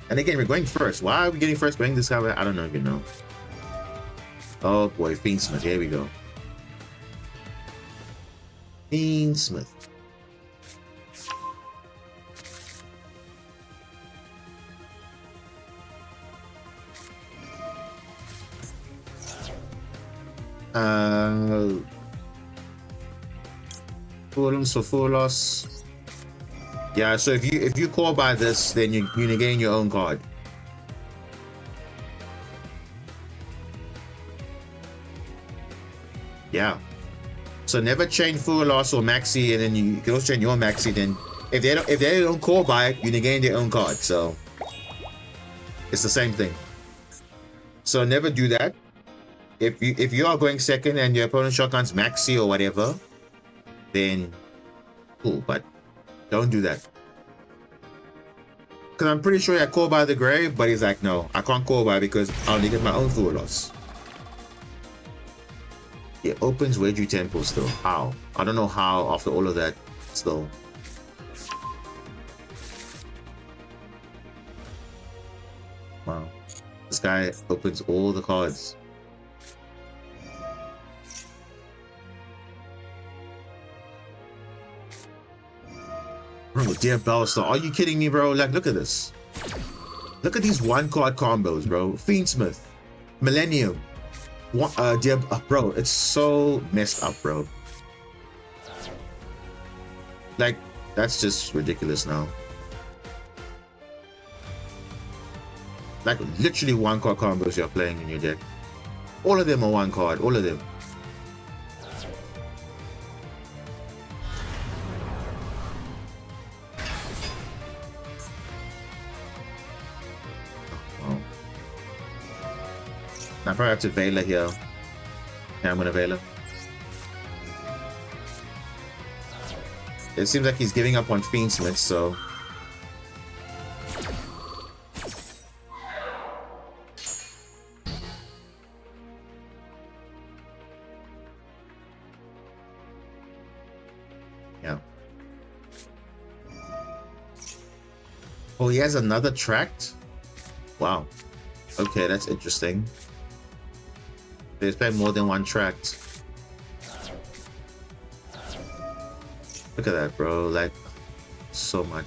And again, we're going first. Why are we getting first playing this guy? I don't even know. Oh boy, Fiendsmith. Here we go. Fiendsmith. Full loss. Yeah, so if you call by this, then you negate your own card. Yeah. So never chain full loss or maxi, and then you can also chain your maxi. Then if they don't call by it, you negate their own card. So it's the same thing. So never do that. If you are going second and your opponent shotguns maxi or whatever, then cool, but don't do that. Because I'm pretty sure I call by the grave, but he's like, no, I can't call by because I'll negate my own full loss. It opens Wedgie Temple still. How? I don't know how after all of that still. Wow. This guy opens all the cards. Bro, dear Bellstar, are you kidding me, bro? Like, look at this. Look at these one card combos, bro. Fiendsmith, Millennium, bro, it's so messed up, bro. Like, that's just ridiculous now. Like, literally one card combos you're playing in your deck. All of them are one card, all of them. Oh. I probably have to Vela here. Yeah, I'm gonna Vela. It seems like he's giving up on Fiendsmith, so... yeah. Oh, he has another tract? Wow. Okay, that's interesting. There's been more than one tract. Look at that, bro. Like, so much.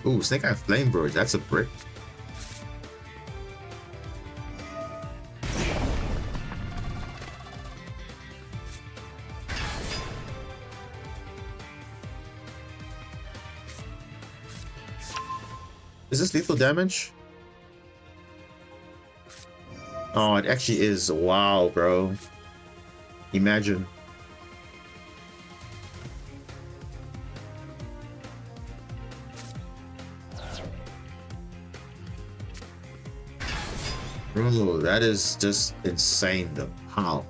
Ooh, Snake Eye Flame Bro. That's a brick. Is this lethal damage? Oh, it actually is. Wow, bro. Imagine. Bro, that is just insane though. How?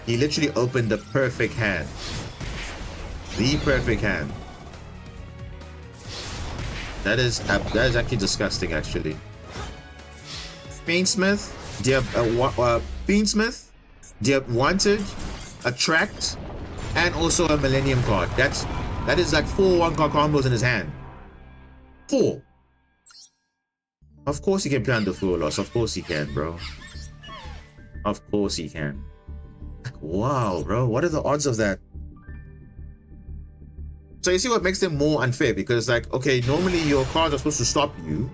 He literally opened the perfect hand. The perfect hand. That is actually disgusting, actually. Fiendsmith, do you have Fiendsmith? Do you have Wanted, Attract, and also a Millennium card? That is like 4 one-card combos in his hand. 4. Of course he can plan the full loss. Of course he can, bro. Of course he can. Wow, bro. What are the odds of that? So you see what makes them more unfair, because like, okay, normally your cards are supposed to stop you,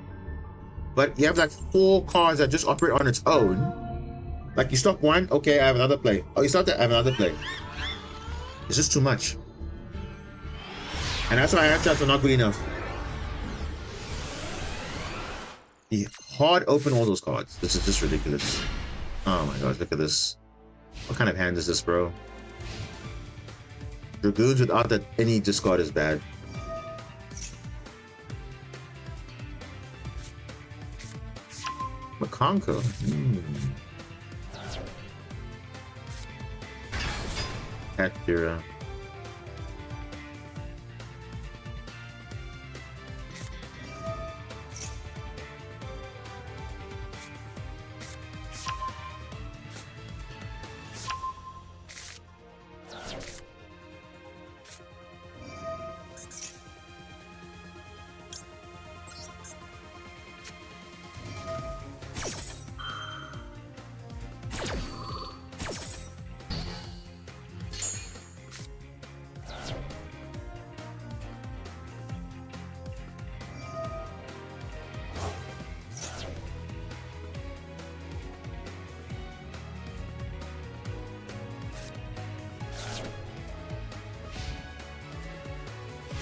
but you have like 4 cards that just operate on its own. Like you stop one, okay, I have another play. Oh, you stop that, I have another play. It's just too much. And that's why hand traps are not good enough. He hard open all those cards. This is just ridiculous. Oh my gosh, look at this. What kind of hand is this, bro? Dragoons without that any discard is bad. Makonko. Akira.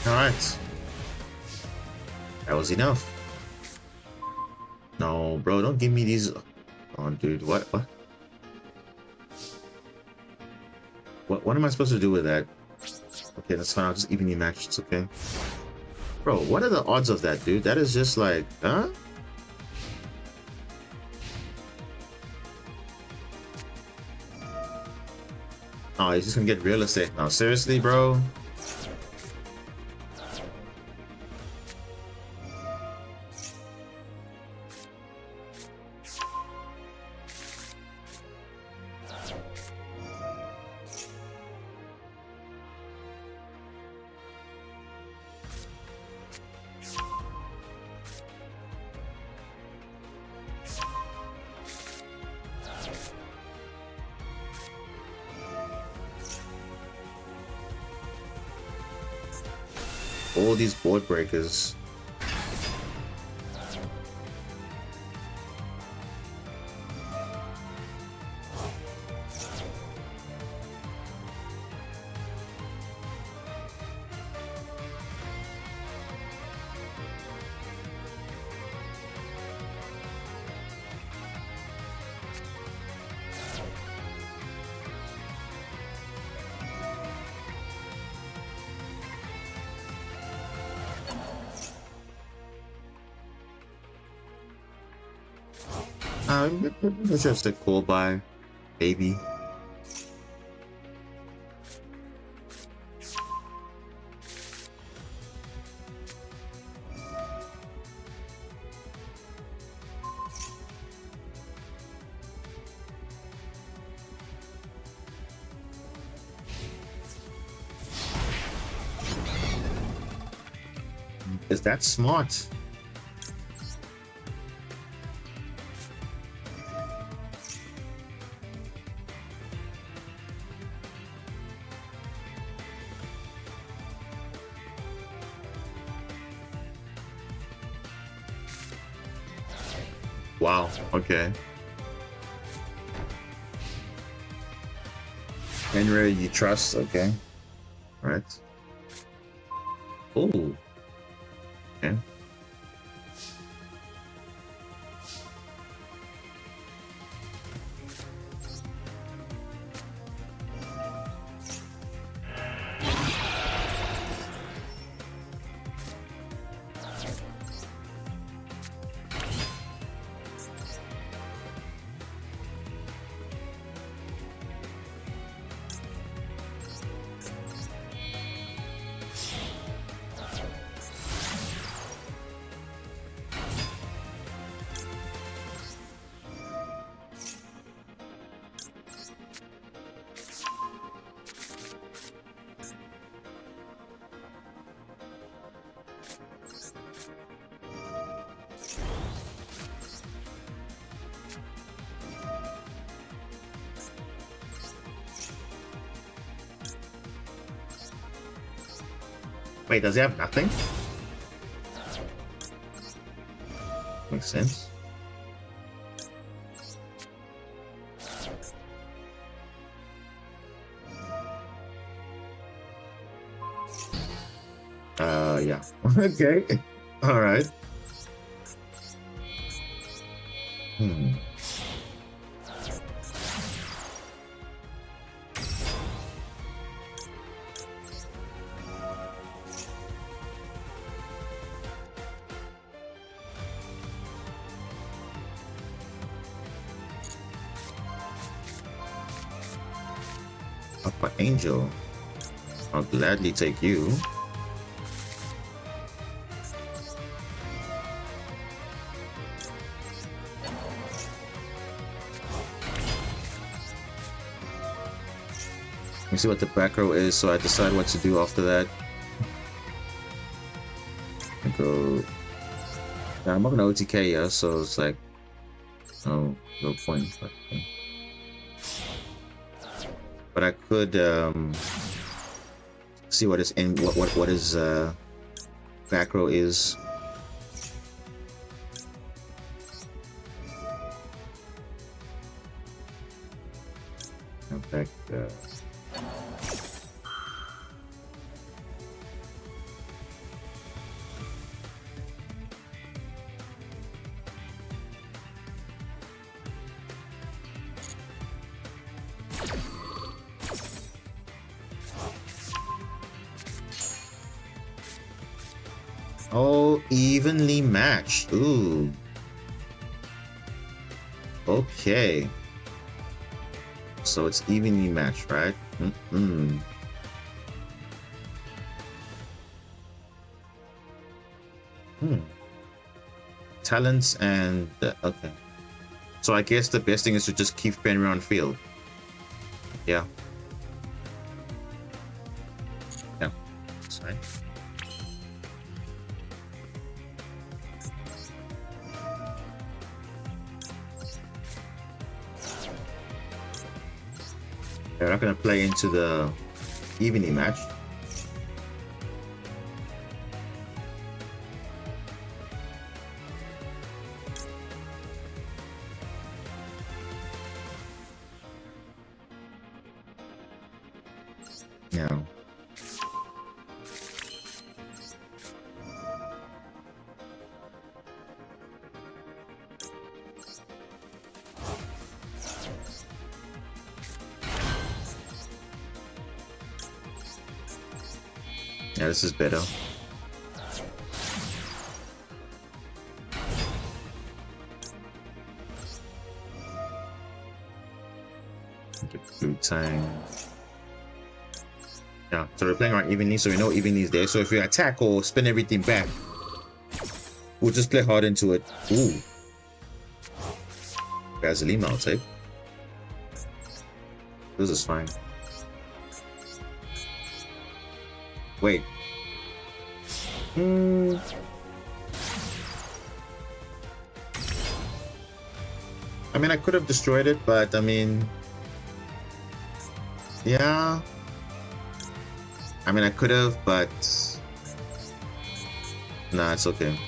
Alright. That was enough. No, bro, don't give me these. Oh, dude, what? What am I supposed to do with that? Okay, that's fine. I'll just evenly match. It's okay. Bro, what are the odds of that, dude? That is just like, huh? Oh, he's just gonna get real estate now. Seriously, bro? All these board breakers. It's just a cool buy, baby. Is that smart? Wow, okay. Henry, you trust? Okay. Alright. Oh. Okay. Wait, does he have nothing? Makes sense. Yeah. Okay. All right. Upper Angel. I'll gladly take you. Let me see what the back row is, so I decide what to do after that. I go. Yeah, I'm not gonna OTK, yeah, so it's like no point. But I could see what is in what his back row is. In fact, oh, evenly matched. Ooh. Okay. So it's evenly matched, right? Talents and okay. So I guess the best thing is to just keep Fenrir on field. Yeah. Yeah. That's right. They're not going to play into the evenly match. Yeah. Yeah, this is better. Time. Yeah, so we're playing around evenly, so we know evenly is there. So if we attack or spin everything back, we'll just play hard into it. Ooh. Vaseline, I'll take. This is fine. Wait. I mean, I could have destroyed it, but I mean... Yeah. I mean, I could have, but... Nah, it's okay.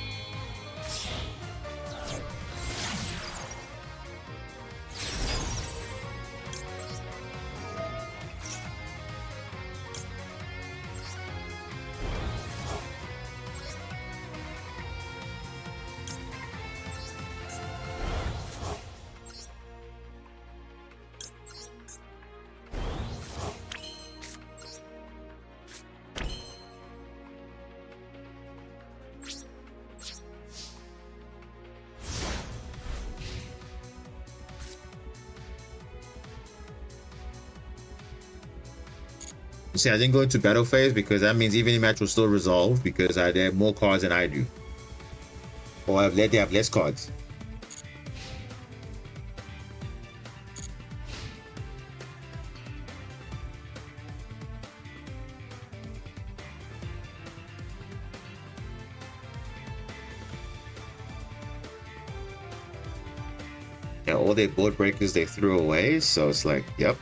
See, I didn't go into battle phase because that means even the match will still resolve because they have more cards than I do. Or they have less cards. Yeah, all their board breakers they threw away, so it's like, yep.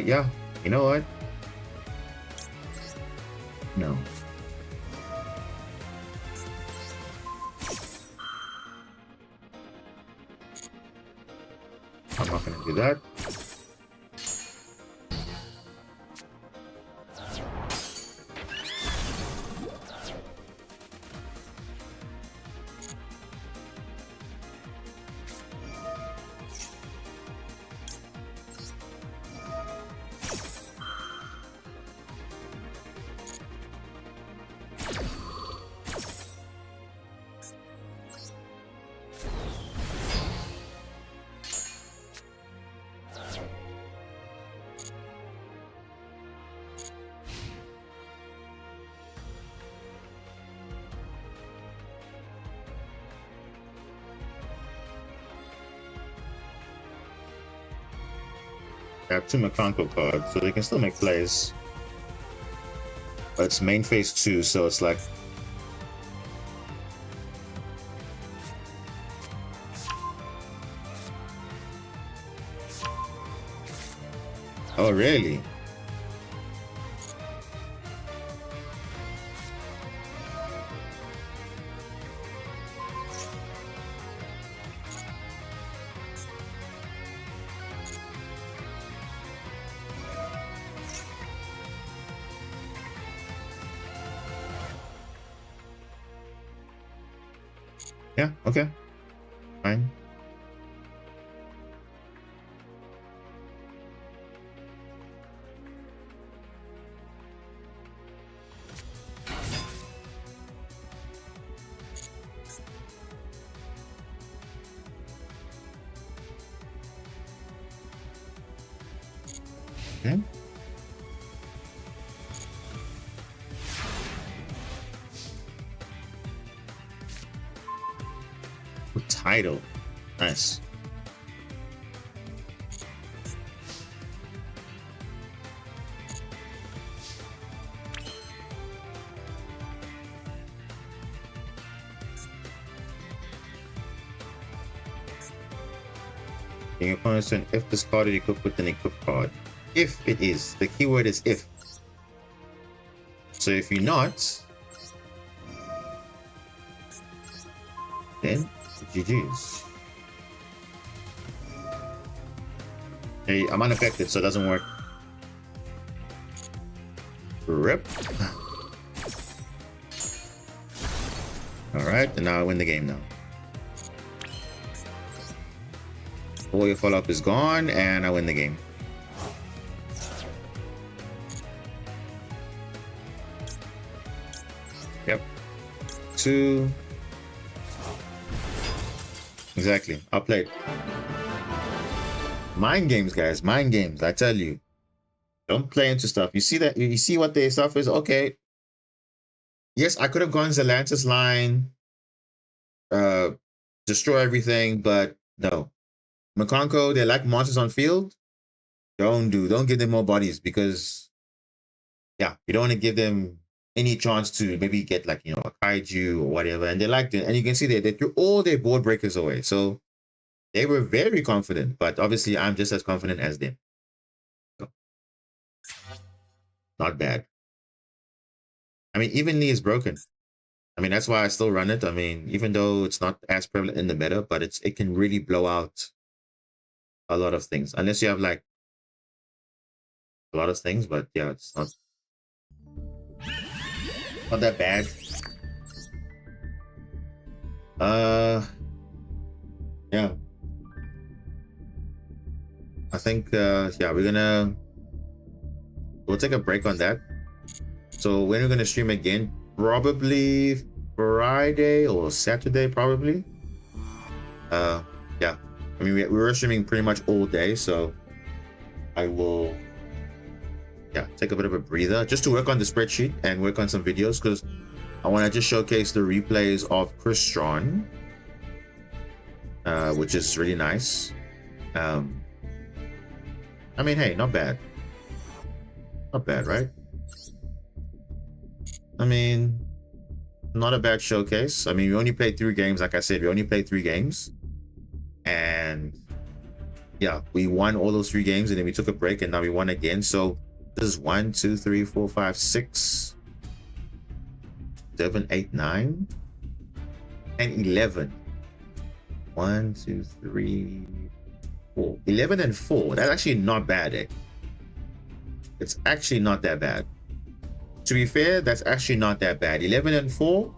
Yeah, you know what? No. I'm not gonna do that. I have two mechanical cards, so they can still make plays. But it's main phase 2, so it's like... Oh, really? Yeah, okay. Fine. Okay. Title. Nice. Your opponent turn, if discarded, equipped with an equipped card. If it is. The keyword is if. So if you're not, then GG's. Hey, I'm unaffected, so it doesn't work. Rip. Alright, and now I win the game now. All your follow-up is gone, and I win the game. Yep. 2. Exactly. I'll play it. Mind games, guys. Mind games. I tell you. Don't play into stuff. You see that? You see what their stuff is? Okay. Yes, I could have gone Zelantis line. Destroy everything, but no. Makonko, they like monsters on field. Don't give them more bodies because, yeah, you don't want to give them any chance to maybe get like, you know, a kaiju or whatever. And they liked it. And you can see they threw all their board breakers away. So they were very confident, but obviously I'm just as confident as them. So, not bad. I mean, evenly is broken. I mean, that's why I still run it. I mean, even though it's not as prevalent in the meta, but it can really blow out a lot of things. Unless you have like a lot of things, but yeah, it's not that bad. Yeah. I think yeah, we'll take a break on that. So when we're gonna stream again, probably Friday or Saturday, probably. Yeah. I mean, we were streaming pretty much all day, so I will, yeah, take a bit of a breather just to work on the spreadsheet and work on some videos because I want to just showcase the replays of Crystron, which is really nice. I mean, hey, not bad. Not bad, right? I mean, not a bad showcase. I mean, we only played 3 games. Like I said, we only played 3 games. And yeah, we won all those 3 games and then we took a break and now we won again. So this is 1, 2, 3, 4, 5, 6, 7, 8, 9, and 11. 1, 2, 3, 4. 11 and 4. That's actually not bad, eh? It's actually not that bad. To be fair, that's actually not that bad. 11 and 4.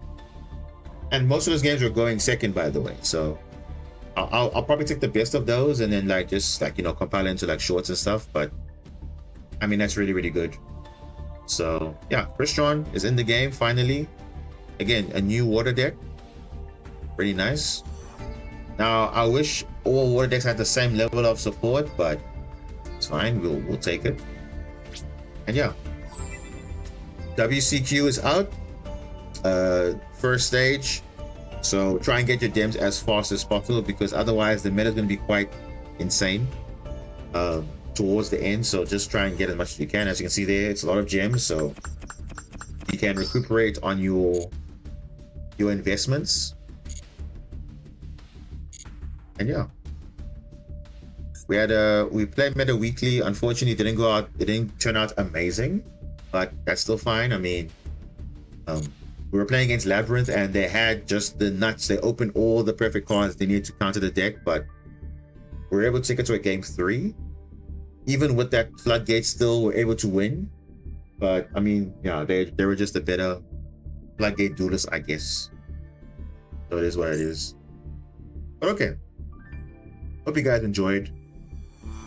And most of those games were going second, by the way. So I'll probably take the best of those and then like just like, you know, compile into like shorts and stuff. But I mean, that's really, really good. So yeah, Crystron is in the game finally. Again, a new water deck. Pretty nice. Now I wish all water decks had the same level of support, but it's fine. We'll take it. And yeah, WCQ is out. First stage. So try and get your gems as fast as possible because otherwise the meta is going to be quite insane towards the end. So just try and get as much as you can. As you can see there, it's a lot of gems, so you can recuperate on your investments. And yeah, we played meta weekly. Unfortunately, it didn't turn out amazing, but that's still fine. I mean, we were playing against Labyrinth and they had just the nuts. They opened all the perfect cards they needed to counter the deck, but we were able to take it to a game 3. Even with that floodgate, still were able to win. But I mean, yeah, they were just a better floodgate duelist, I guess. So it is what it is. But okay. Hope you guys enjoyed.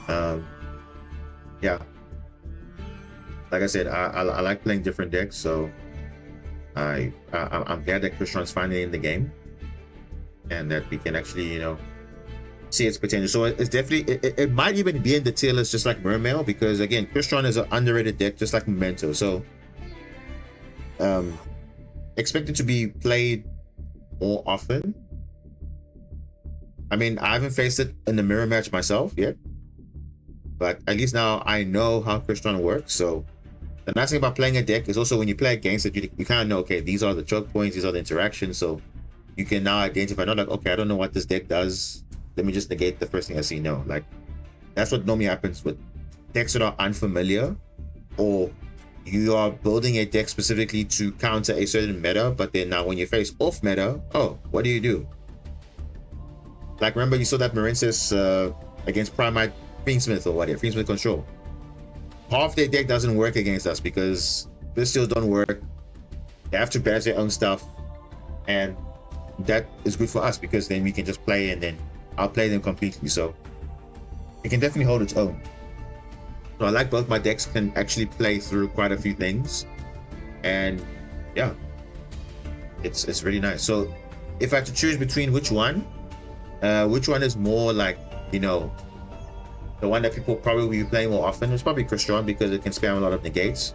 Yeah. Like I said, I like playing different decks, so I'm glad that Crystron's finally in the game and that we can actually, you know, see its potential. So it's definitely, it might even be in the tier list just like Mermail because again, Crystron is an underrated deck just like Memento. So expect it to be played more often. I mean, I haven't faced it in the mirror match myself yet, but at least now I know how Crystron works. So the nice thing about playing a deck is also when you play against it, you kind of know, okay, these are the choke points, these are the interactions. So you can now identify, not like, okay, I don't know what this deck does. Let me just negate the first thing I see. No, like that's what normally happens with decks that are unfamiliar, or you are building a deck specifically to counter a certain meta, but then now when you face off meta, oh, what do you do? Like, remember you saw that Marincess against Primite Fiendsmith or whatever, Fiendsmith Control. Half their deck doesn't work against us because pistols don't work. They have to balance their own stuff, and that is good for us because then we can just play and then outplay them completely. So it can definitely hold its own. So I like both my decks can actually play through quite a few things, and yeah, it's really nice. So if I had to choose between which one is more like, you know, the one that people probably will be playing more often, it's probably Crystron because it can spam a lot of negates.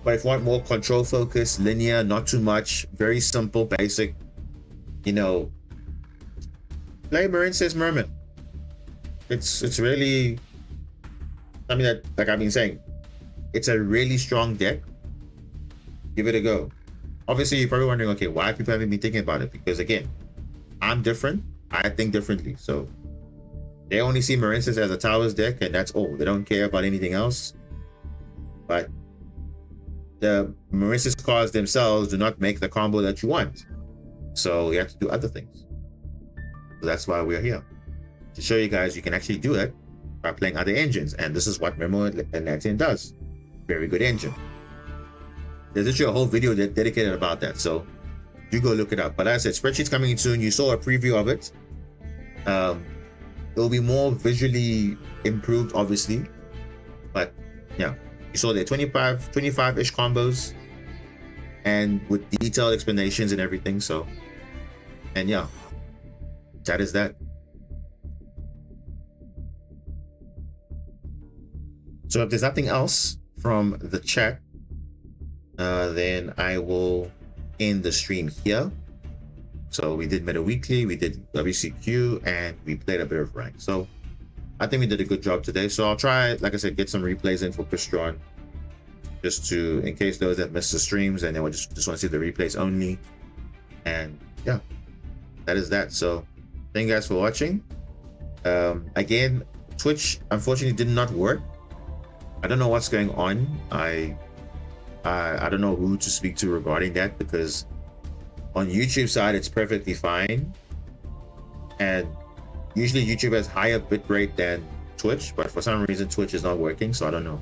But if you want more control focus, linear, not too much, very simple, basic, you know, play Marincess Merman. It's really, I mean, like I've been saying, it's a really strong deck. Give it a go. Obviously, you're probably wondering, okay, why people haven't been thinking about it? Because again, I'm different. I think differently. So they only see Marincess as a towers deck, and that's all. They don't care about anything else. But the Marincess cards themselves do not make the combo that you want. So you have to do other things. So that's why we're here, to show you guys you can actually do it by playing other engines. And this is what Memo and Latin does. Very good engine. There's actually a whole video dedicated about that. So you go look it up. But as I said, spreadsheet's coming in soon. You saw a preview of it. It'll be more visually improved, obviously. But yeah, you saw there 25-ish combos, and with detailed explanations and everything. So, and yeah, that is that. So if there's nothing else from the chat, then I will end the stream here. So we did Meta Weekly, we did WCQ, and we played a bit of rank. So I think we did a good job today. So I'll try, like I said, get some replays in for Crystron, just to, in case those that missed the streams and they just want to see the replays only. And yeah, that is that. So thank you guys for watching. Again, Twitch unfortunately did not work. I don't know what's going on. I don't know who to speak to regarding that, because on YouTube side it's perfectly fine, and usually YouTube has higher bitrate than Twitch, but for some reason Twitch is not working, so I don't know.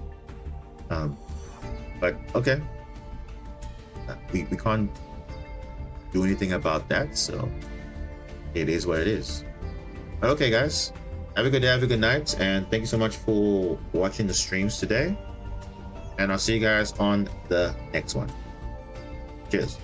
But okay, we can't do anything about that, so it is what it is. But okay guys, have a good day, have a good night, and thank you so much for watching the streams today, and I'll see you guys on the next one. Cheers.